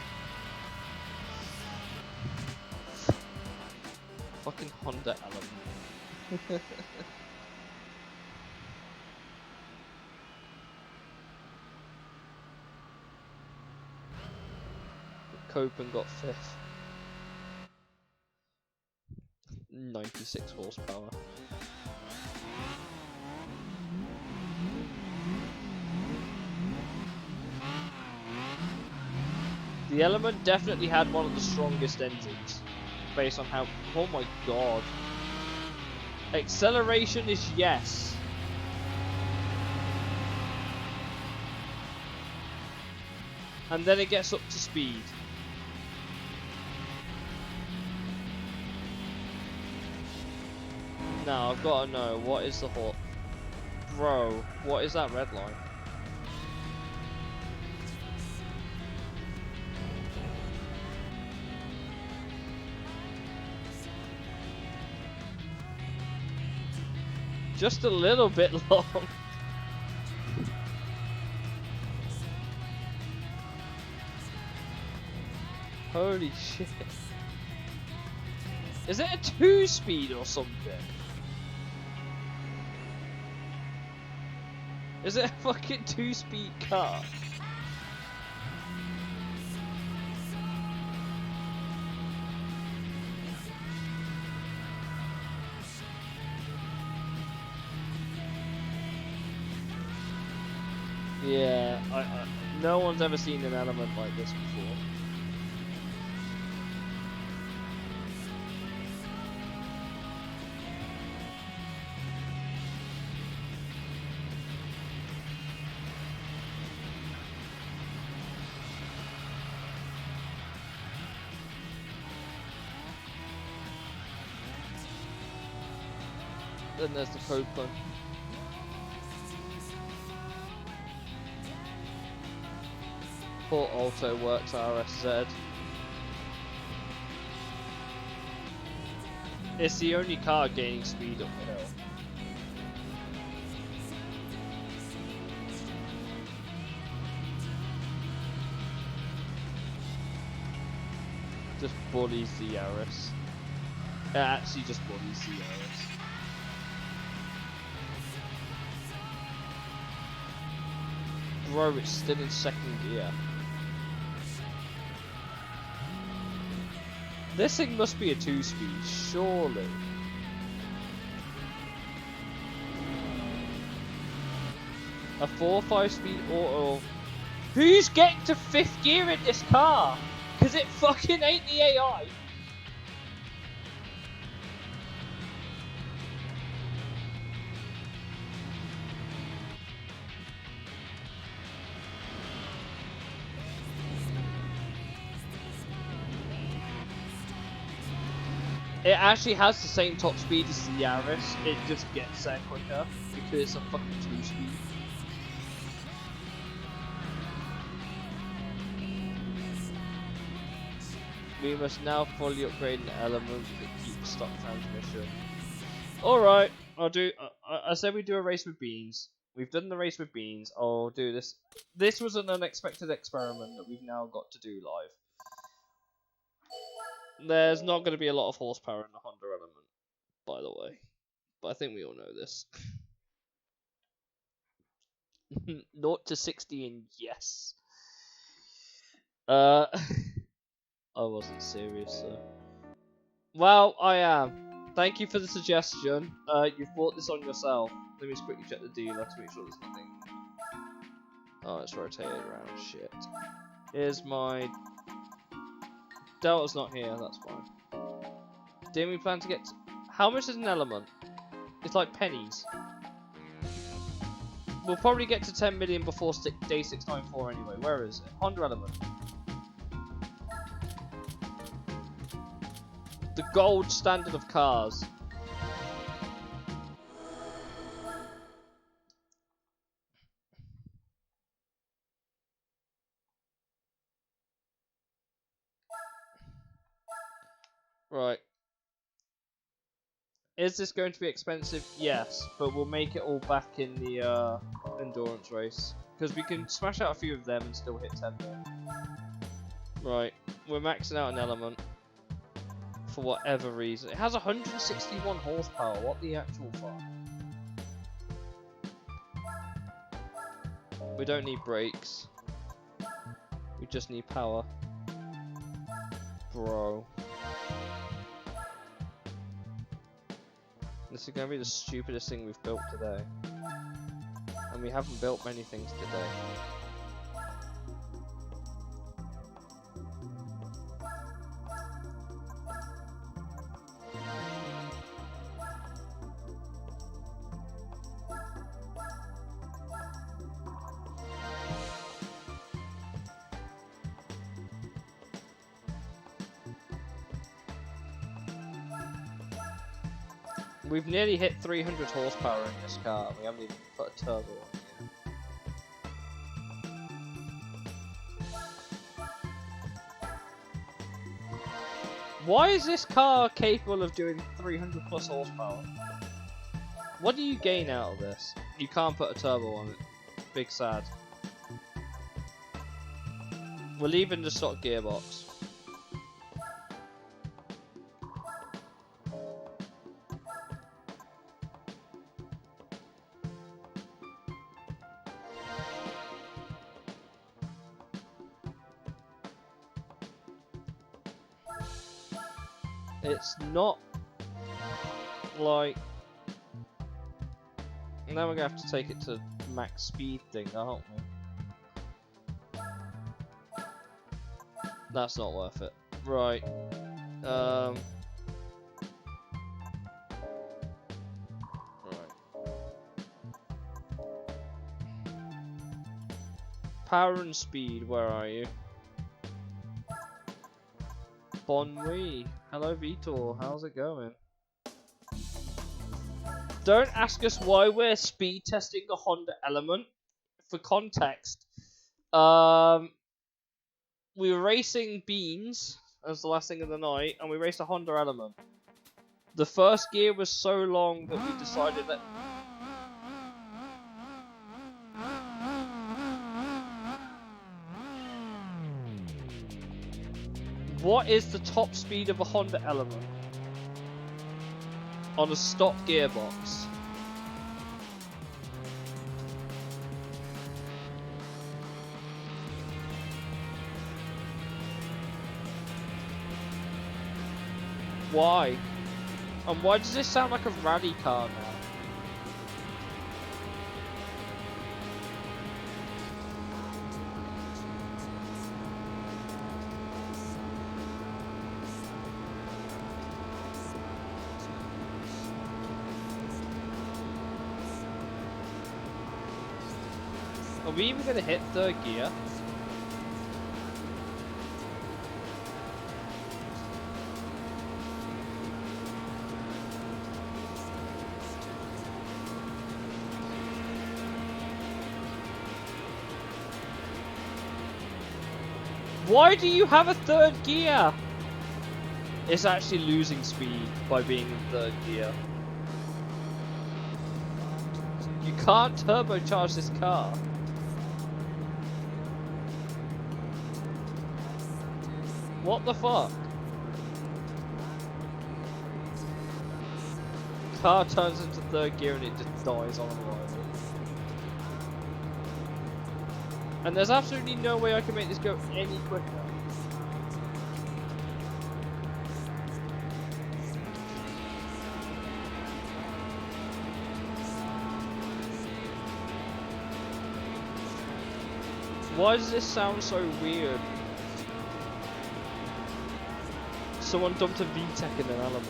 Fucking Honda element. Copen got 5th. 96 horsepower. The Element definitely had one of the strongest engines, based on how... Oh my god. Acceleration is yes. And then it gets up to speed. Now I've got to know, what is the hot? Bro, what is that red line? Just a little bit long. Holy shit. Is it a 2-speed or something? Is it a fucking 2-speed car? Yeah, no one's ever seen an element like this before. Then there's the Copeland. Poor Auto Works RSZ. It's the only car gaining speed up the hill. Just bullies the Yaris. It actually just bullies the Yaris. Bro, it's still in second gear. This thing must be a 2-speed, surely. A 4 or 5-speed auto. Who's getting to 5th gear in this car? Cause it fucking ain't the AI. It actually has the same top speed as the Yaris, it just gets there quicker because it's a fucking 2-speed. We must now fully upgrade an element that keeps stock transmission. Alright, I'll do. I said we'd do a race with beans. We've done the race with beans. I'll do this. This was an unexpected experiment that we've now got to do live. There's not going to be a lot of horsepower in the Honda element, by the way. But I think we all know this. 0 to 60 and yes. I wasn't serious, so. Well, I am. Thank you for the suggestion. You've bought this on yourself. Let me just quickly check the dealer to make sure there's nothing. Oh, it's rotated around. Shit. Here's my... Delta's not here, that's fine. Didn't we plan to get... How much is an element? It's like pennies. We'll probably get to 10 million before day 694 anyway. Where is it? Honda element. The gold standard of cars. Right. Is this going to be expensive? Yes, but we'll make it all back in the endurance race. Because we can smash out a few of them and still hit 10 more. Right, we're maxing out an element. For whatever reason. It has 161 horsepower, what the actual fuck? We don't need brakes. We just need power. Bro. This is going to be the stupidest thing we've built today. And we haven't built many things today. We've nearly hit 300 horsepower in this car. We haven't even put a turbo on it. Why is this car capable of doing 300 plus horsepower? What do you gain out of this? You can't put a turbo on it. Big sad. We're leaving the stock gearbox. It's not like... Now we're going to have to take it to max speed thing, aren't we? That's not worth it. Right. Right. Power and speed, where are you? Bonui. Hello Vitor, how's it going? Don't ask us why we're speed testing the Honda element. For context, we were racing Beans as the last thing of the night, and we raced a Honda Element. The first gear was so long that we decided that. What is the top speed of a Honda Element on a stock gearbox? Why? And why does this sound like a rally car now? Are we even going to hit third gear? Why do you have a third gear? It's actually losing speed by being in third gear. You can't turbocharge this car. What the fuck? Car turns into third gear and it just dies on arrival. And there's absolutely no way I can make this go any quicker. Why does this sound so weird? Someone dumped a VTEC in an Element.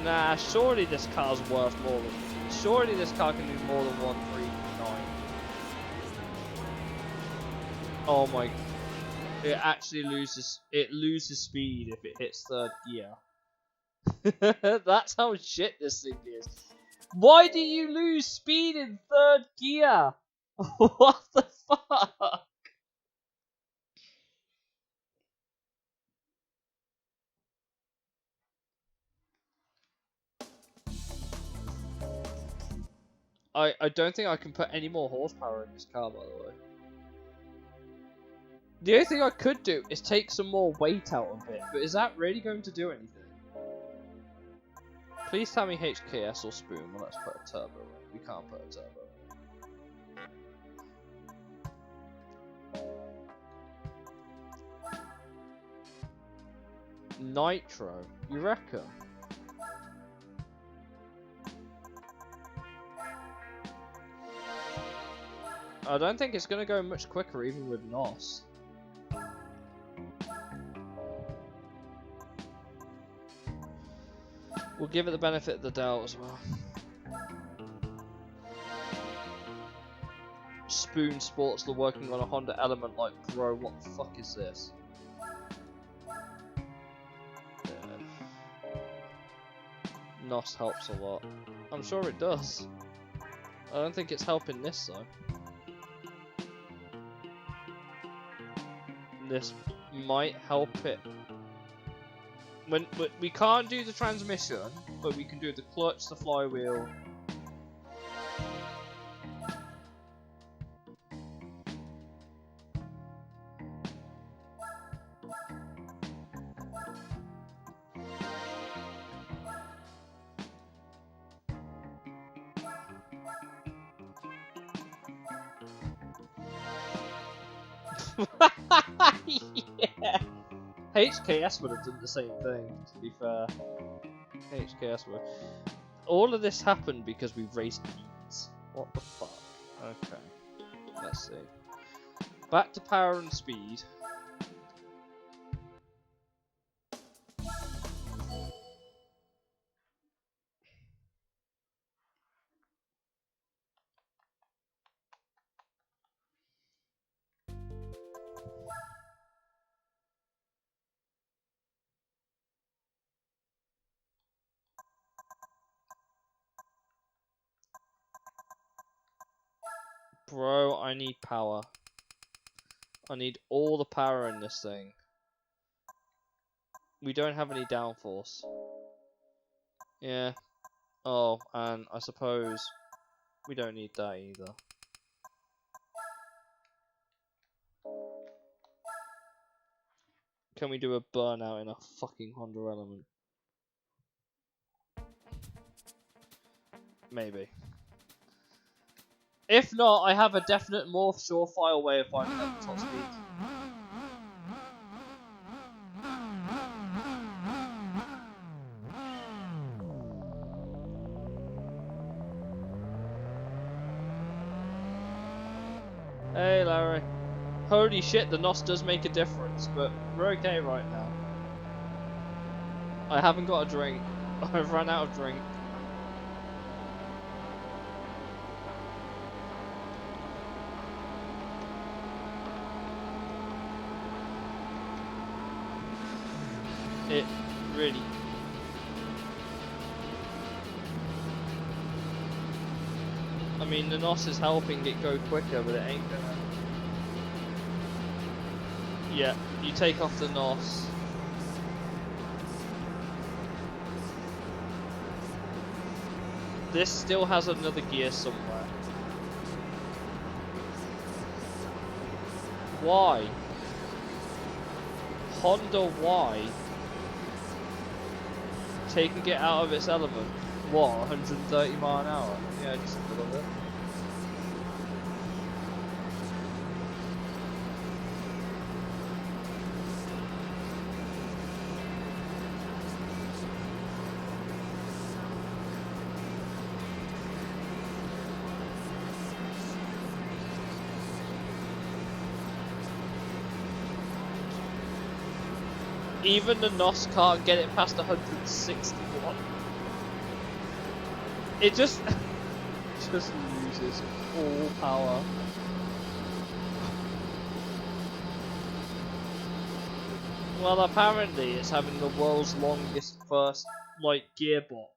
Nah, surely this car's worth more than... Surely this car can do more than 139. Oh my... It actually loses... It loses speed if it hits third gear. That's how shit this thing is. Why do you lose speed in third gear? What the fuck? I don't think I can put any more horsepower in this car, by the way. The only thing I could do is take some more weight out of it, but is that really going to do anything? Please tell me HKS or Spoon. Well, let's put a turbo in. We can't put a turbo. Nitro? You reckon? I don't think it's going to go much quicker even with NOS. We'll give it the benefit of the doubt as well. Spoon Sports, they're working on a Honda Element, like, bro, what the fuck is this? Yeah. NOS helps a lot. I'm sure it does. I don't think it's helping this though. This might help it. When we can't do the transmission, but we can do the clutch, the flywheel. Yeah. HKS would have done the same thing, to be fair. HKS would. All of this happened because we raced beats. What the fuck? Okay. Let's see. Back to power and speed. Bro, I need power. I need all the power in this thing. We don't have any downforce. Yeah. Oh, and I suppose we don't need that either. Can we do a burnout in a fucking Honda Element? Maybe. If not, I have a definite more surefire way of finding out the top speed. Hey Larry. Holy shit, the NOS does make a difference, but we're okay right now. I haven't got a drink. I've run out of drink. It really... I mean, the NOS is helping it go quicker, but it ain't gonna... Yeah, you take off the NOS. This still has another gear somewhere. Why? Honda, why? Taking it out of its element. What, 130 mile an hour? Yeah, just a little bit. Even the NOS can't get it past 161. It just loses all power. Well, apparently it's having the world's longest first, gearbox.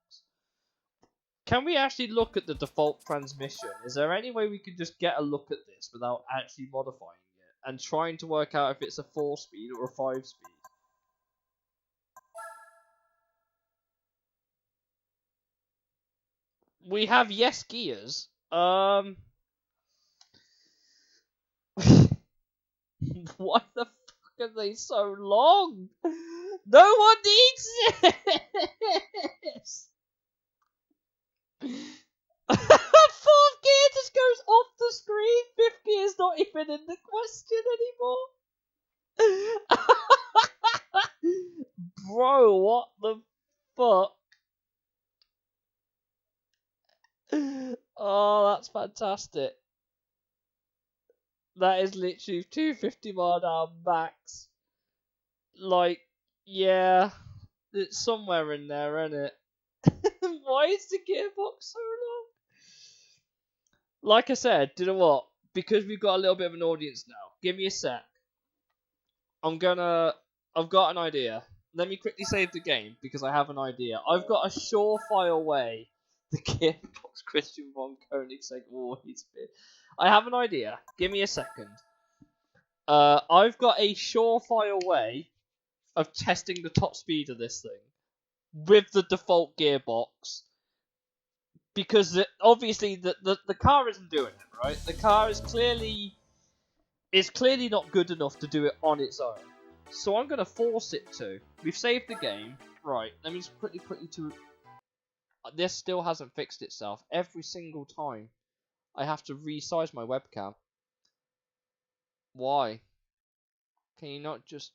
Can we actually look at the default transmission? Is there any way we could just get a look at this without actually modifying it? And trying to work out if it's a 4-speed or a 5-speed? We have yes gears. Why the fuck are they so long? No one needs this! Fourth gear just goes off the screen. Fifth gear is not even in the question anymore. Bro, what the fuck? Oh, that's fantastic. That is literally 250 mile an hour max. Yeah, it's somewhere in there, isn't it? Why is the gearbox so long? Like I said, do you know what? Because we've got a little bit of an audience now. Give me a sec. I've got an idea. Let me quickly save the game because I have an idea. I've got a surefire way. The gearbox Christian von Koenigsegg always been. I have an idea. Give me a second. I've got a surefire way of testing the top speed of this thing with the default gearbox. Because obviously the car isn't doing it, right? The car is clearly not good enough to do it on its own. So I'm going to force it to. We've saved the game. Right, let me just quickly put you to... This still hasn't fixed itself. Every single time I have to resize my webcam. Why? Can you not just...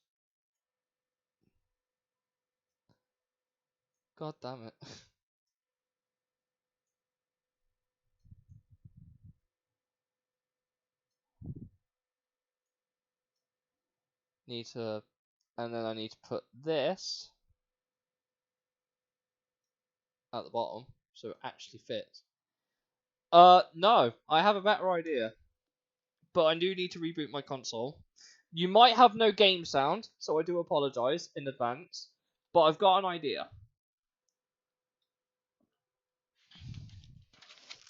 God damn it. Need to... And then I need to put this at the bottom so it actually fits. No, I have a better idea. But I do need to reboot my console. You might have no game sound, so I do apologise in advance. But I've got an idea.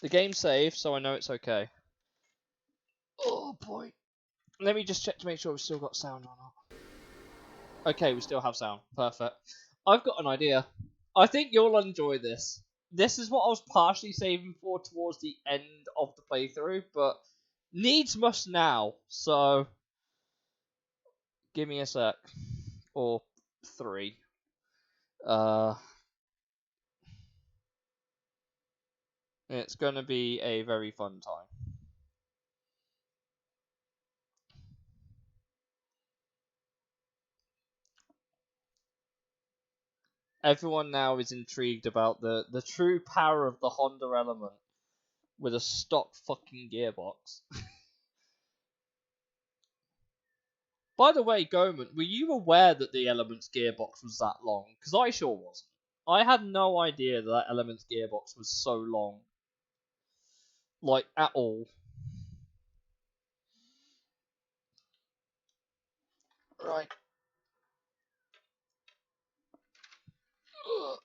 The game saved, so I know it's okay. Oh boy. Let me just check to make sure we've still got sound or not. Okay, we still have sound. Perfect. I've got an idea. I think you'll enjoy this. This is what I was partially saving for towards the end of the playthrough, but needs must now. So, give me a sec. Or 3. It's going to be a very fun time. Everyone now is intrigued about the true power of the Honda Element with a stock fucking gearbox. By the way, Goman, were you aware that the Element's gearbox was that long? Because I sure wasn't. I had no idea that Element's gearbox was so long. Like, at all. Right. Ugh.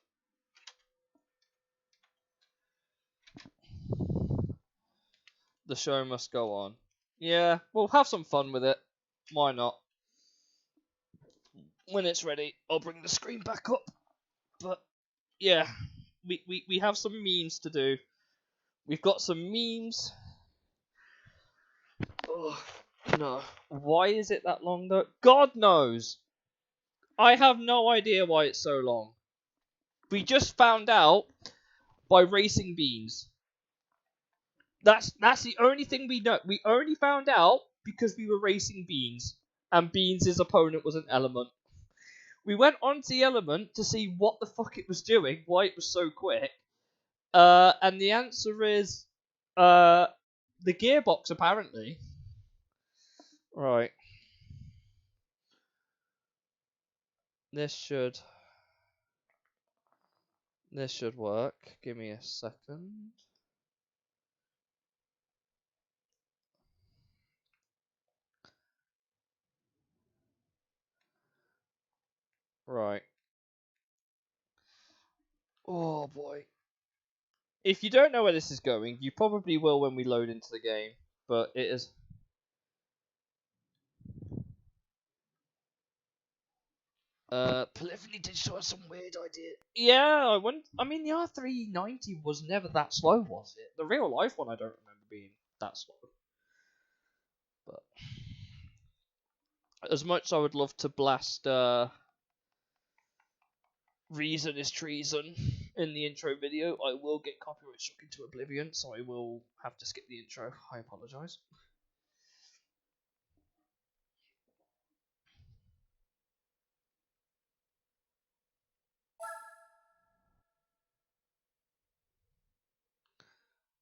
The show must go on. Yeah, we'll have some fun with it. Why not? When it's ready, I'll bring the screen back up. But, yeah, we have some memes to do. We've got some memes. Oh, no. Why is it that long, though? God knows! I have no idea why it's so long. We just found out by racing beans. That's the only thing we know. We only found out because we were racing beans, and Beans' opponent was an Element. We went onto the Element to see what the fuck it was doing, why it was so quick, and the answer is, the gearbox apparently. Right. This should work. Give me a second. Right. Oh boy. If you don't know where this is going, you probably will when we load into the game, but it is. Polyphony Digital has some weird idea. Yeah, I mean, the R390 was never that slow, was it? The real life one, I don't remember being that slow. But as much as I would love to blast "Reason is Treason" in the intro video, I will get copyright struck into oblivion, so I will have to skip the intro. I apologise.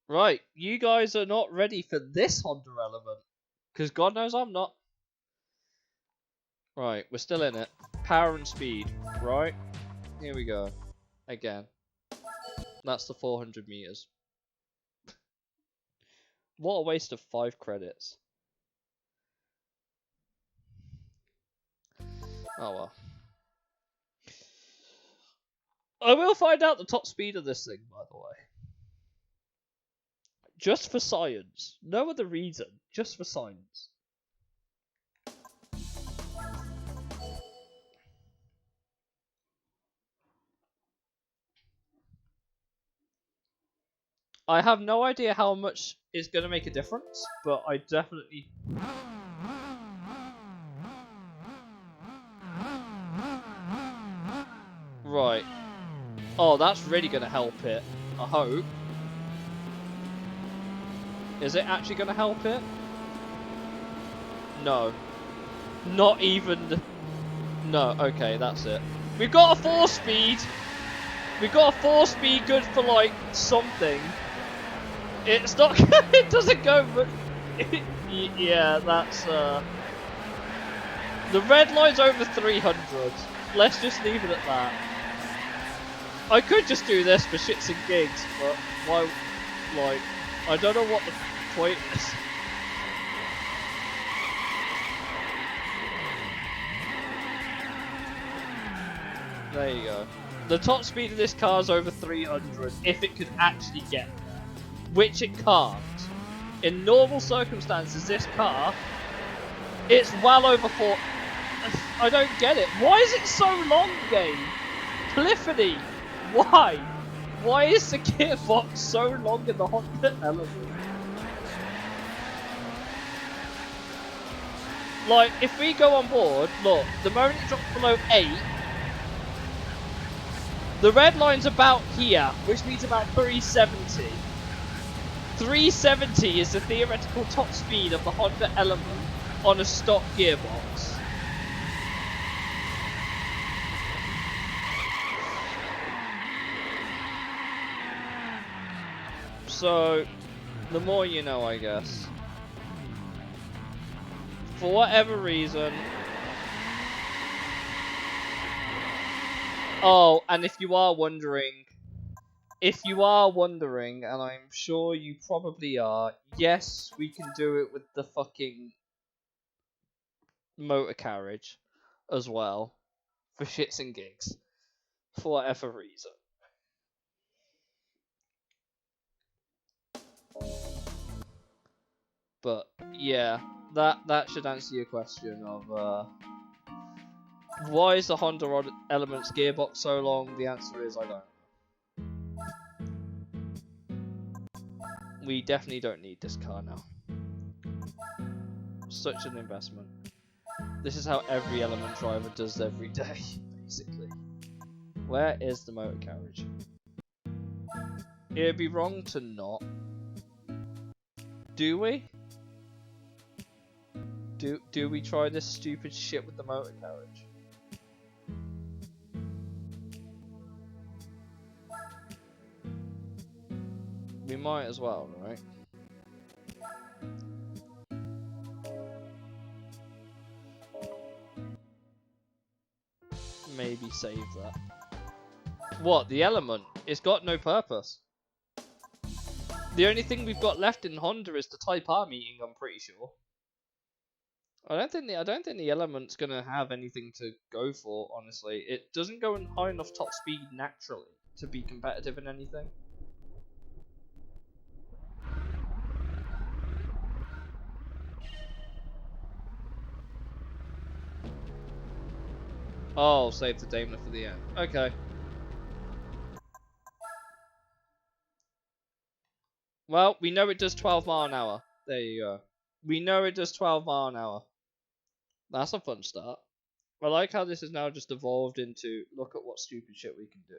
Right, you guys are not ready for this Honda Element, because God knows I'm not. Right, we're still in it. Power and speed, right? Here we go. Again. That's the 400 meters. What a waste of 5 credits. Oh well. I will find out the top speed of this thing, by the way. Just for science. No other reason. Just for science. I have no idea how much is going to make a difference, but I definitely... Right. Oh, that's really going to help it. I hope. Is it actually going to help it? No. Not even... No, okay, that's it. We've got a 4-speed! We've got a 4-speed good for, like, something. It's not... it doesn't go, but... yeah, that's, The red line's over 300. Let's just leave it at that. I could just do this for shits and gigs, but why... Like, I don't know what the point is. There you go. The top speed of this car is over 300, if it could actually get there. Which it can't. In normal circumstances, this car It's well over 4. I don't get it. Why is it so long, game? Polyphony, why? Why is the gearbox so long in the Honda Element? Like, if we go on board, look, the moment it drops below 8, the red line's about here, which means about 370. 370 is the theoretical top speed of the Honda Element on a stock gearbox. So, the more you know, I guess. For whatever reason. Oh, and if you are wondering, and I'm sure you probably are, yes, we can do it with the fucking motor carriage as well, for shits and gigs, for whatever reason. But yeah, that should answer your question of why is the Honda Element's gearbox so long? The answer is I don't know. We definitely don't need this car now. Such an investment. This is how every Element driver does every day, basically. Where is the motor carriage? It'd be wrong to not. Do we? Do we try this stupid shit with the motor carriage? We might as well, right? Maybe save that. What, the Element? It's got no purpose. The only thing we've got left in Honda is the Type R meeting, I'm pretty sure. I don't think the Element's gonna have anything to go for, honestly. It doesn't go in high enough top speed naturally to be competitive in anything. Oh, save the Daimler for the end. Okay. Well, we know it does 12 mile an hour. There you go. We know it does 12 mile an hour. That's a fun start. I like how this has now just evolved into look at what stupid shit we can do.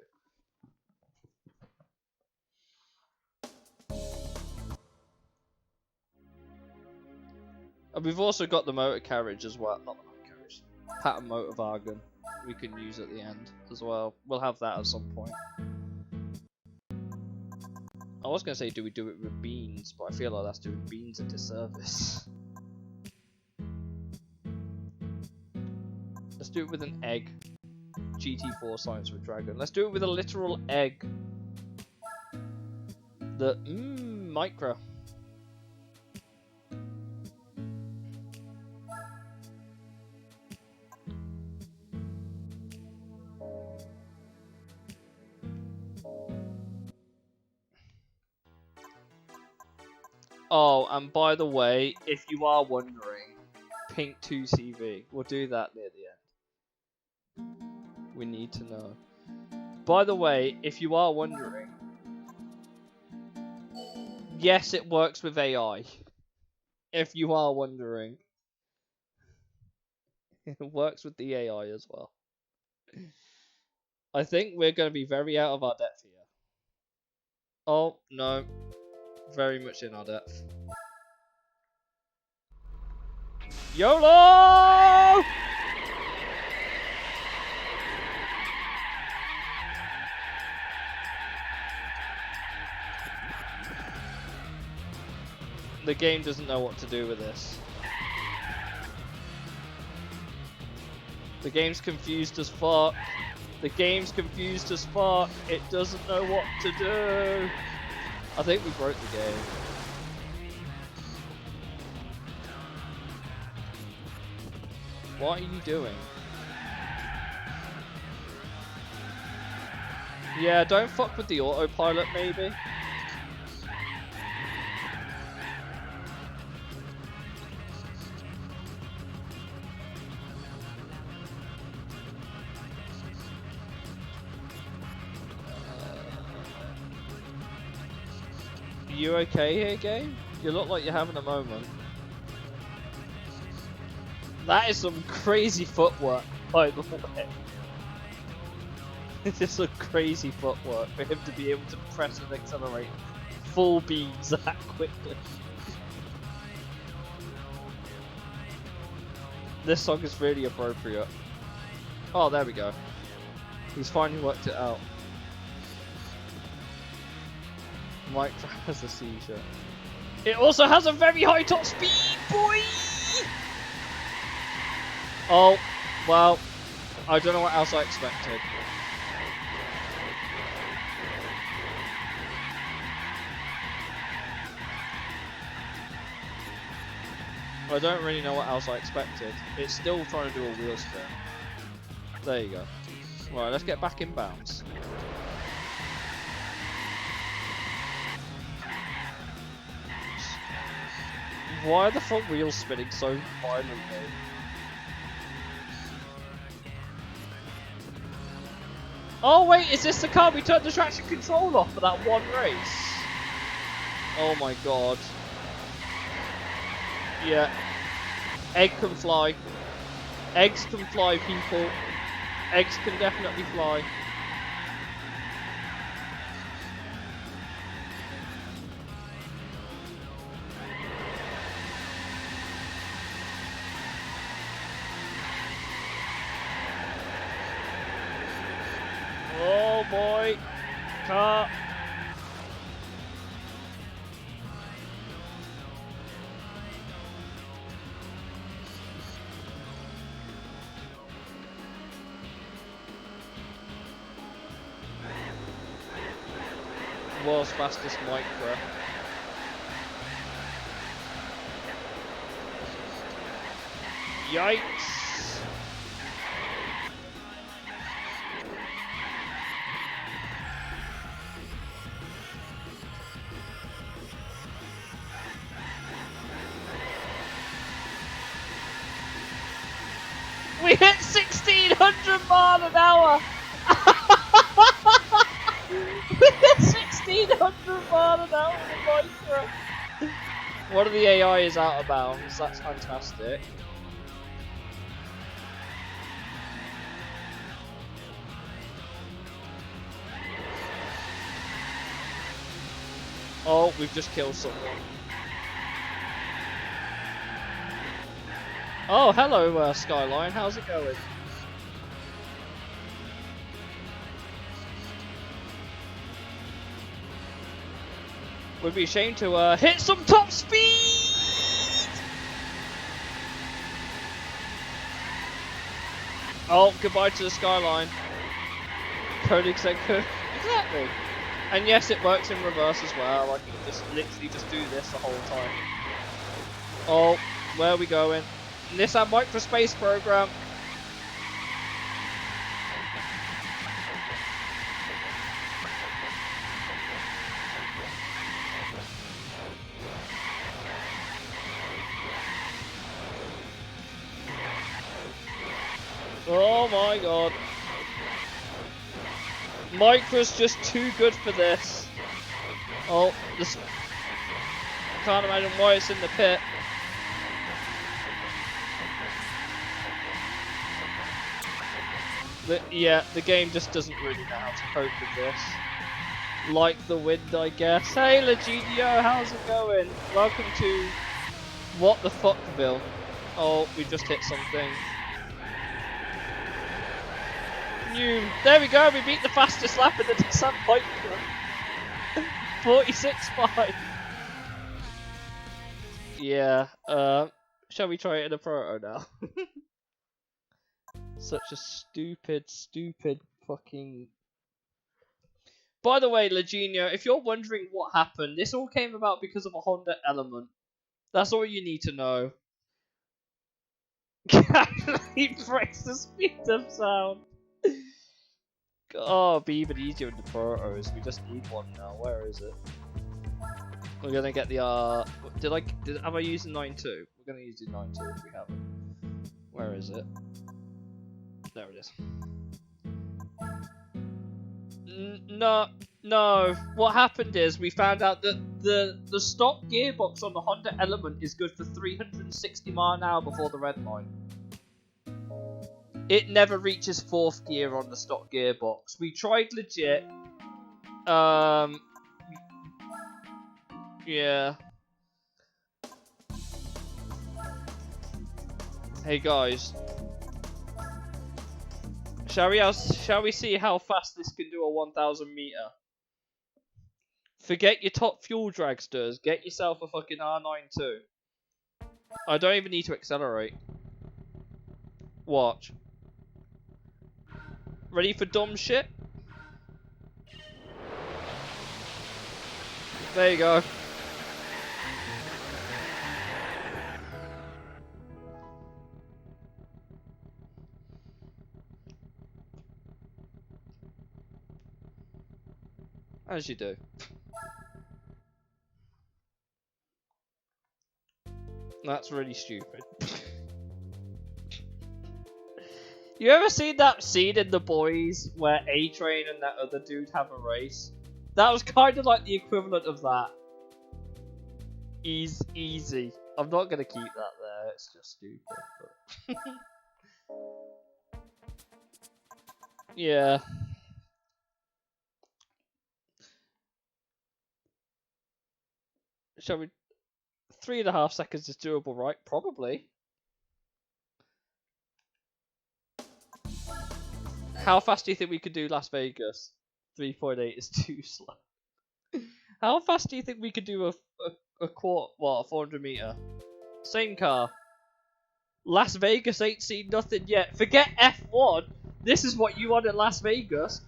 And we've also got the motor carriage as well. Not the motor carriage. Pattern motor wagon we can use at the end as well. We'll have that at some point. I was going to say do we do it with beans, but I feel like that's doing beans a disservice. Let's do it with an egg. GT4 Science with Dragon. Let's do it with a literal egg. The micro. Oh, and by the way, if you are wondering, Pink 2CV. We'll do that near the end. We need to know. By the way, if you are wondering, yes, it works with AI. If you are wondering. It works with the AI as well. I think we're going to be very out of our depth here. Oh, no. Very much in our depth. YOLO! The game doesn't know what to do with this. The game's confused as fuck. The game's confused as fuck. It doesn't know what to do. I think we broke the game. What are you doing? Yeah, don't fuck with the autopilot, maybe. You okay here, game? You look like you're having a moment. That is some crazy footwork, by the way. This is some crazy footwork for him to be able to press and accelerate full beams that quickly. This song is really appropriate. Oh, there we go. He's finally worked it out. Mike has a seizure. It also has a very high top speed, boy! Oh, well, I don't know what else I expected. I don't really know what else I expected. It's still trying to do a wheel spin. There you go. Right, let's get back in bounds. Why are the front wheels spinning so violently? Oh wait, is this the car we turned the traction control off for that one race? Oh my god. Yeah. Egg can fly. Eggs can fly, people. Eggs can definitely fly. Oh boy. Car. World's fastest micro. Yikes! We hit 1600 miles an hour! We hit 1600 miles an hour in the micro! One of the AI is out of bounds, that's fantastic. Oh, we've just killed someone. Oh, hello, Skyline. How's it going? Would be ashamed to hit some top speed. Oh, goodbye to the Skyline. Koenig said good. Exactly. And yes, it works in reverse as well. I can just literally just do this the whole time. Oh, where are we going? Nissan Microspace program. Oh my god. Micro's just too good for this. Oh, this. Can't imagine why it's in the pit. Yeah, the game just doesn't really know how to cope with this. Like the wind, I guess. Hey, Leginio, how's it going? Welcome to What the Fuckville. Oh, we just hit something. There we go, we beat the fastest lap in the Nissan Micro. 46.5. Yeah, shall we try it in a proto now? Such a stupid fucking... By the way, Leginio, if you're wondering what happened, this all came about because of a Honda Element. That's all you need to know. He breaks the speed of sound. Oh, be even easier in the protos. We just need one now. Where is it? We're gonna get the am I using 9.2? We're gonna use the 9.2 if we have it. Where is it? There it is. No, No, what happened is we found out that the stock gearbox on the Honda Element is good for 360 mph before the red line. It never reaches 4th gear on the stock gearbox. We tried legit. Yeah. Hey guys. Shall we see how fast this can do a 1000 meter? Forget your top fuel dragsters. Get yourself a fucking R92. I don't even need to accelerate. Watch. Ready for dumb shit? There you go. As you do. That's really stupid. You ever seen that scene in The Boys where A-Train and that other dude have a race? That was kind of like the equivalent of that. Easy. I'm not gonna keep that there. It's just stupid. But... yeah. Shall we? 3.5 seconds is doable, right? Probably. How fast do you think we could do Las Vegas? 3.8 is too slow. How fast do you think we could do a 400 meter? Same car. Las Vegas ain't seen nothing yet. Forget F1. This is what you want at Las Vegas.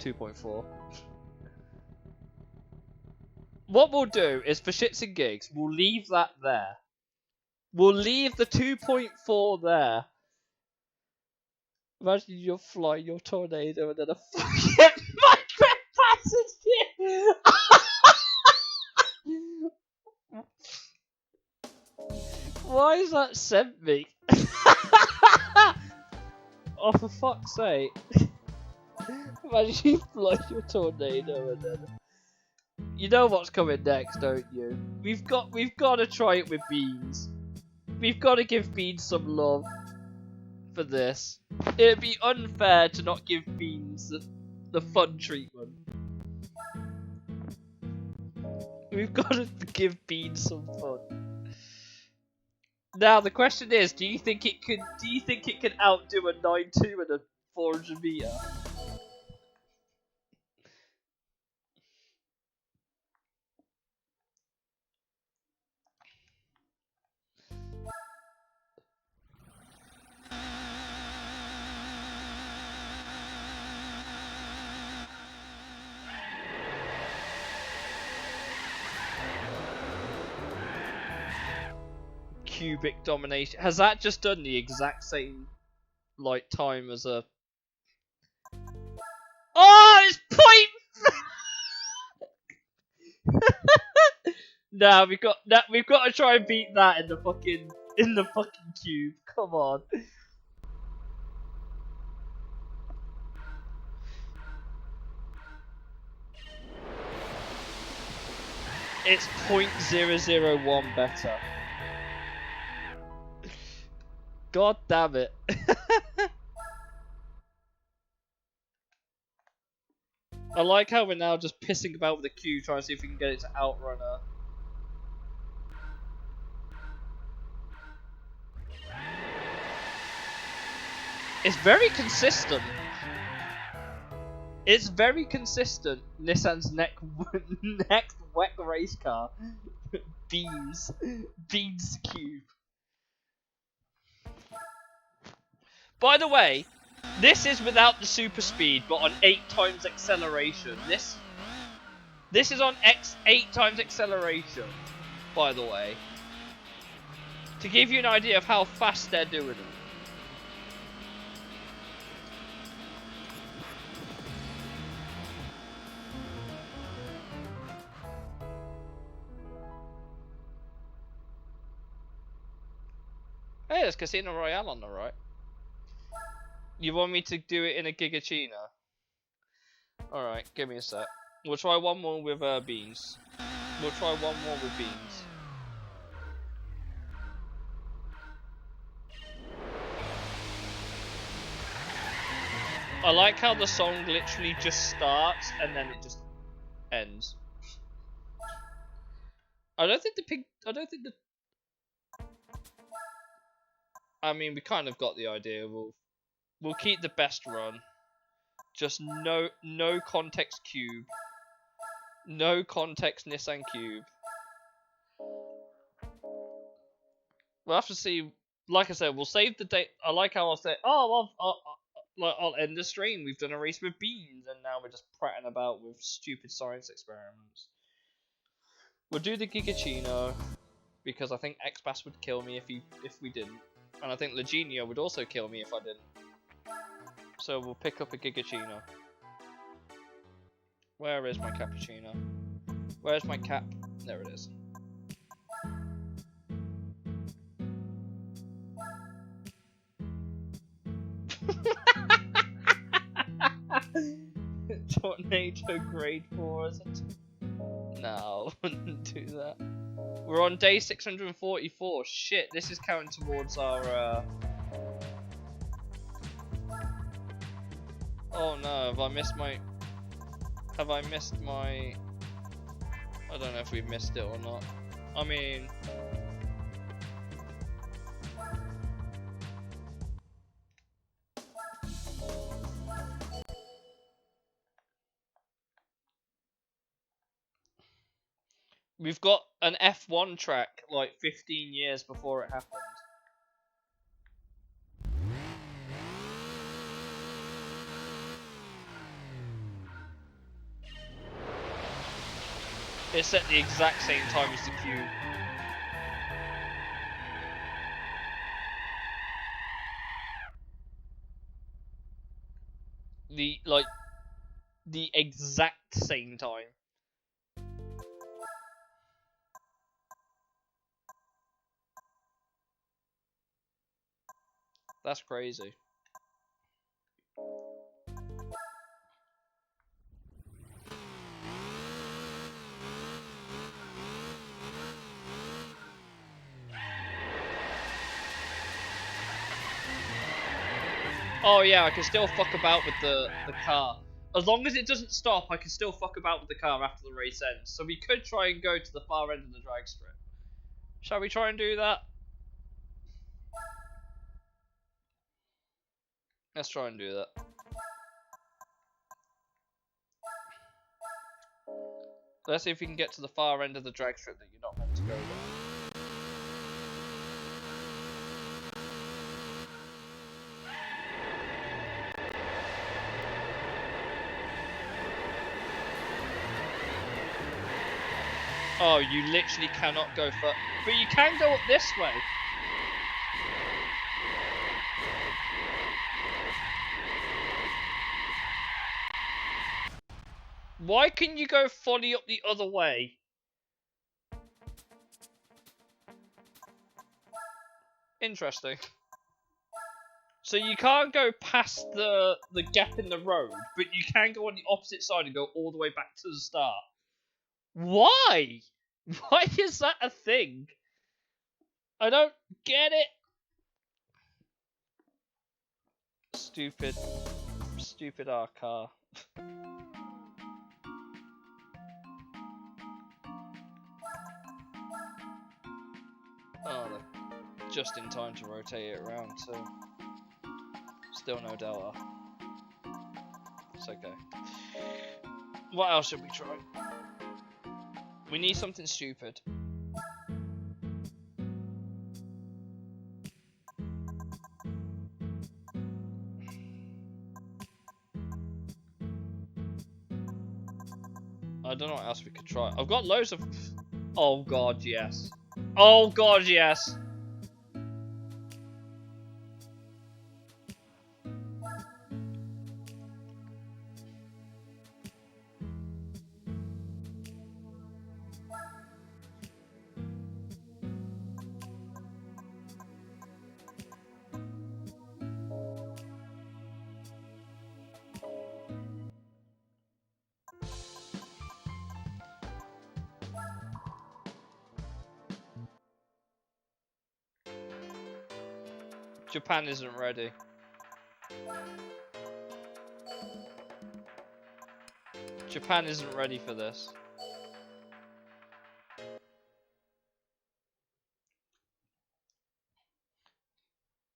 .4. What we'll do is, for shits and gigs, we'll leave that there. We'll leave the 2.4 there. Imagine you're flying your tornado and then a fucking micro passes you. Why is that sent me? Oh, for fuck's sake. Imagine you fly your tornado and then... You know what's coming next, don't you? We've got to try it with Beans. We've got to give Beans some love for this. It'd be unfair to not give Beans the fun treatment. We've got to give Beans some fun. Now the question is, do you think it can outdo a 9.2 and a 400 meter? Cubic domination. Has that just done the exact same like time as a... Oh, it's point. Nah, we've got to try and beat that in the fucking cube. Come on. It's 0.001 better. God damn it. I like how we're now just pissing about with the queue, trying to see if we can get it to outrun her. It's very consistent. It's very consistent. Nissan's next wet race car. Beans Cube. By the way, this is without the super speed, but on 8 times acceleration. This is on 8 times acceleration, by the way. To give you an idea of how fast they're doing them. Hey, there's Casino Royale on the right. You want me to do it in a Gigachino? Alright, give me a sec. We'll try one more with beans. We'll try one more with beans. I like how the song literally just starts and then it just ends. I don't think the I mean, we kind of got the idea. We'll keep the best run. Just no context cube. No context Nissan Cube. We'll have to see. Like I said, we'll save the date. I like how I'll say, oh, I'll end the stream. We've done a race with beans, and now we're just prattling about with stupid science experiments. We'll do the Gigachino because I think X-Bass would kill me if we didn't, and I think Legenio would also kill me if I didn't. So we'll pick up a Gigachino. Where is my cappuccino? Where's my cap? There it is. Tornado grade 4 is it? No, I wouldn't do that. We're on day 644. Shit, this is counting towards our Oh no, have I missed my I don't know if we've missed it or not. I mean, we've got an F1 track like 15 years before it happened. It's at the exact same time as the cube. The exact same time. That's crazy. Oh yeah, I can still fuck about with the car. As long as it doesn't stop, I can still fuck about with the car after the race ends. So we could try and go to the far end of the drag strip. Shall we try and do that? Let's try and do that. Let's see if we can get to the far end of the drag strip that you're not meant to go down. Oh, you literally cannot go for... But you can go up this way. Why can you go fully up the other way? Interesting. So you can't go past the gap in the road, but you can go on the opposite side and go all the way back to the start. Why? Why is that a thing? I don't get it. Stupid our car. Oh, just in time to rotate it around, so still no delta. It's okay. What else should we try? We need something stupid. I don't know what else we could try. I've got loads of... Oh god, yes. Oh god, yes. Japan isn't ready. Japan isn't ready for this.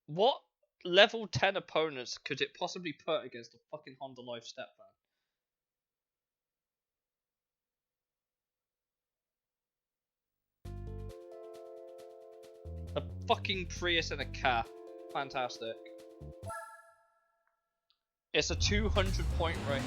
What level 10 opponents could it possibly put against a fucking Honda Life Step Van? A fucking Prius and a car. Fantastic. It's a 200-point race.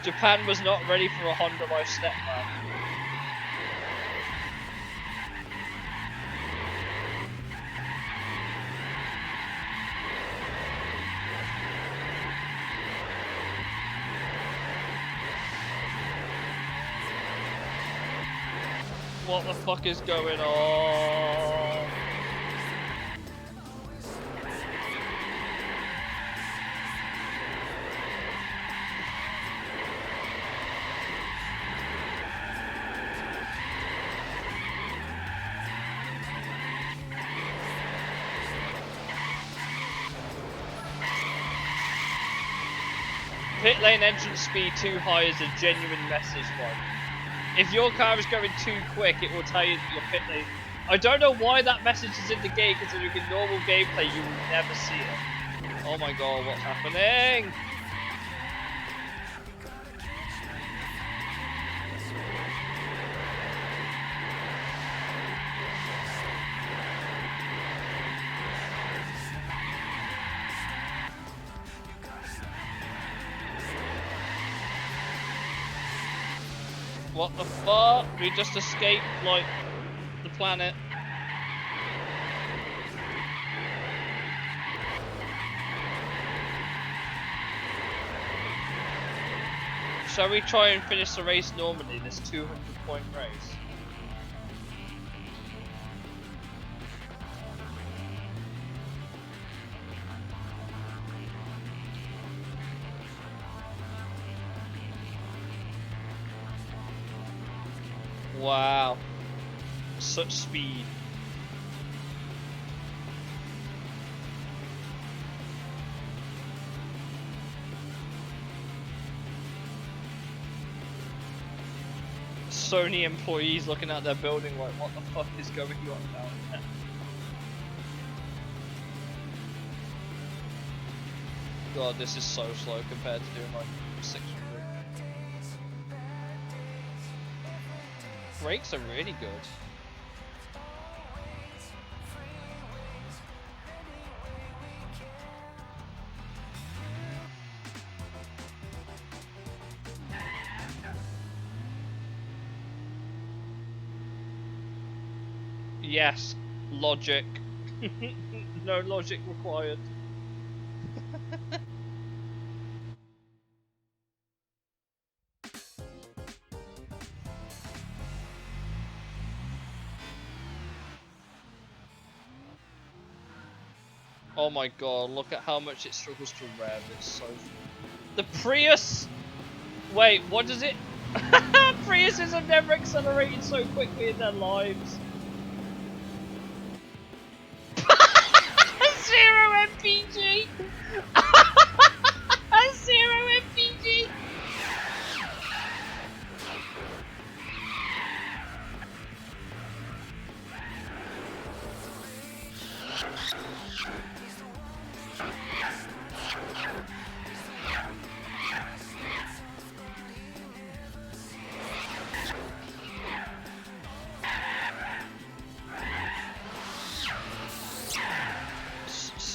Japan was not ready for a Honda Life Step Van. What the fuck is going on? Pit lane entrance speed too high is a genuine message one. If your car is going too quick, it will tell you that your pit lane... I don't know why that message is in the game, considering in normal gameplay you will never see it. Oh my god, what's happening? What the fuck? We just escaped, like, the planet. Shall we try and finish the race normally, this 200-point race? Wow, such speed. Sony employees looking at their building like, what the fuck is going on down there? God, this is so slow compared to doing like 600. Brakes are really good. Yes, logic. No logic required. Oh my god, look at how much it struggles to rev, it's so... The Prius! Wait, what does it... Priuses have never accelerated so quickly in their lives. 0 MPG! 0 MPG!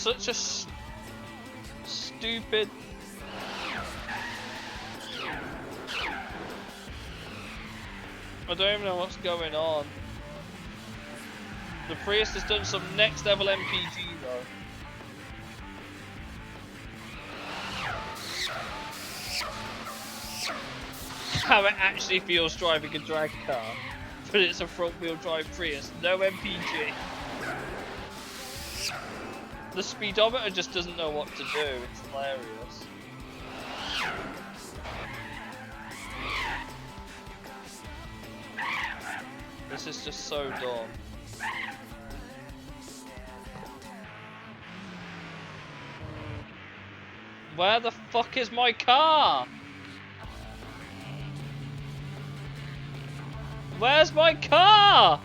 Such a stupid... I don't even know what's going on. The Prius has done some next level MPG though. How it actually feels driving a drag car, but it's a front wheel drive Prius, no MPG. The speedometer just doesn't know what to do. It's hilarious. This is just so dumb. Where the fuck is my car? Where's my car?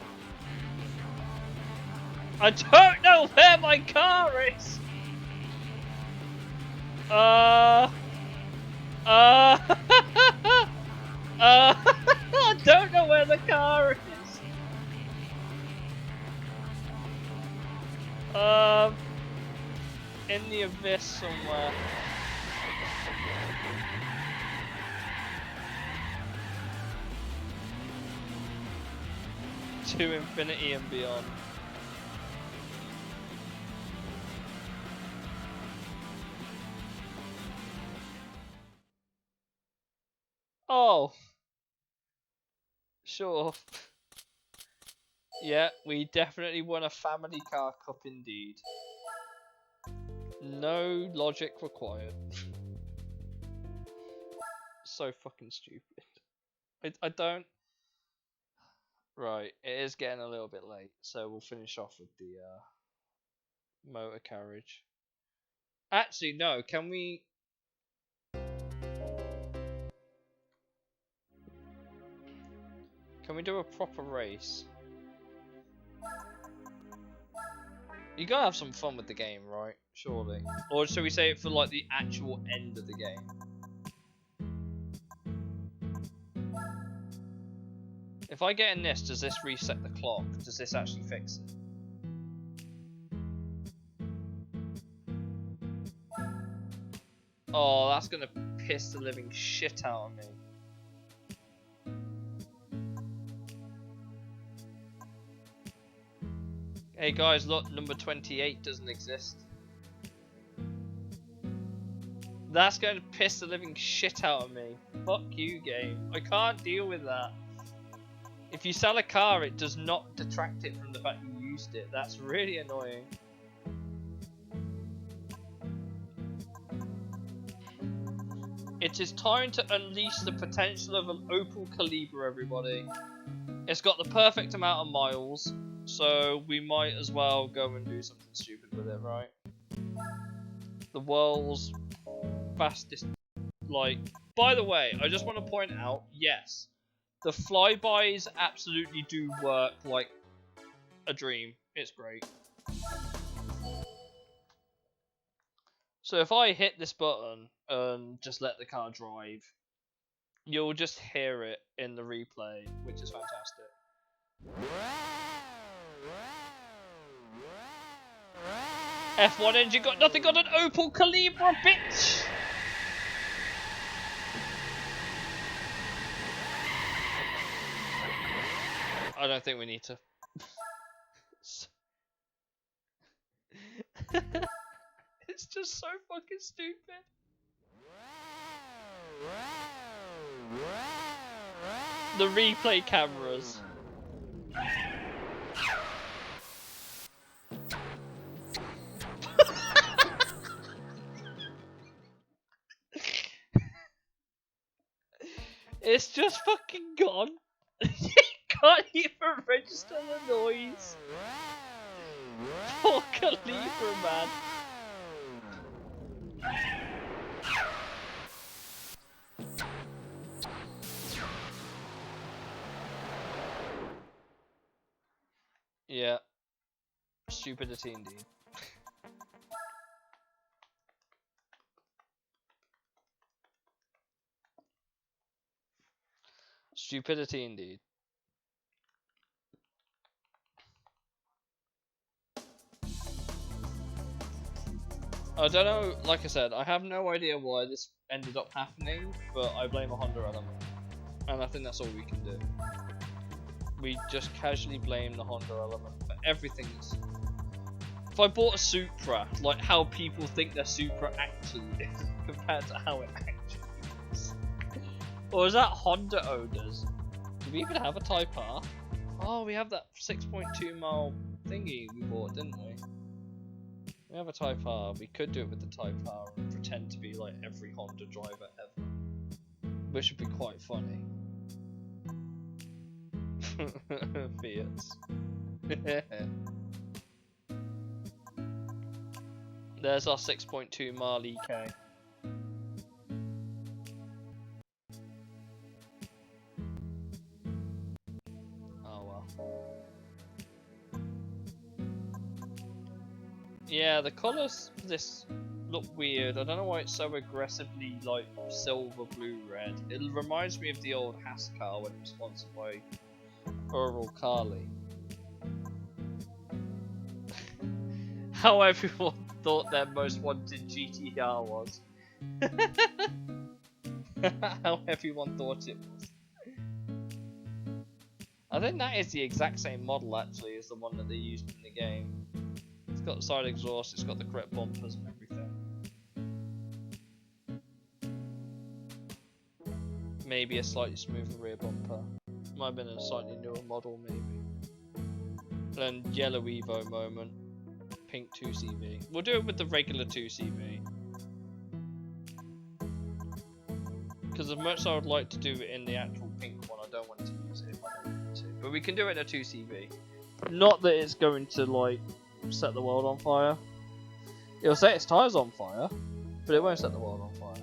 I don't know where my car is. I don't know where the car is. In the abyss somewhere. To infinity and beyond. Oh. Sure. Yeah, we definitely won a family car cup indeed. No logic required. So fucking stupid. I don't... Right, it is getting a little bit late, so we'll finish off with the motor carriage. Actually, no, can we... Can we do a proper race? You gotta have some fun with the game, right? Surely. Or should we say it for like the actual end of the game? If I get in this, does this reset the clock? Does this actually fix it? Oh, that's gonna piss the living shit out of me. Hey guys, look, number 28 doesn't exist. That's going to piss the living shit out of me. Fuck you, game. I can't deal with that. If you sell a car, it does not detract it from the fact you used it. That's really annoying. It is time to unleash the potential of an Opel Calibra, everybody. It's got the perfect amount of miles, so we might as well go and do something stupid with it, right? The world's fastest, like... By the way, I just want to point out, yes, the flybys absolutely do work like a dream. It's great. So if I hit this button and just let the car drive, you'll just hear it in the replay, which is fantastic. F1 engine got nothing on an Opel Calibra, bitch! I don't think we need to. It's just so fucking stupid. The replay cameras. It's just fucking gone. You can't even register the noise. Poor Calibra, man. Yeah. Stupidity indeed. Stupidity indeed. I don't know, like I said, I have no idea why this ended up happening, but I blame a Honda element. And I think that's all we can do. We just casually blame the Honda element for everything. If I bought a Supra, like how people think their Supra actually is, compared to how it actually is. Or is that Honda owners? Do we even have a Type R? Oh, we have that 6.2 mile thingy we bought, didn't we? We have a Type R. We could do it with the Type R and pretend to be like every Honda driver ever, which would be quite funny. Fiats. There's our 6.2 mile EK. Oh well. Yeah, the colours for this look weird. I don't know why it's so aggressively like silver, blue, red. It reminds me of the old Haas car when it was sponsored by Ural Kali. How everyone thought their most wanted GTR was. How everyone thought it was. I think that is the exact same model actually as the one that they used in the game. It's got the side exhaust, it's got the correct bumpers and everything. Maybe a slightly smoother rear bumper. Might have been a slightly newer model maybe. Then yellow Evo moment. Pink 2CV. We'll do it with the regular 2CV. Because as much as I would like to do it in the actual pink one, I don't want to use it if I don't need to. But we can do it in a 2CV. Not that it's going to like set the world on fire. It'll set its tyres on fire, but it won't set the world on fire.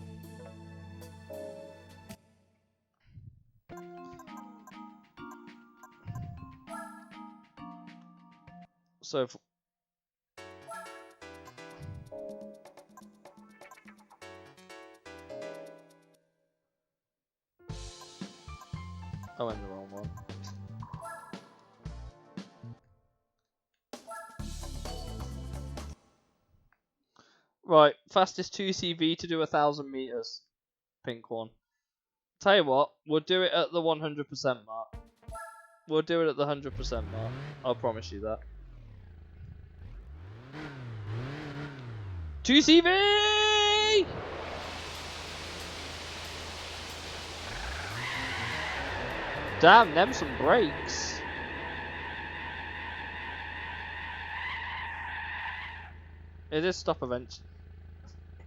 So if I went the wrong one. Right, fastest 2CV to do 1,000 meters. Pink one. Tell you what, we'll do it at the 100% mark. We'll do it at the 100% mark. I'll promise you that. 2CV! Damn, them some brakes. It did stop eventually.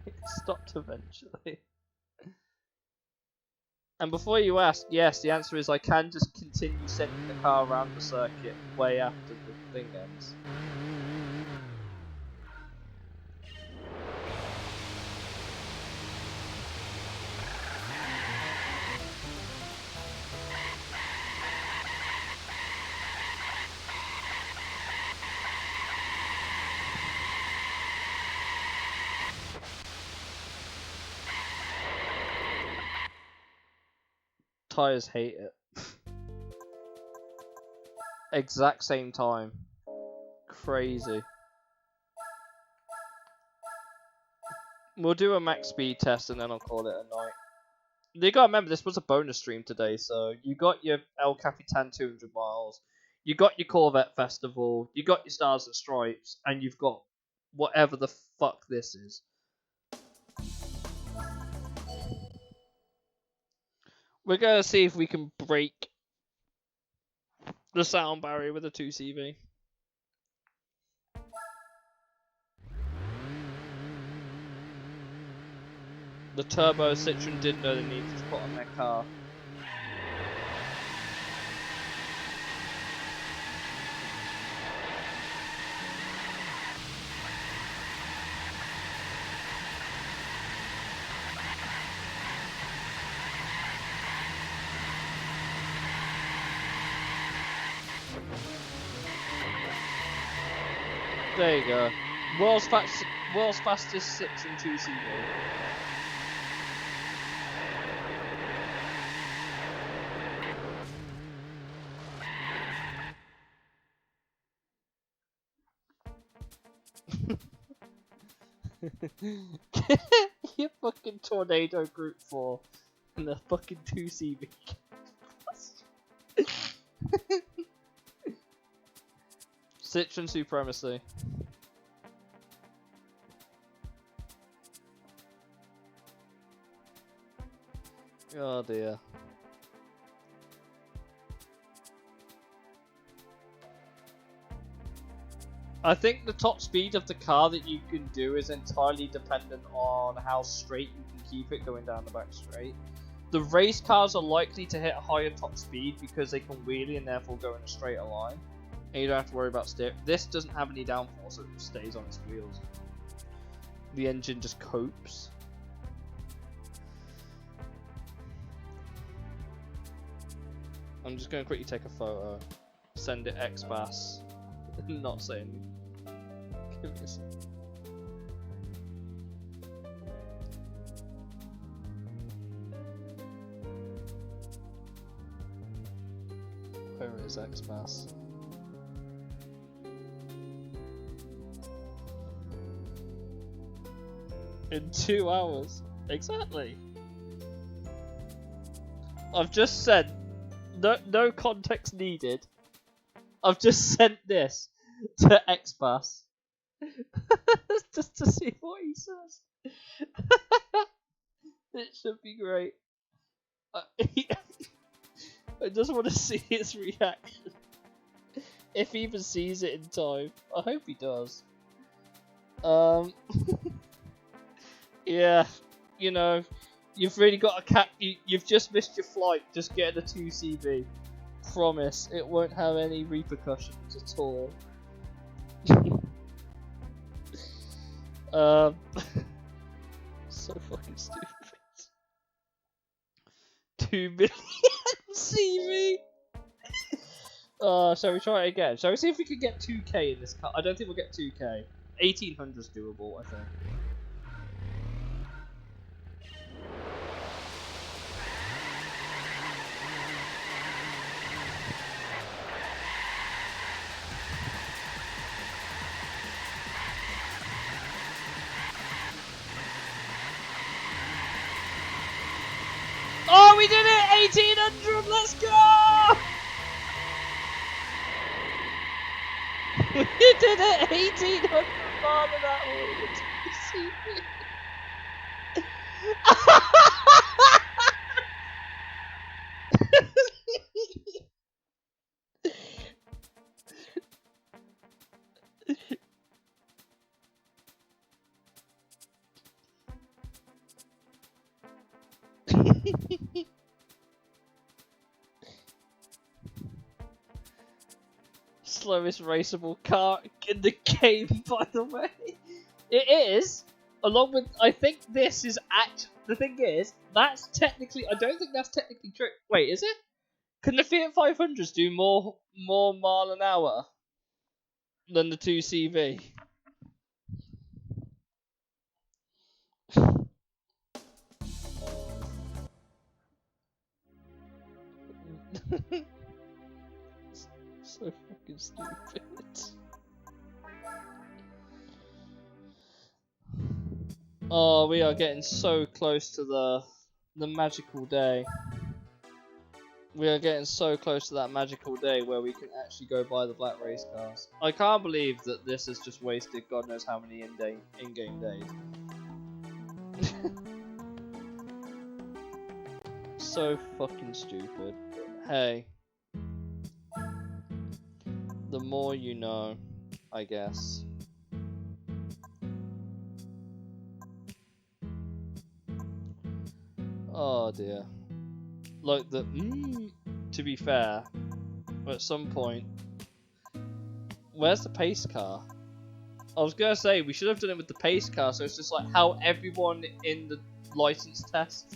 It stopped eventually. And before you ask, yes, the answer is I can just continue sending the car around the circuit way after the thing ends. Tires hate it. Exact same time. Crazy. We'll do a max speed test and then I'll call it a night. You gotta remember, this was a bonus stream today, so you got your El Capitan 200 miles, you got your Corvette Festival, you got your Stars and Stripes, and you've got whatever the fuck this is. We're gonna see if we can break the sound barrier with a 2CV. The turbo Citroen didn't know they needed to put on their car. There you go. World's fastest Citroen 2CV. You fucking Tornado Group 4 and the fucking 2CV. Citroen supremacy. Oh dear. I think the top speed of the car that you can do is entirely dependent on how straight you can keep it going down the back straight. The race cars are likely to hit a higher top speed because they can wheelie and therefore go in a straighter line. And you don't have to worry about steer. This doesn't have any downforce, so it just stays on its wheels. The engine just copes. I'm just going to quickly take a photo. Send it XBass. Not saying. Give me a second. Where is XBass? In 2 hours. Exactly. I've just sent. No context needed. I've just sent this to XBass just to see what he says. It should be great. I just want to see his reaction. If he even sees it in time. I hope he does. Yeah, you know, you've really got a you've just missed your flight. Just get a 2CV. Promise, it won't have any repercussions at all. So fucking stupid. 2 million CV. Shall we try it again? Shall we see if we can get 2K in this car? I don't think we'll get 2K. 1800 is doable, I think. Oh, we did it! 1800! Let's go! We did it! 1800 mile an hour with slowest raceable car in the game, by the way. It is, along with, I think this is the thing is, that's technically, I don't think that's technically true. Wait, is it? Can the Fiat 500s do more mile an hour than the 2CV? So fucking stupid. Oh, we are getting so close to the magical day. We are getting so close to that magical day where we can actually go buy the black race cars. I can't believe that this has just wasted God knows how many in-game days. So fucking stupid. Hey. The more you know, I guess. Oh dear. Like to be fair, at some point, where's the pace car? I was gonna say we should have done it with the pace car, so it's just like how everyone in the license test.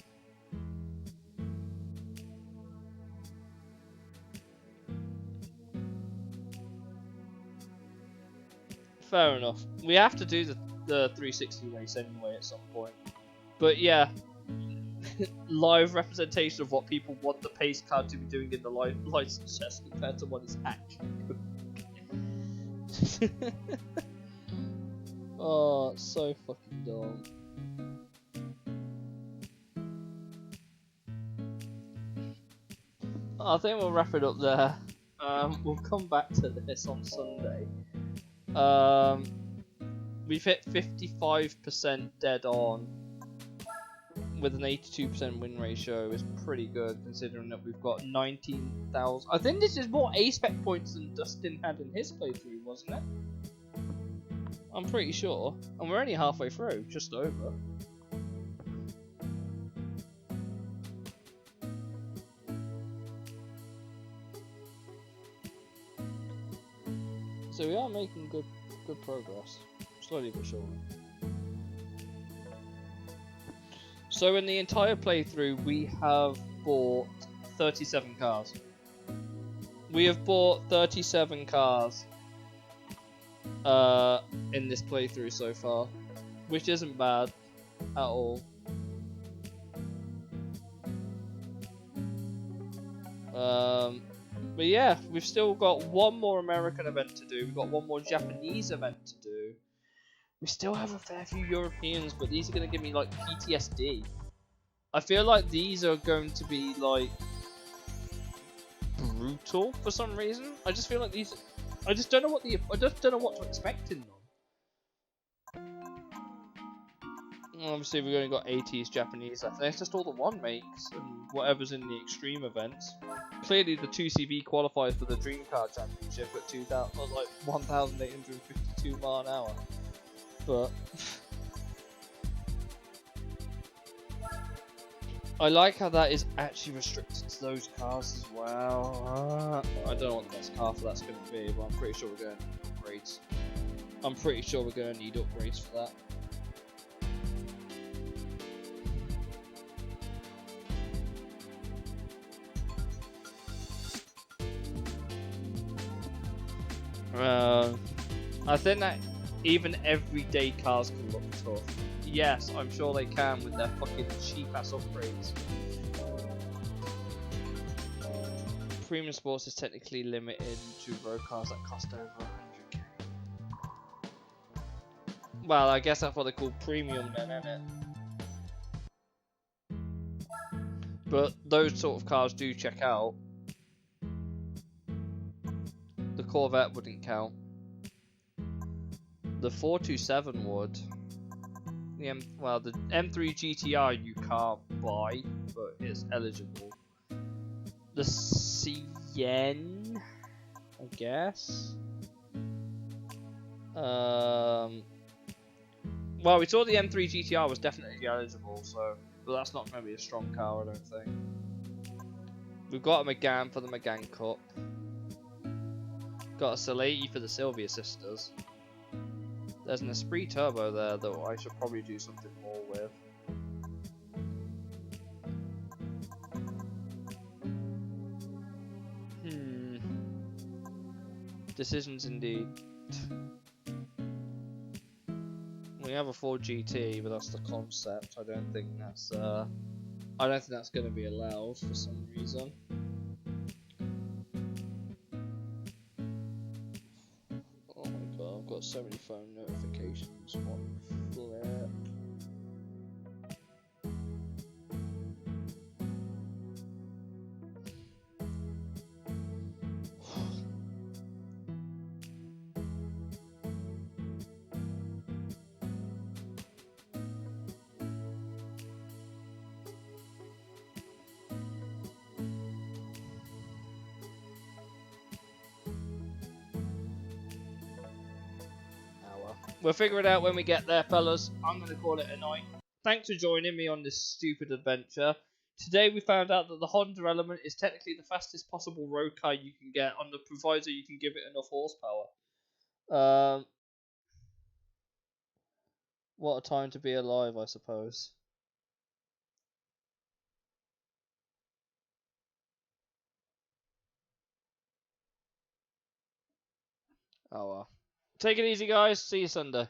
Fair enough. We have to do the 360 race anyway at some point. But yeah, live representation of what people want the pace car to be doing in the license test compared to what it's actually doing. Oh, it's so fucking dumb. I think we'll wrap it up there. We'll come back to this on Sunday. We've hit 55% dead on with an 82% win ratio. Is pretty good considering that we've got 19,000. I think this is more A-spec points than Dustin had in his playthrough, wasn't it? I'm pretty sure. And we're only halfway through, just over. So we are making good progress. Slowly but surely. So in the entire playthrough, we have bought 37 cars. We have bought 37 cars in this playthrough so far, which isn't bad at all. But yeah, we've still got one more American event to do. We've got one more Japanese event to do. We still have a fair few Europeans, but these are going to give me like PTSD. I feel like these are going to be like brutal for some reason. I just feel like these. I just don't know what to expect in them. Obviously, we've only got 80s Japanese left. It's just all the one makes and whatever's in the extreme events. Clearly, the 2CV qualifies for the Dream Car Championship at 2,000, like 1,852 mile an hour. But I like how that is actually restricted to those cars as well. I don't know what the best car for that's going to be, but I'm pretty sure we're going to need upgrades. I'm pretty sure we're going to need upgrades for that. I think that even everyday cars can look tough. Yes, I'm sure they can with their fucking cheap ass upgrades. Premium Sports is technically limited to road cars that cost over 100k. Well, I guess that's what they call premium then, isn't it? But those sort of cars do check out. The Corvette wouldn't count. The 427 would. The M3 GTR you can't buy, but it's eligible. The Cien, I guess. Well, we saw the M3 GTR was definitely eligible, so but that's not going to be a strong car, I don't think. We've got a Megane for the Megane Cup. Got a Salati for the Sylvia sisters. There's an Esprit Turbo there that I should probably do something more with. Decisions indeed. We have a Ford GT, but that's the concept. I don't think that's going to be allowed for some reason. Oh my god, I've got so many phone notifications. What flip? We'll figure it out when we get there, fellas. I'm going to call it a night. Thanks for joining me on this stupid adventure. Today we found out that the Honda Element is technically the fastest possible road car you can get on the proviso you can give it enough horsepower. What a time to be alive, I suppose. Oh well. Take it easy, guys. See you Sunday.